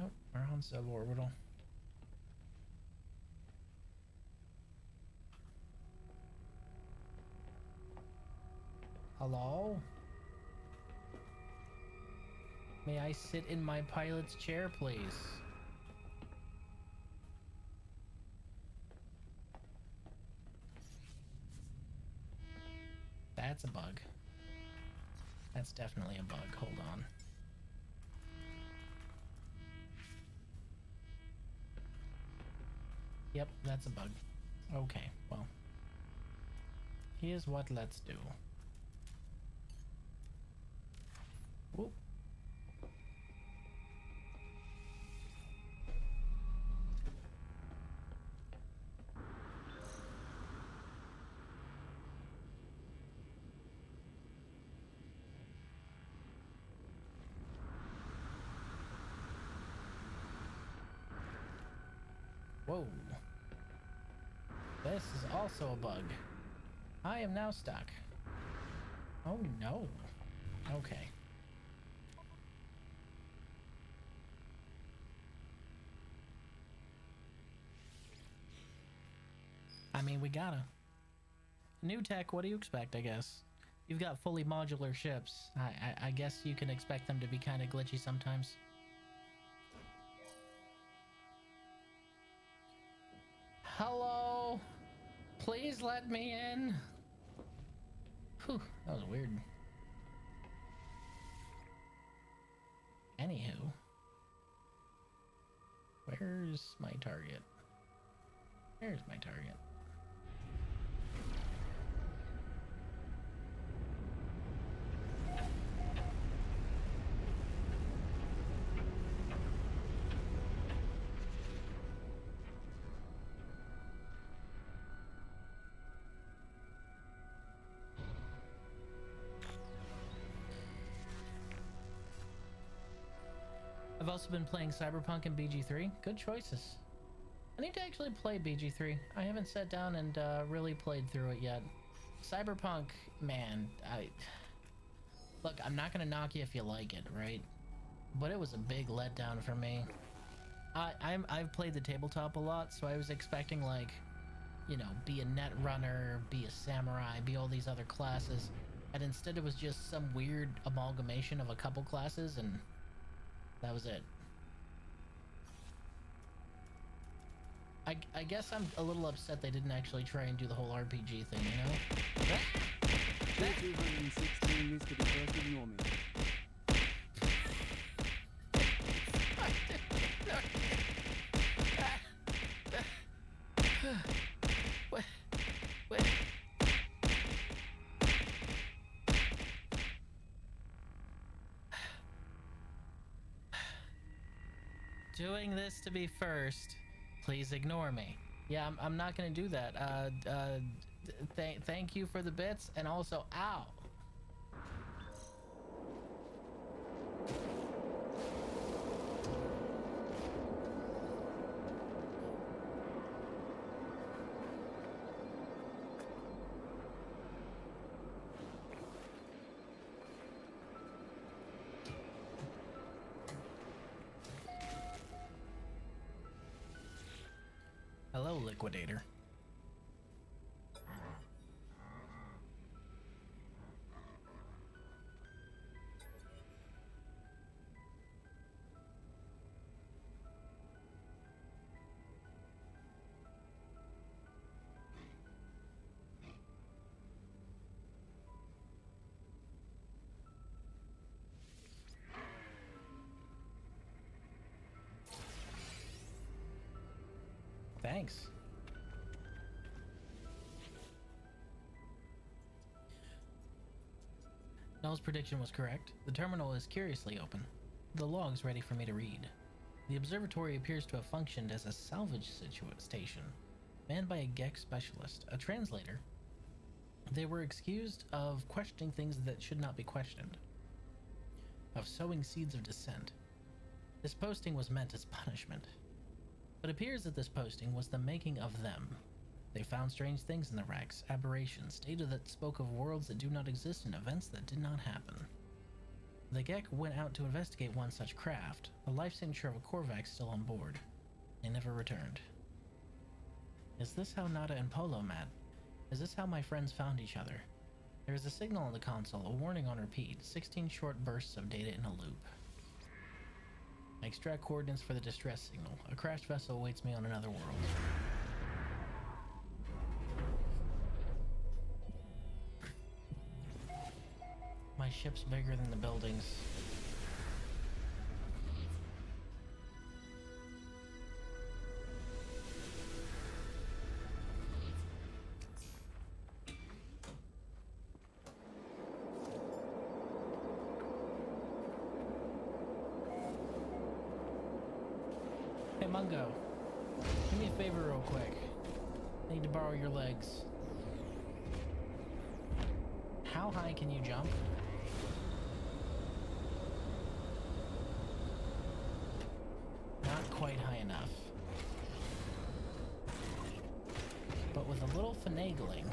Oh, we're on suborbital. Hello? May I sit in my pilot's chair, please? That's a bug. That's definitely a bug. Hold on. Yep, that's a bug. Okay, well. Here's what let's do. Whoop. Whoa. This is also a bug. I am now stuck. Oh no. Okay. I mean, we gotta. New tech, what do you expect, I guess? You've got fully modular ships. I guess you can expect them to be kind of glitchy sometimes. Hello? Please let me in. Whew, that was weird. Anywho. Where's my target? There's my target. I've also been playing Cyberpunk and BG3. Good choices. I need to actually play BG3. I haven't sat down and really played through it yet. Cyberpunk, man, Look, I'm not gonna knock you if you like it, right? But it was a big letdown for me. I've played the tabletop a lot, so I was expecting, like, you know, be a net runner, be a samurai, be all these other classes, and instead it was just some weird amalgamation of a couple classes, and that was it. I guess I'm a little upset they didn't actually try and do the whole RPG thing, you know? 216 needs to be first ignore me. What? Doing this to be first. Please ignore me. Yeah, I'm not gonna do that. Thank you for the bits, and also, ow. Hello, Liquidator. Thanks. Null's prediction was correct. The terminal is curiously open. The log's ready for me to read. The observatory appears to have functioned as a salvage station, manned by a GEC specialist, a translator. They were excused of questioning things that should not be questioned, of sowing seeds of dissent. This posting was meant as punishment. But it appears that this posting was the making of them. They found strange things in the wrecks, aberrations, data that spoke of worlds that do not exist and events that did not happen. The GEC went out to investigate one such craft, a life signature of a Korvax still on board. They never returned. Is this how Nada and Polo met? Is this how my friends found each other? There is a signal on the console, a warning on repeat, 16 short bursts of data in a loop. I extract coordinates for the distress signal. A crashed vessel awaits me on another world. My ship's bigger than the buildings. Hey Mungo, do me a favor real quick. I need to borrow your legs. How high can you jump? Not quite high enough. But with a little finagling.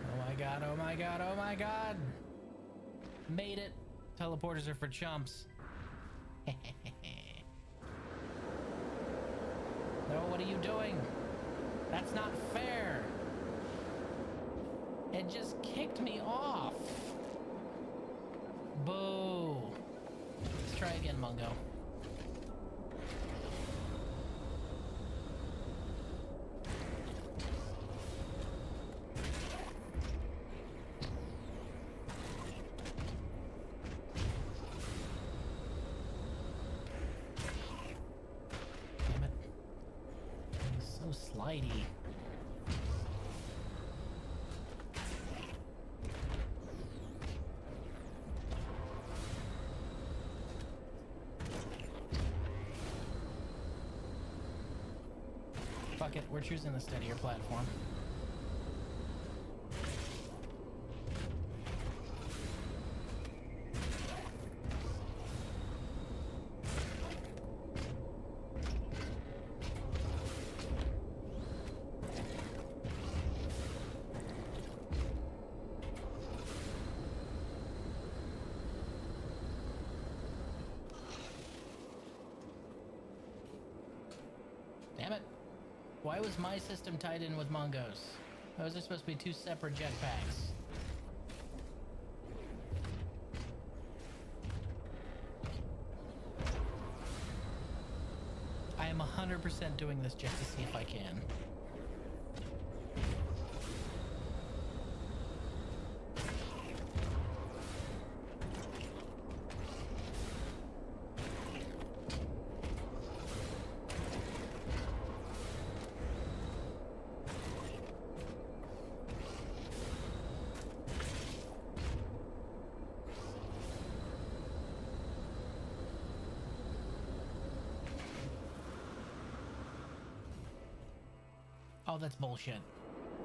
Oh my god, oh my god! Made it! Teleporters are for chumps. No, what are you doing? That's not fair! It just kicked me off! Boo! Let's try again, Mungo. Slidey. Fuck it, we're choosing the steadier platform. Why was my system tied in with Mongo's? Why was there supposed to be two separate jetpacks? I am 100% doing this just to see if I can. Oh, that's bullshit.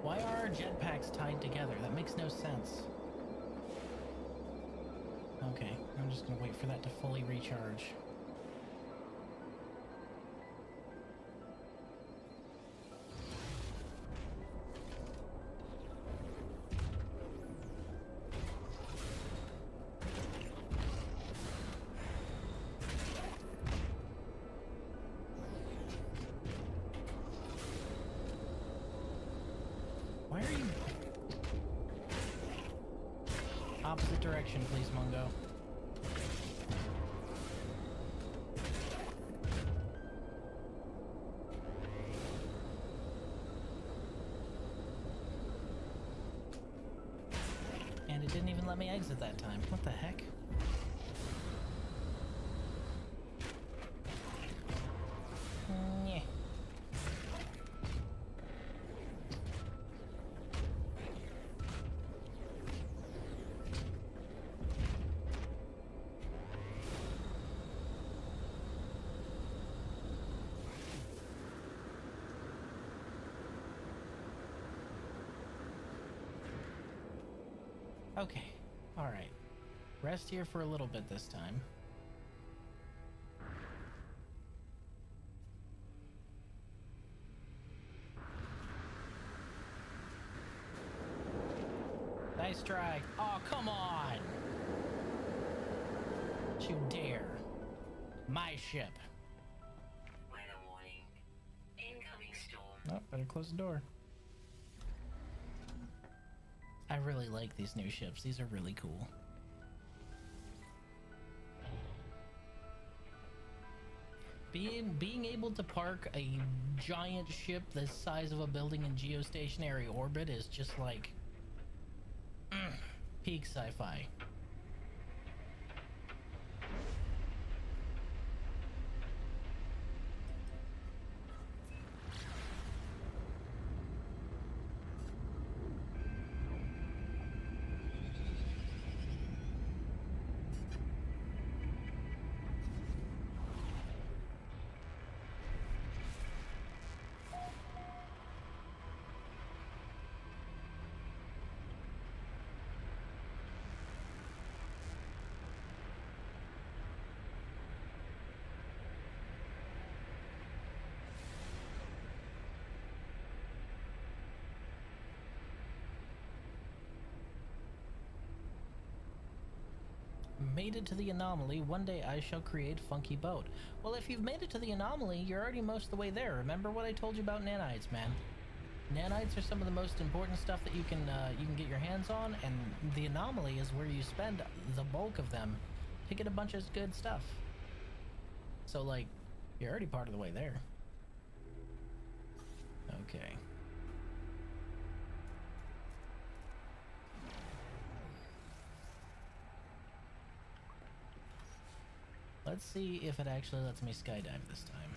Why are our jetpacks tied together? That makes no sense. Okay, I'm just gonna wait for that to fully recharge. Why are you... Opposite direction, please, Mungo. And it didn't even let me exit that time. What the heck? Yeah. Okay, alright. Rest here for a little bit this time. Nice try. Oh, come on! Don't you dare. My ship. Weather warning. Incoming storm. Oh, better close the door. I really like these new ships. These are really cool. Being able to park a giant ship the size of a building in geostationary orbit is just like peak sci-fi. Made it to the anomaly. One day I shall create funky boat. Well, if you've made it to the anomaly, you're already most of the way there. Remember what I told you about nanites, man? Nanites are some of the most important stuff that you can get your hands on, and the anomaly is where you spend the bulk of them to get a bunch of good stuff. So, like, you're already part of the way there. Okay. Let's see if it actually lets me skydive this time.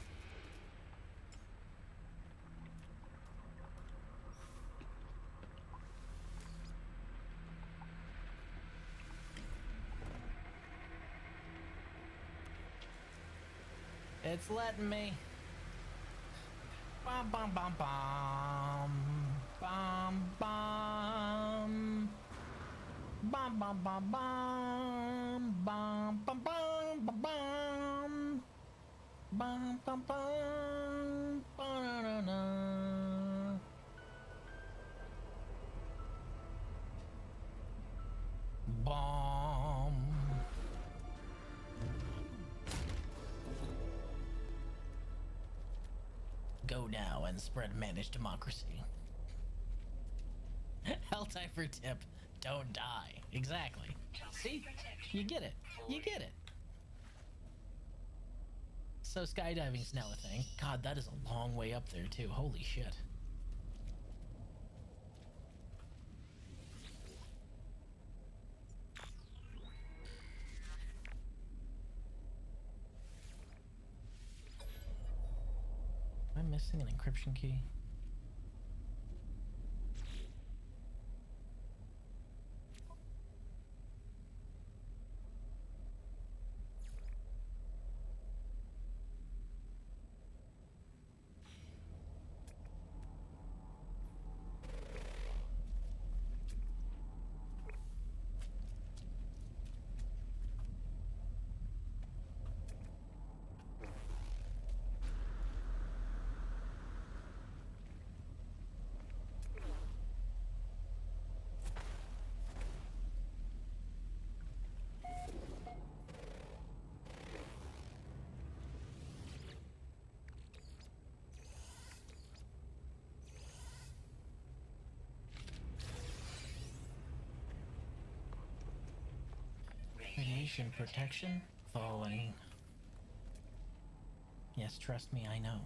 It's letting me. Bum bum bum bum. Bum bum. Bum bum bum bum. Bum bum bum bum bum. Bum bum bum. Ba-da-da-da. Bomb. Go now and spread managed democracy. Helldiver tip, don't die. Exactly. See? You get it. You get it. So skydiving's now a thing. God, that is a long way up there too. Holy shit. Am I missing an encryption key? Radiation protection? Falling. Yes, trust me, I know.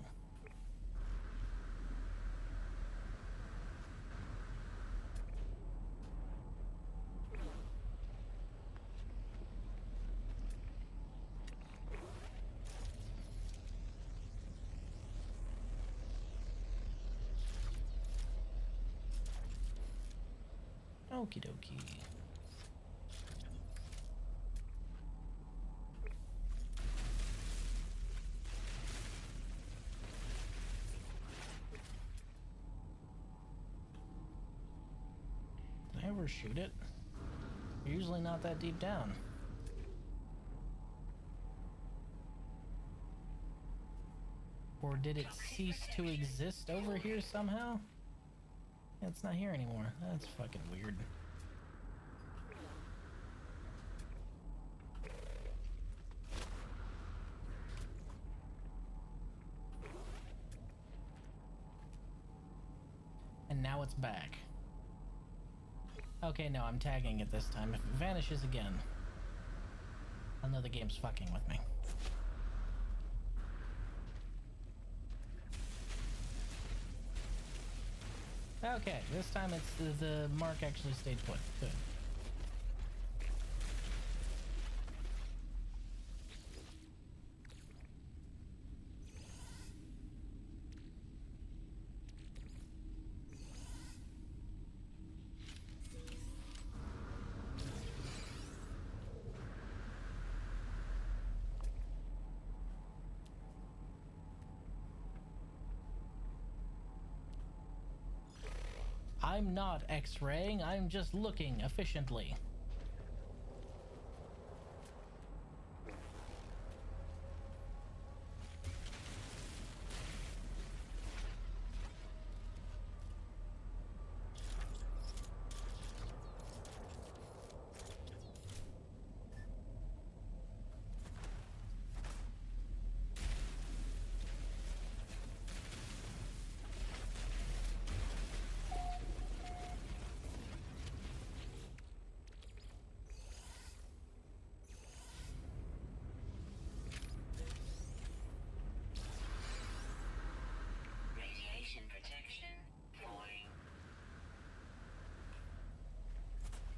Okie dokie. Did I ever shoot it? They're usually not that deep down. Or did it cease to exist over here somehow? Yeah, it's not here anymore. That's fucking weird. And now it's back. Okay, no, I'm tagging it this time. If it vanishes again, I'll know the game's fucking with me. Okay, this time it's the mark actually stayed put. Good. I'm not X-raying, I'm just looking efficiently.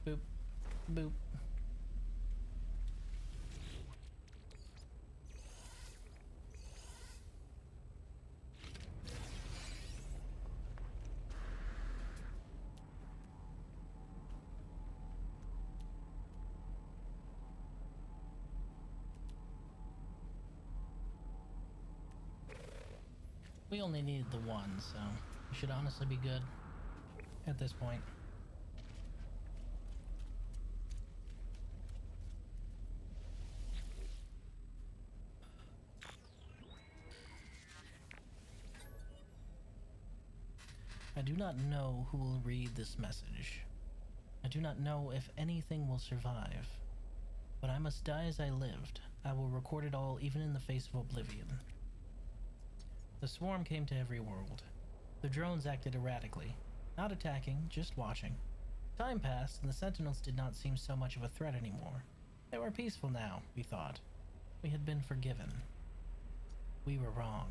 Boop. Boop. We only needed the one, so we should honestly be good at this point. I do not know who will read this message. I do not know if anything will survive. But I must die as I lived. I will record it all, even in the face of oblivion. The swarm came to every world. The drones acted erratically, not attacking, just watching. Time passed, and the Sentinels did not seem so much of a threat anymore. They were peaceful now, we thought. We had been forgiven. We were wrong.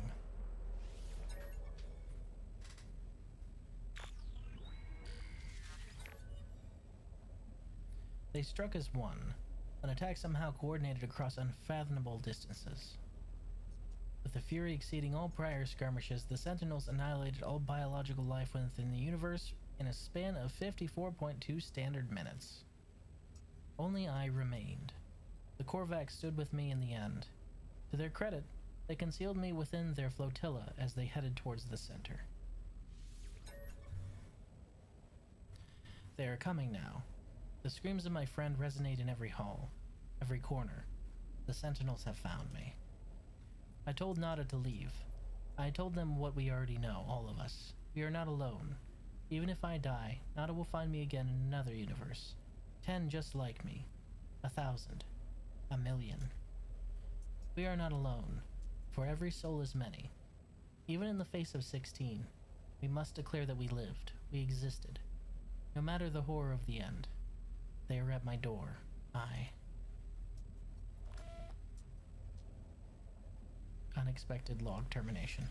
They struck as one, an attack somehow coordinated across unfathomable distances. With a fury exceeding all prior skirmishes, the Sentinels annihilated all biological life within the universe in a span of 54.2 standard minutes. Only I remained. The Korvax stood with me in the end. To their credit, they concealed me within their flotilla as they headed towards the center. They are coming now. The screams of my friend resonate in every hall, every corner. The Sentinels have found me. I told Nada to leave. I told them what we already know, all of us. We are not alone. Even if I die, Nada will find me again in another universe. 10 just like me. 1,000. 1,000,000. We are not alone, for every soul is many. Even in the face of 16, we must declare that we lived, we existed. No matter the horror of the end. They are at my door. Unexpected log termination.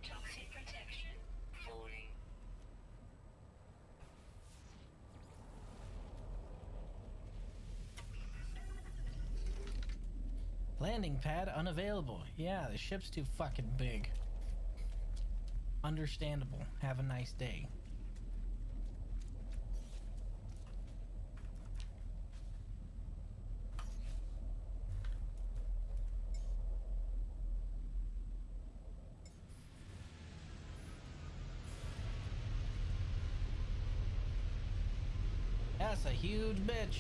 Toxic protection. Falling. Landing pad unavailable. Yeah, the ship's too fucking big. Understandable. Have a nice day. That's a huge bitch.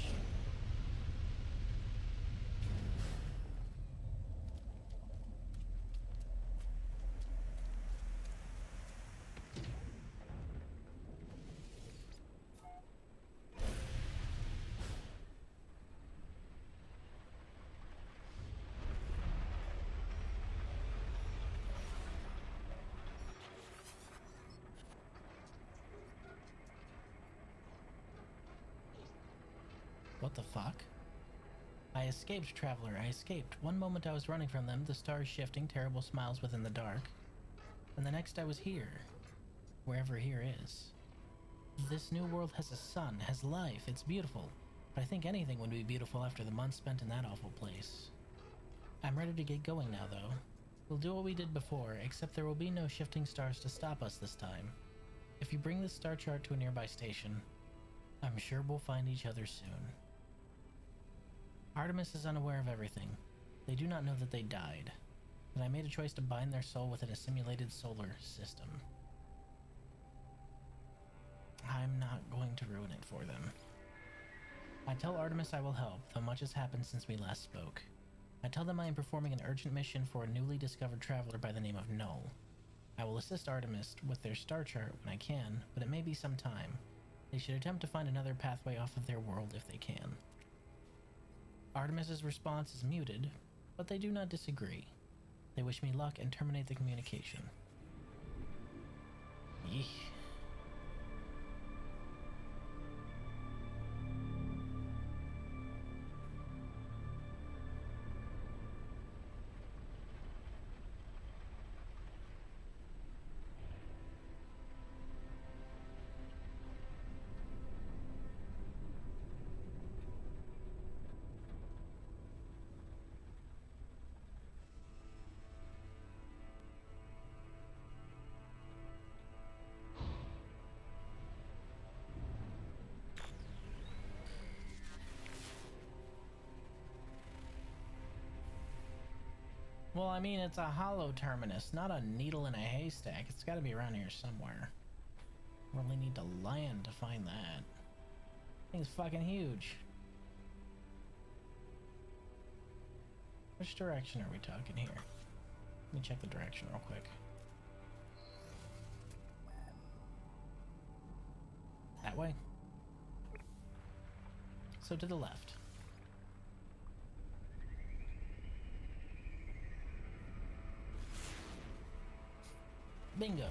What the fuck? I escaped, Traveler, I escaped. One moment I was running from them, the stars shifting, terrible smiles within the dark. And the next I was here. Wherever here is. This new world has a sun, has life, it's beautiful. But I think anything would be beautiful after the months spent in that awful place. I'm ready to get going now, though. We'll do what we did before, except there will be no shifting stars to stop us this time. If you bring this star chart to a nearby station, I'm sure we'll find each other soon. Artemis is unaware of everything. They do not know that they died, and I made a choice to bind their soul within a simulated solar system. I'm not going to ruin it for them. I tell Artemis I will help, though much has happened since we last spoke. I tell them I am performing an urgent mission for a newly discovered traveler by the name of Null. I will assist Artemis with their star chart when I can, but it may be some time. They should attempt to find another pathway off of their world if they can. Artemis's response is muted, but they do not disagree. They wish me luck and terminate the communication. Eek. Well, I mean, it's a hollow terminus, not a needle in a haystack. It's gotta be around here somewhere. Really need to land to find that. Thing's fucking huge. Which direction are we talking here? Let me check the direction real quick. That way? So to the left. Bingo!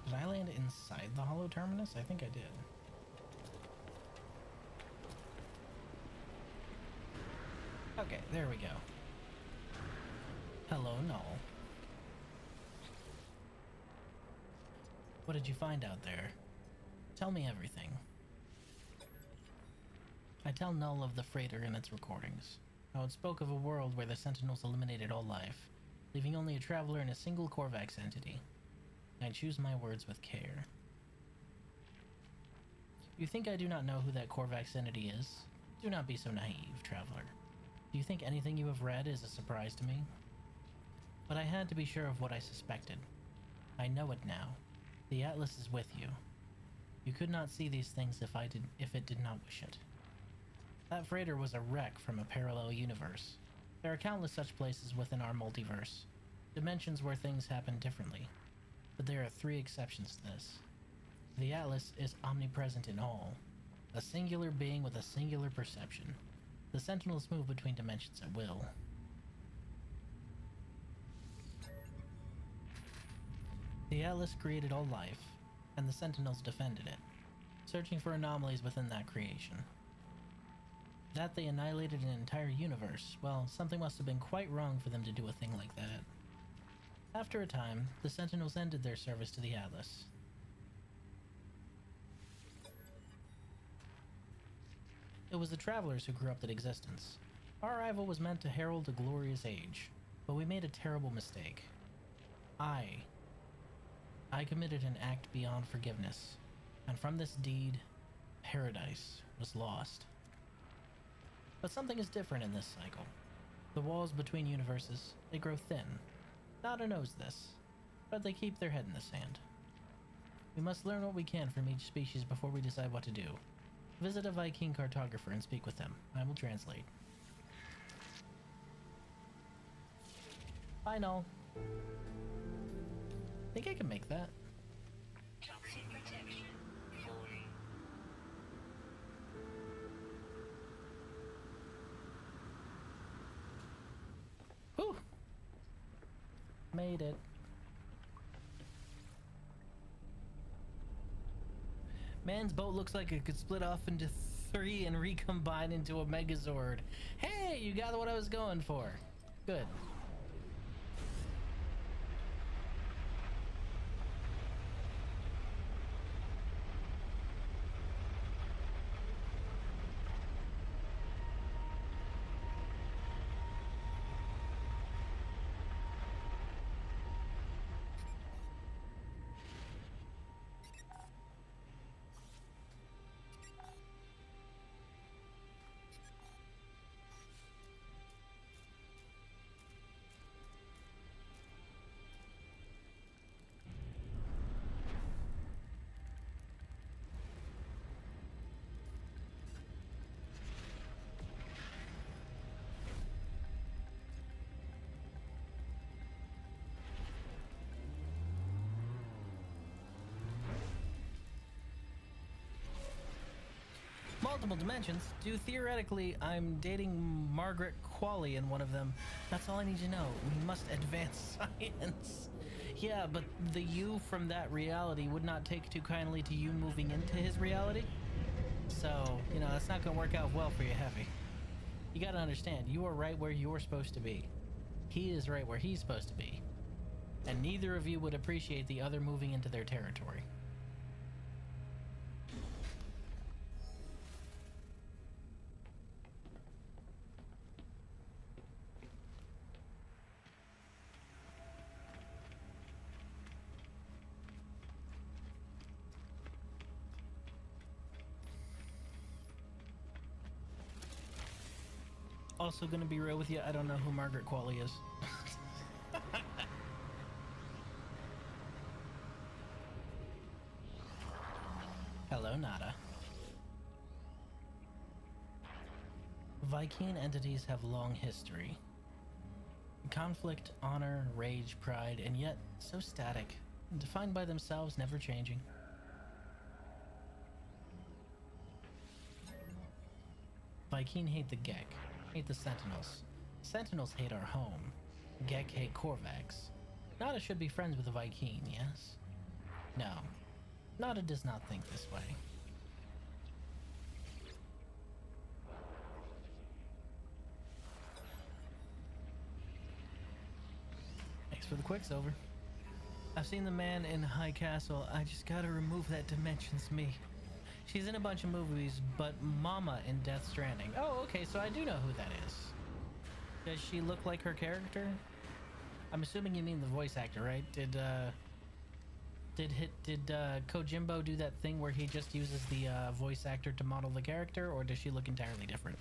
Did I land inside the hollow terminus? I think I did. Okay, there we go. Hello, Null. What did you find out there? Tell me everything. I tell Null of the freighter and its recordings. How it spoke of a world where the Sentinels eliminated all life, leaving only a traveler and a single Korvax entity. I choose my words with care. You think I do not know who that Korvax entity is? Do not be so naive, traveler. Do you think anything you have read is a surprise to me? But I had to be sure of what I suspected. I know it now. The Atlas is with you. You could not see these things if it did not wish it. That freighter was a wreck from a parallel universe. There are countless such places within our multiverse, dimensions where things happen differently. But there are 3 exceptions to this. The Atlas is omnipresent in all, a singular being with a singular perception. The Sentinels move between dimensions at will. The Atlas created all life, and the Sentinels defended it, searching for anomalies within that creation. That they annihilated an entire universe, well, something must have been quite wrong for them to do a thing like that. After a time, the Sentinels ended their service to the Atlas. It was the Travelers who corrupted existence. Our arrival was meant to herald a glorious age, but we made a terrible mistake. I committed an act beyond forgiveness, and from this deed, paradise was lost. But something is different in this cycle. The walls between universes, they grow thin. Nada knows this, but they keep their head in the sand. We must learn what we can from each species before we decide what to do. Visit a Viking cartographer and speak with him. I will translate. Bye, Null. Think I can make that. Toxic protection falling. Whew! Made it. Man's boat looks like it could split off into 3 and recombine into a Megazord. Hey, you got what I was going for. Good. multiple dimensions. Theoretically, I'm dating Margaret Qualley in one of them. That's all I need to know. We must advance science. Yeah, but the you from that reality would not take too kindly to you moving into his reality. So, you know, that's not gonna work out well for you, Heavy. You gotta understand, you are right where you're supposed to be. He is right where he's supposed to be. And neither of you would appreciate the other moving into their territory. Also gonna be real with you, I don't know who Margaret Qualley is. Hello, Nada. Vy'keen entities have long history. Conflict, honor, rage, pride, and yet so static, defined by themselves, never changing. Vy'keen hate the Gek, hate the Sentinels. Sentinels hate our home. Gek hate Korvax. Nada should be friends with the Vy'keen, yes? No. Nada does not think this way. Thanks for the quicksilver. I've seen the man in High Castle. I just gotta remove that dimension's me. She's in a bunch of movies, but Mama in Death Stranding. Oh, okay, so I do know who that is. Does she look like her character? I'm assuming you mean the voice actor, right? Did Kojimbo do that thing where he just uses the voice actor to model the character, or does she look entirely different?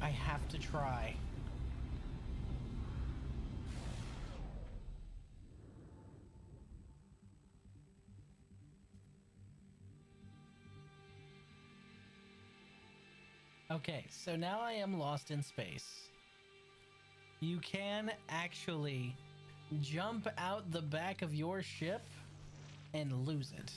I have to try. Okay, so now I am lost in space. You can actually jump out the back of your ship and lose it.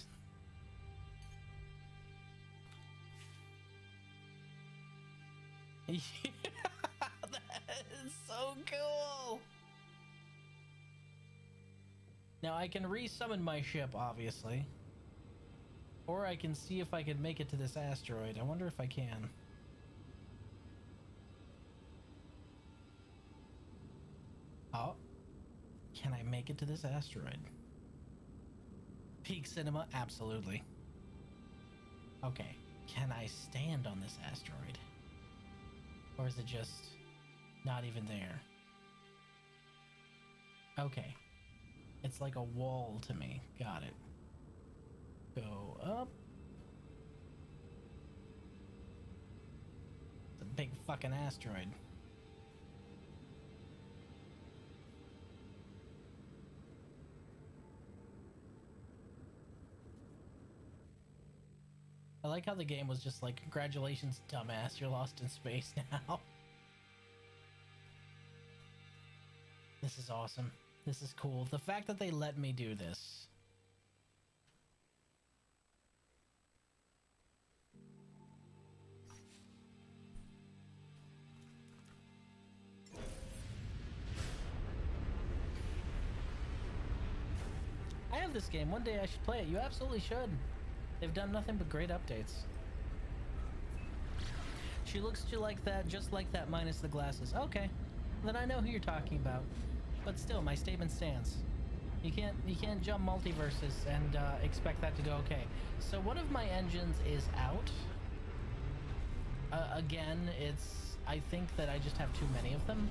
That is so cool. Now I can re-summon my ship, obviously. Or I can see if I can make it to this asteroid. I wonder if I can. Oh. Can I make it to this asteroid? Peak cinema? Absolutely. Okay. Can I stand on this asteroid? Or is it just not even there? Okay. It's like a wall to me. Got it. Go up. It's a big fucking asteroid. I like how the game was just like, congratulations, dumbass, you're lost in space now. This is awesome. This is cool. The fact that they let me do this. I have this game. One day I should play it. You absolutely should. They've done nothing but great updates. She looks just like that minus the glasses. Okay, then I know who you're talking about. But still, my statement stands. You can't jump multiverses and expect that to go okay. So one of my engines is out. Again, I think that I just have too many of them.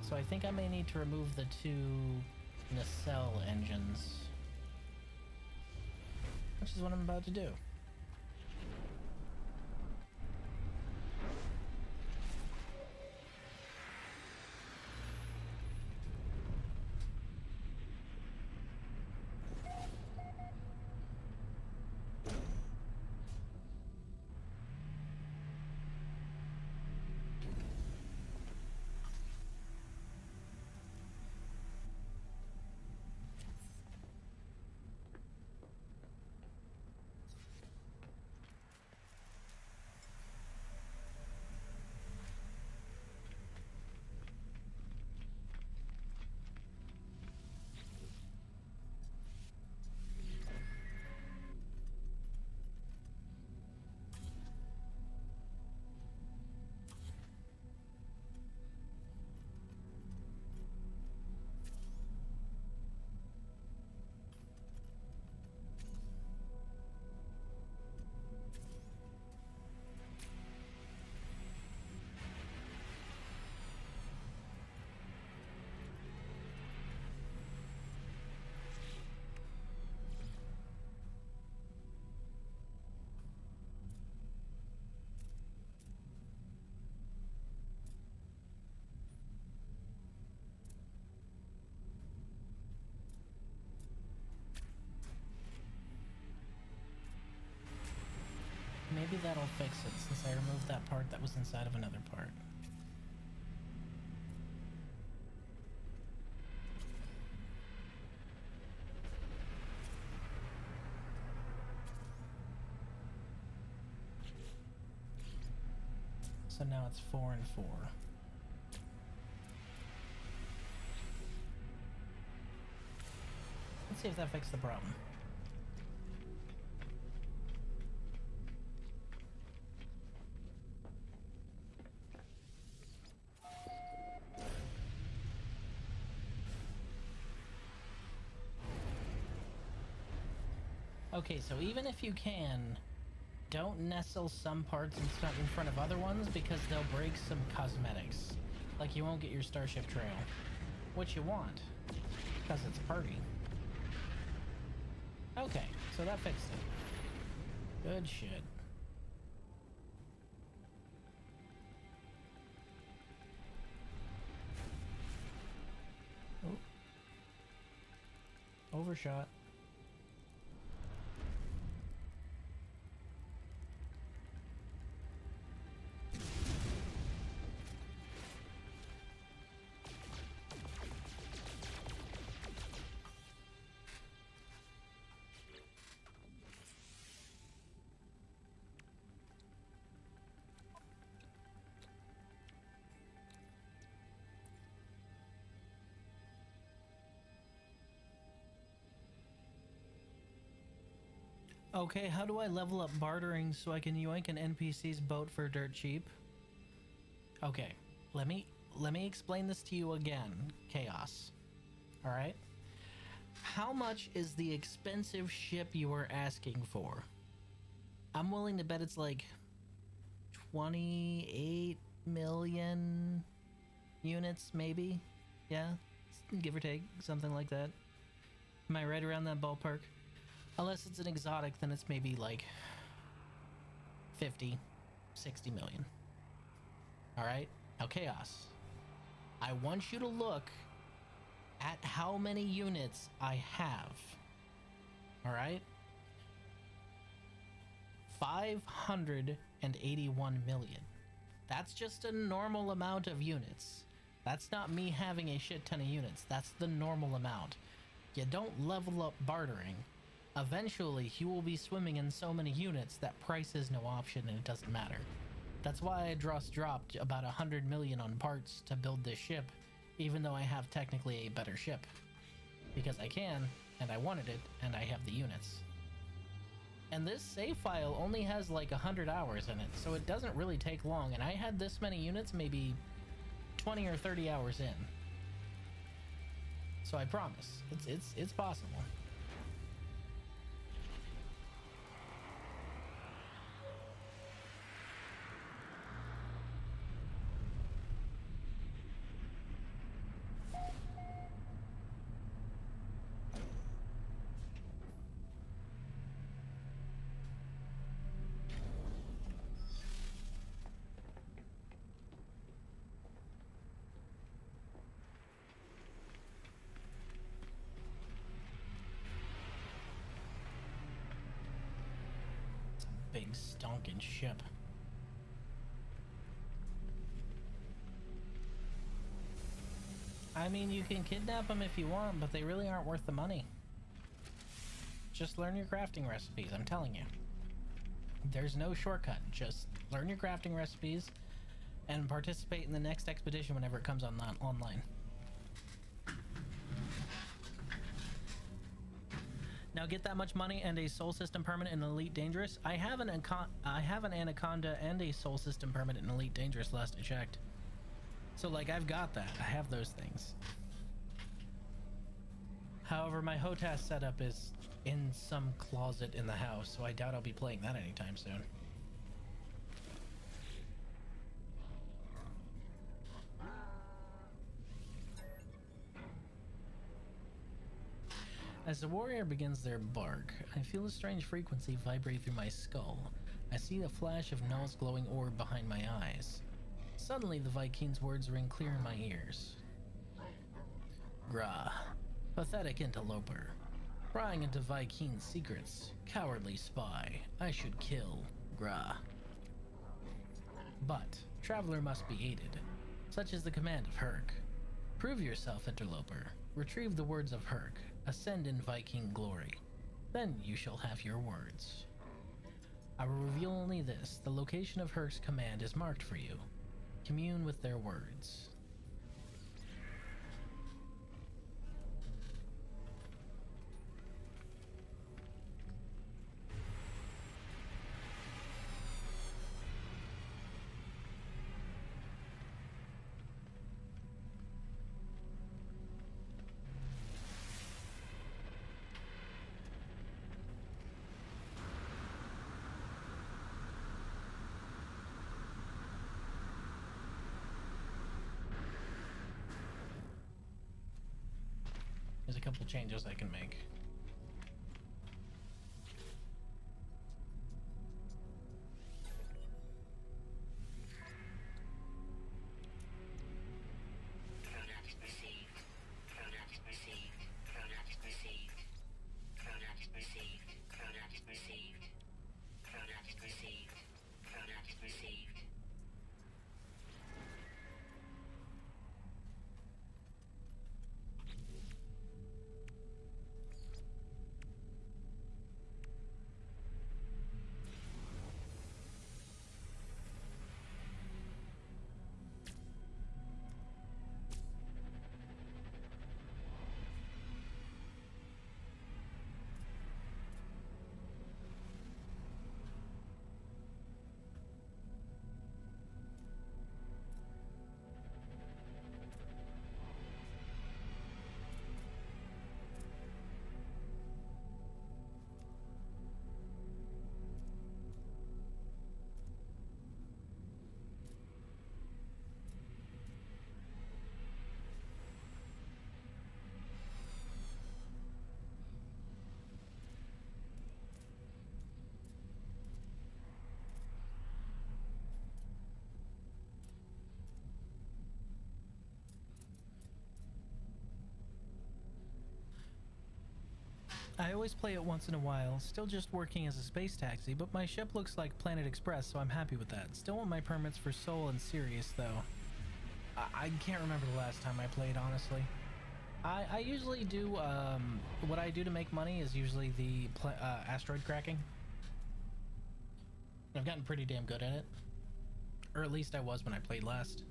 So I think I may need to remove the two nacelle engines. Which is what I'm about to do. Maybe that'll fix it since I removed that part that was inside of another part. So now it's 4 and 4. Let's see if that fixed the problem. Okay, so even if you can, don't nestle some parts in front of other ones because they'll break some cosmetics. Like you won't get your Starship Trail, which you want, because it's party. Okay, so that fixed it. Good shit. Oh. Overshot. Okay, how do I level up bartering so I can yoink an NPC's boat for dirt cheap? Okay, let me explain this to you again, Chaos. All right? How much is the expensive ship you are asking for? I'm willing to bet it's like 28 million units, maybe? Yeah? Give or take, something like that. Am I right around that ballpark? Unless it's an exotic, then it's maybe like 50, 60 million. Alright? Now, Chaos. I want you to look at how many units I have. Alright? 581 million. That's just a normal amount of units. That's not me having a shit ton of units. That's the normal amount. You don't level up bartering. Eventually, you will be swimming in so many units that price is no option and it doesn't matter. That's why I just dropped about 100 million on parts to build this ship, even though I have technically a better ship. Because I can, and I wanted it, and I have the units. And this save file only has like 100 hours in it, so it doesn't really take long, and I had this many units maybe 20 or 30 hours in. So I promise, it's possible. Big stonking ship. I mean, you can kidnap them if you want, but they really aren't worth the money. Just learn your crafting recipes, I'm telling you. There's no shortcut. Just learn your crafting recipes and participate in the next expedition whenever it comes online. Now get that much money and a soul system permanent in Elite Dangerous. I have an Anaconda and a soul system permanent in Elite Dangerous last I checked. So like I've got that. I have those things. However, my HOTAS setup is in some closet in the house, so I doubt I'll be playing that anytime soon. As the warrior begins their bark, I feel a strange frequency vibrate through my skull. I see the flash of Null's glowing orb behind my eyes. Suddenly, the Viking's words ring clear in my ears. Gra, pathetic interloper, prying into Viking's secrets, cowardly spy, I should kill, Gra. But, traveler must be aided. Such is the command of Herc. Prove yourself, interloper. Retrieve the words of Herc. Ascend in Viking glory. Then you shall have your words. I will reveal only this. The location of Herc's command is marked for you. Commune with their words. There's a couple changes I can make. Products received. Products received. Products received. Products received. Products received. Products received. Products received. I always play it once in a while, still just working as a space taxi, but my ship looks like Planet Express, so I'm happy with that. Still want my permits for Soul and Sirius, though. I can't remember the last time I played, honestly. I usually do, what I do to make money is usually the asteroid cracking. I've gotten pretty damn good at it. Or at least I was when I played last.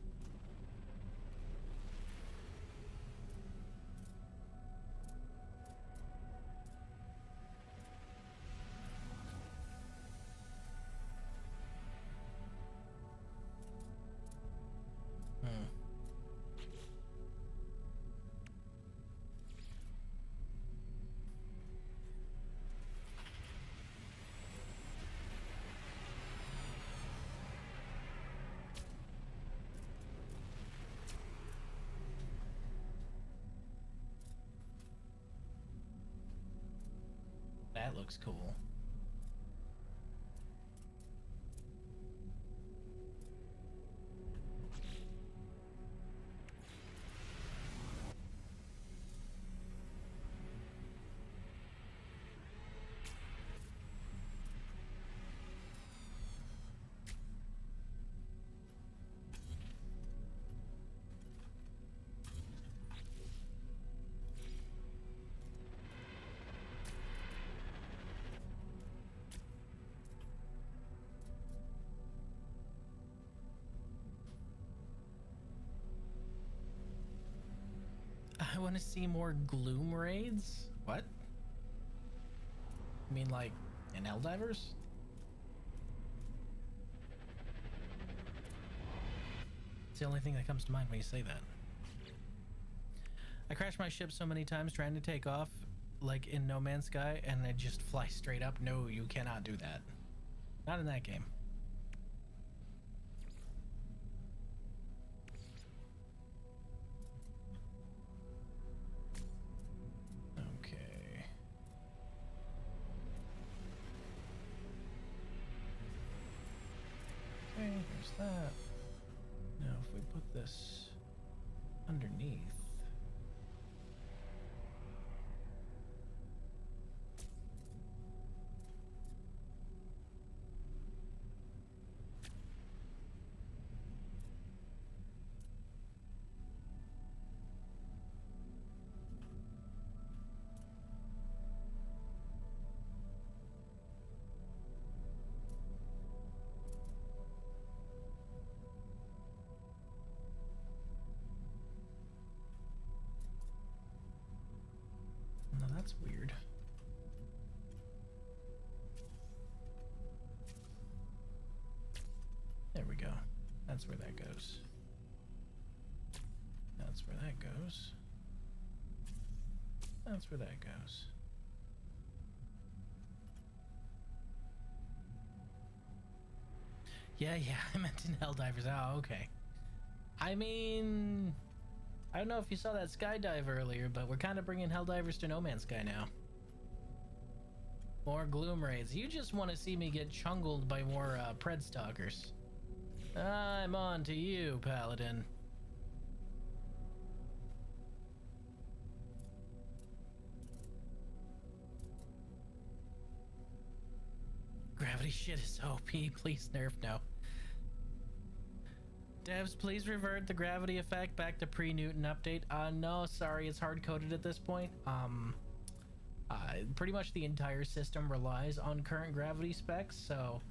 That looks cool. I want to see more gloom raids. What? You mean like in Helldivers? It's the only thing that comes to mind when you say that. I crashed my ship so many times trying to take off, like in No Man's Sky, and I just fly straight up. No, you cannot do that. Not in that game. Okay. Okay, there's that. Now, if we put this underneath. No, that's weird. There we go. That's where that goes. That's where that goes. That's where that goes. Yeah, I meant in Helldivers. Oh, okay. I mean, I don't know if you saw that skydive earlier, but we're kind of bringing Helldivers to No Man's Sky now. More gloom raids. You just want to see me get chungled by more pred stalkers. I'm on to you, Paladin. Gravity shit is OP. Please nerf no. Devs, please revert the gravity effect back to pre-Newton update. No, sorry, it's hard-coded at this point. Pretty much the entire system relies on current gravity specs, so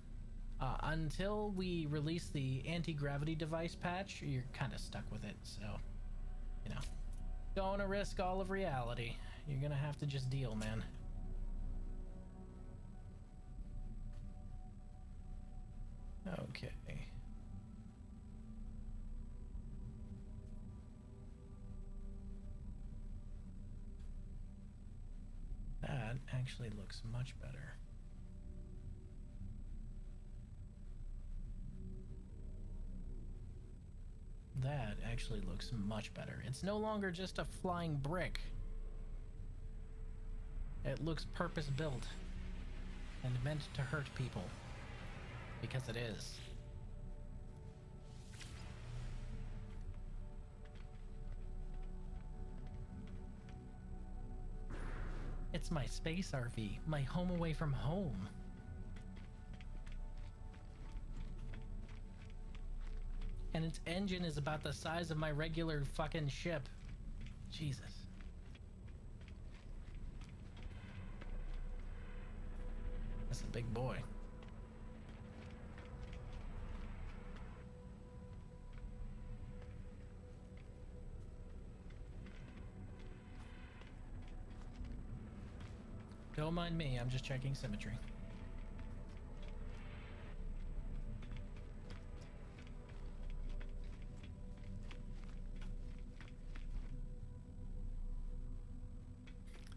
until we release the anti-gravity device patch, you're kind of stuck with it, so, you know. Don't want to risk all of reality. You're gonna have to just deal, man. Okay. That actually looks much better. That actually looks much better. It's no longer just a flying brick. It looks purpose-built and meant to hurt people. Because it is. It's my space RV, my home away from home. And its engine is about the size of my regular fucking ship. Jesus. That's a big boy. Don't mind me, I'm just checking symmetry.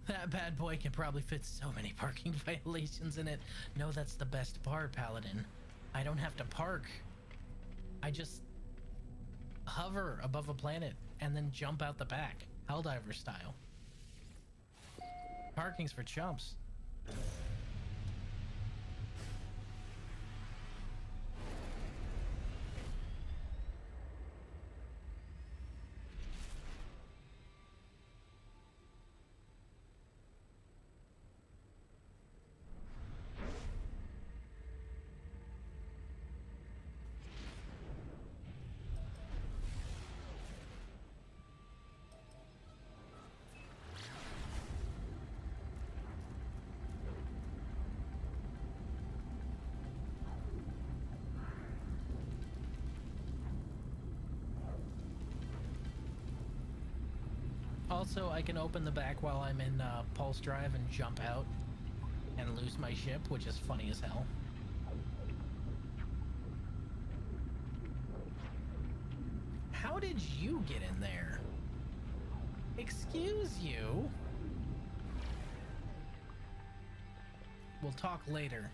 That bad boy can probably fit so many parking violations in it. No, that's the best part, Paladin. I don't have to park. I just hover above a planet and then jump out the back, Helldiver style. Parking's for chumps. Also, I can open the back while I'm in pulse drive and jump out and lose my ship, which is funny as hell. How did you get in there? Excuse you? We'll talk later.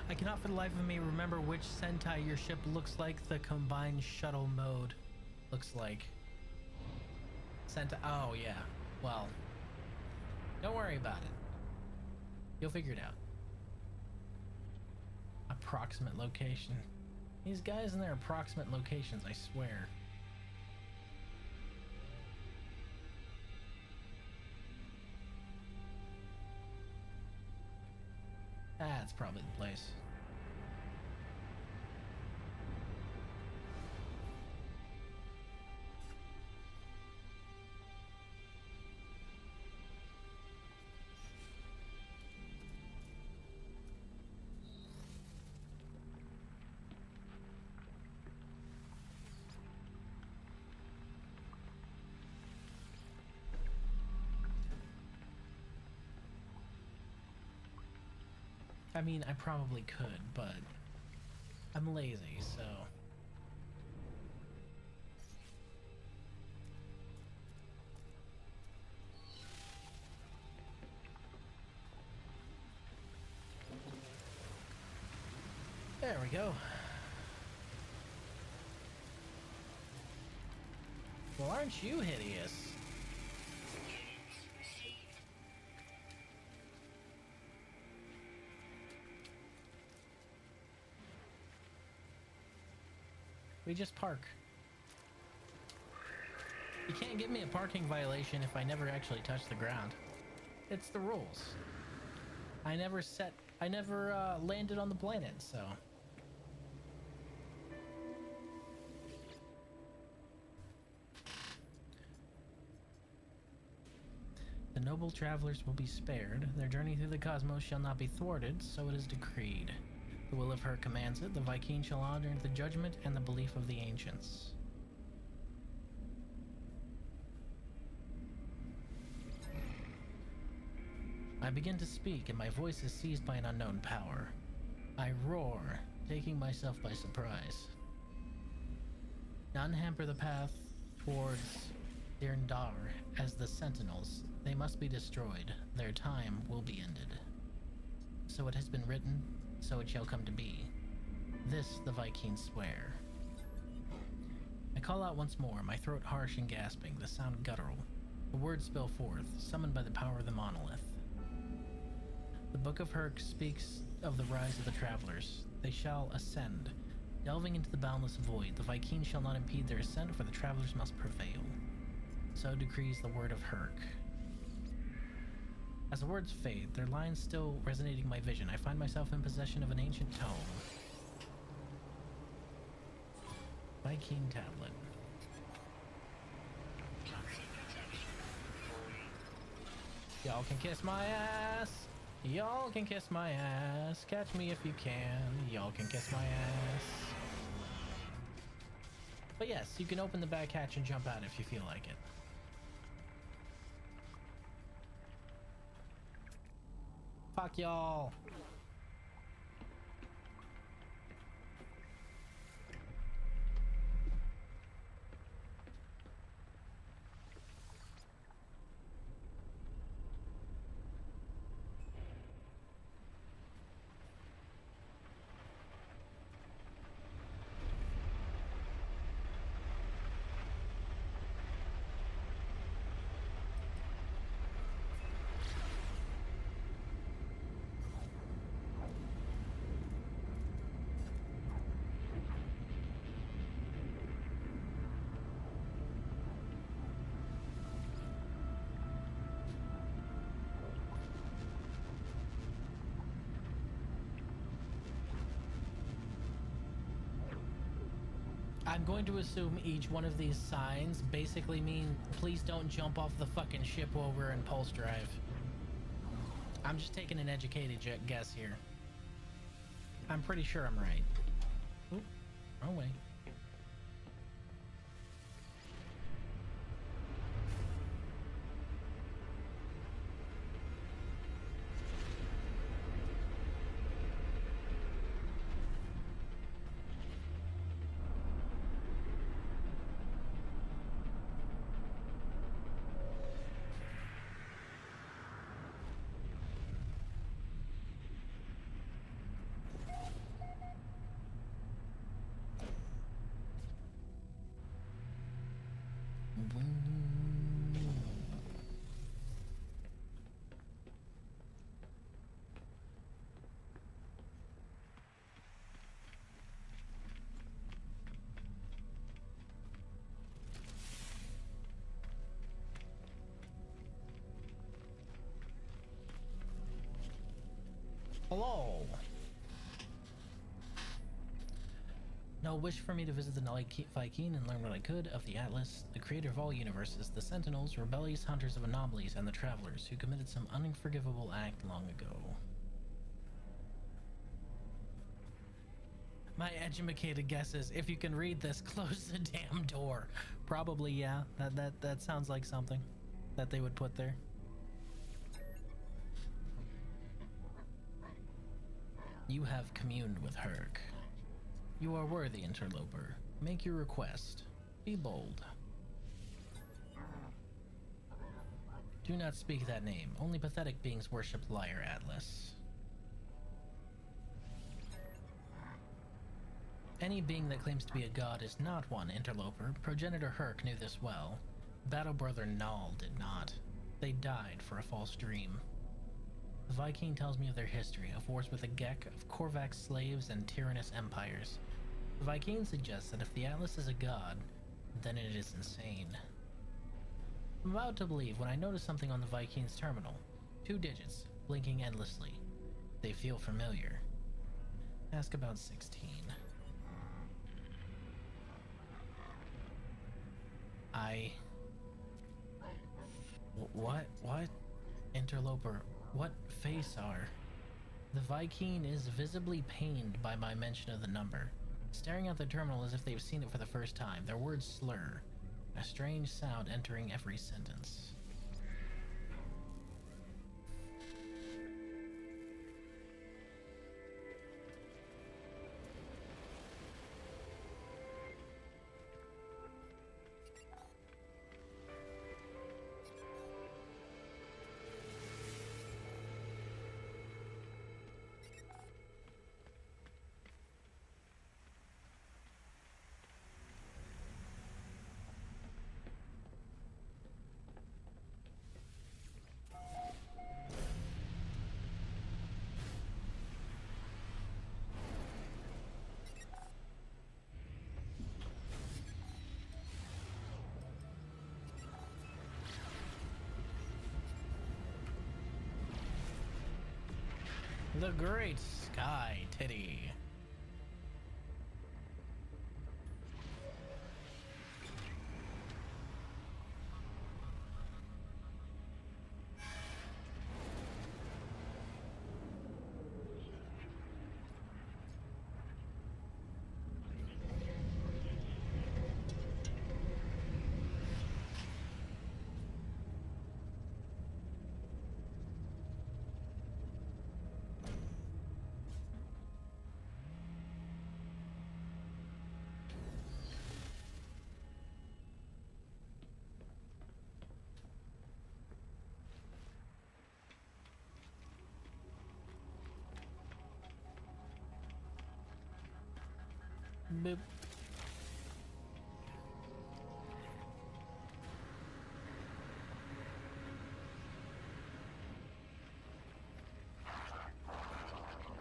I cannot for the life of me remember which Sentai your ship looks like the combined shuttle mode looks like. Sentai, oh yeah, well, don't worry about it. You'll figure it out. Approximate location. These guys and their approximate locations, I swear. That's probably the place. I mean, I probably could, but I'm lazy, so... There we go. Well, aren't you hideous? We just park. You can't give me a parking violation if I never actually touch the ground. It's the rules. I never landed on the planet, so... The noble travelers will be spared. Their journey through the cosmos shall not be thwarted, so it is decreed. The will of her commands it. The Viking shall honor the judgment and the belief of the ancients. I begin to speak, and my voice is seized by an unknown power. I roar, taking myself by surprise. None hamper the path towards Dirndar as the sentinels. They must be destroyed. Their time will be ended. So it has been written, so it shall come to be. This the Vikings swear. I call out once more, my throat harsh and gasping, the sound guttural. The words spill forth, summoned by the power of the monolith. The Book of Herc speaks of the rise of the travelers. They shall ascend. Delving into the boundless void, the Vikings shall not impede their ascent, for the travelers must prevail. So decrees the word of Herc. As the words fade, their lines still resonating my vision, I find myself in possession of an ancient tome. Viking tablet. Y'all can kiss my ass. Y'all can kiss my ass. Catch me if you can. Y'all can kiss my ass. But yes, you can open the back hatch and jump out if you feel like it. Fuck y'all. I'm going to assume each one of these signs basically mean please don't jump off the fucking ship while we're in pulse drive. I'm just taking an educated guess here. I'm pretty sure I'm right. Oop, wrong way. Hello. No wish for me to visit the Viking and learn what I could of the Atlas, the creator of all universes, the Sentinels, rebellious hunters of anomalies, and the Travelers who committed some unforgivable act long ago. My educated guess is, if you can read this, close the damn door. Probably, yeah. That sounds like something that they would put there. You have communed with Herc. You are worthy, interloper. Make your request. Be bold. Do not speak that name. Only pathetic beings worship liar Atlas. Any being that claims to be a god is not one, interloper. Progenitor Herc knew this well. Battle brother Null did not. They died for a false dream. The Viking tells me of their history, of wars with the Gek, of Korvax slaves and tyrannous empires. The Viking suggests that if the Atlas is a god, then it is insane. I'm about to believe when I notice something on the Viking's terminal. 2 digits, blinking endlessly. They feel familiar. Ask about 16. What? Interloper, what face are? The Viking is visibly pained by my mention of the number, staring at the terminal as if they've seen it for the first time. Their words slur, a strange sound entering every sentence. The Great Sky Titty. Boop.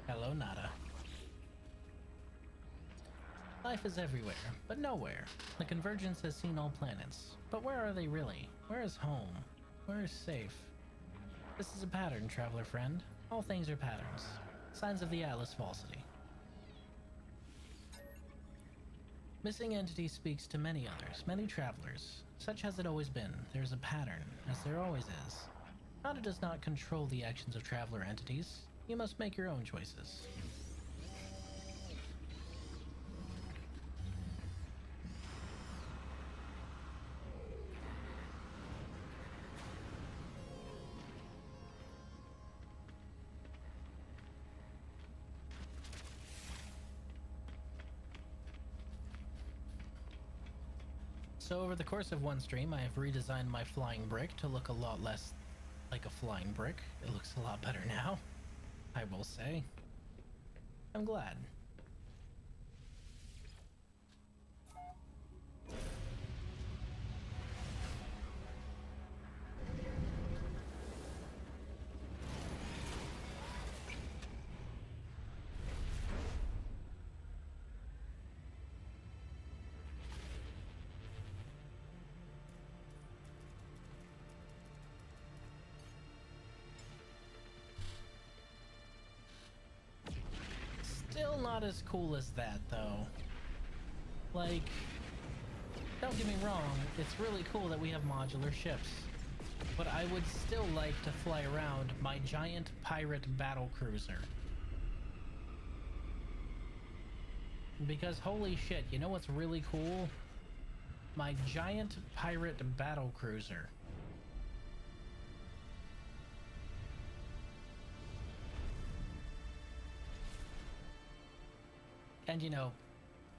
Hello, Nada. Life is everywhere, but nowhere. The Convergence has seen all planets. But where are they really? Where is home? Where is safe? This is a pattern, traveler friend. All things are patterns. Signs of the Atlas falsity. Missing entity speaks to many others, many travelers. Such has it always been. There's a pattern, as there always is. Nada does not control the actions of traveler entities. You must make your own choices. So over the course of one stream, I have redesigned my flying brick to look a lot less like a flying brick. It looks a lot better now, I will say. I'm glad. Still not as cool as that, though. Like, don't get me wrong, it's really cool that we have modular ships. But I would still like to fly around my giant pirate battle cruiser. Because holy shit, you know what's really cool? My giant pirate battle cruiser. And, you know,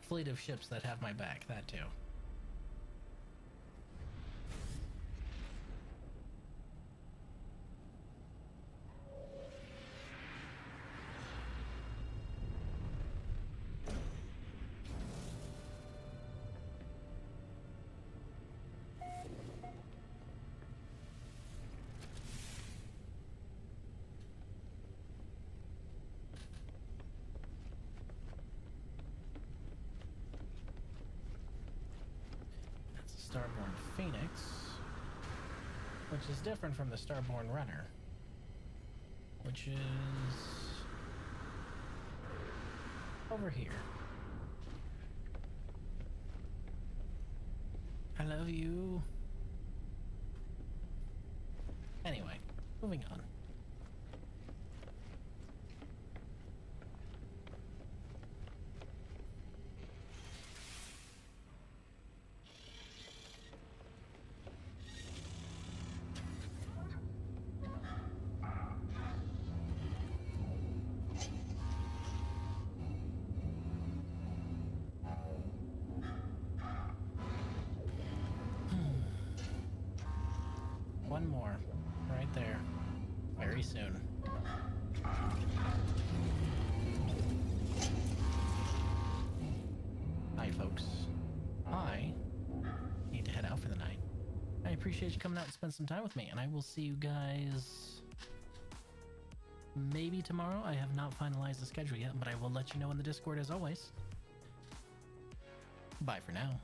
fleet of ships that have my back, that too. Starborn Phoenix, which is different from the Starborn Runner, which is over here. I love you. Anyway, moving on. One more, right there, very soon. Hi, folks. I need to head out for the night. I appreciate you coming out and spend some time with me, and I will see you guys maybe tomorrow. I have not finalized the schedule yet, but I will let you know in the Discord as always. Bye for now.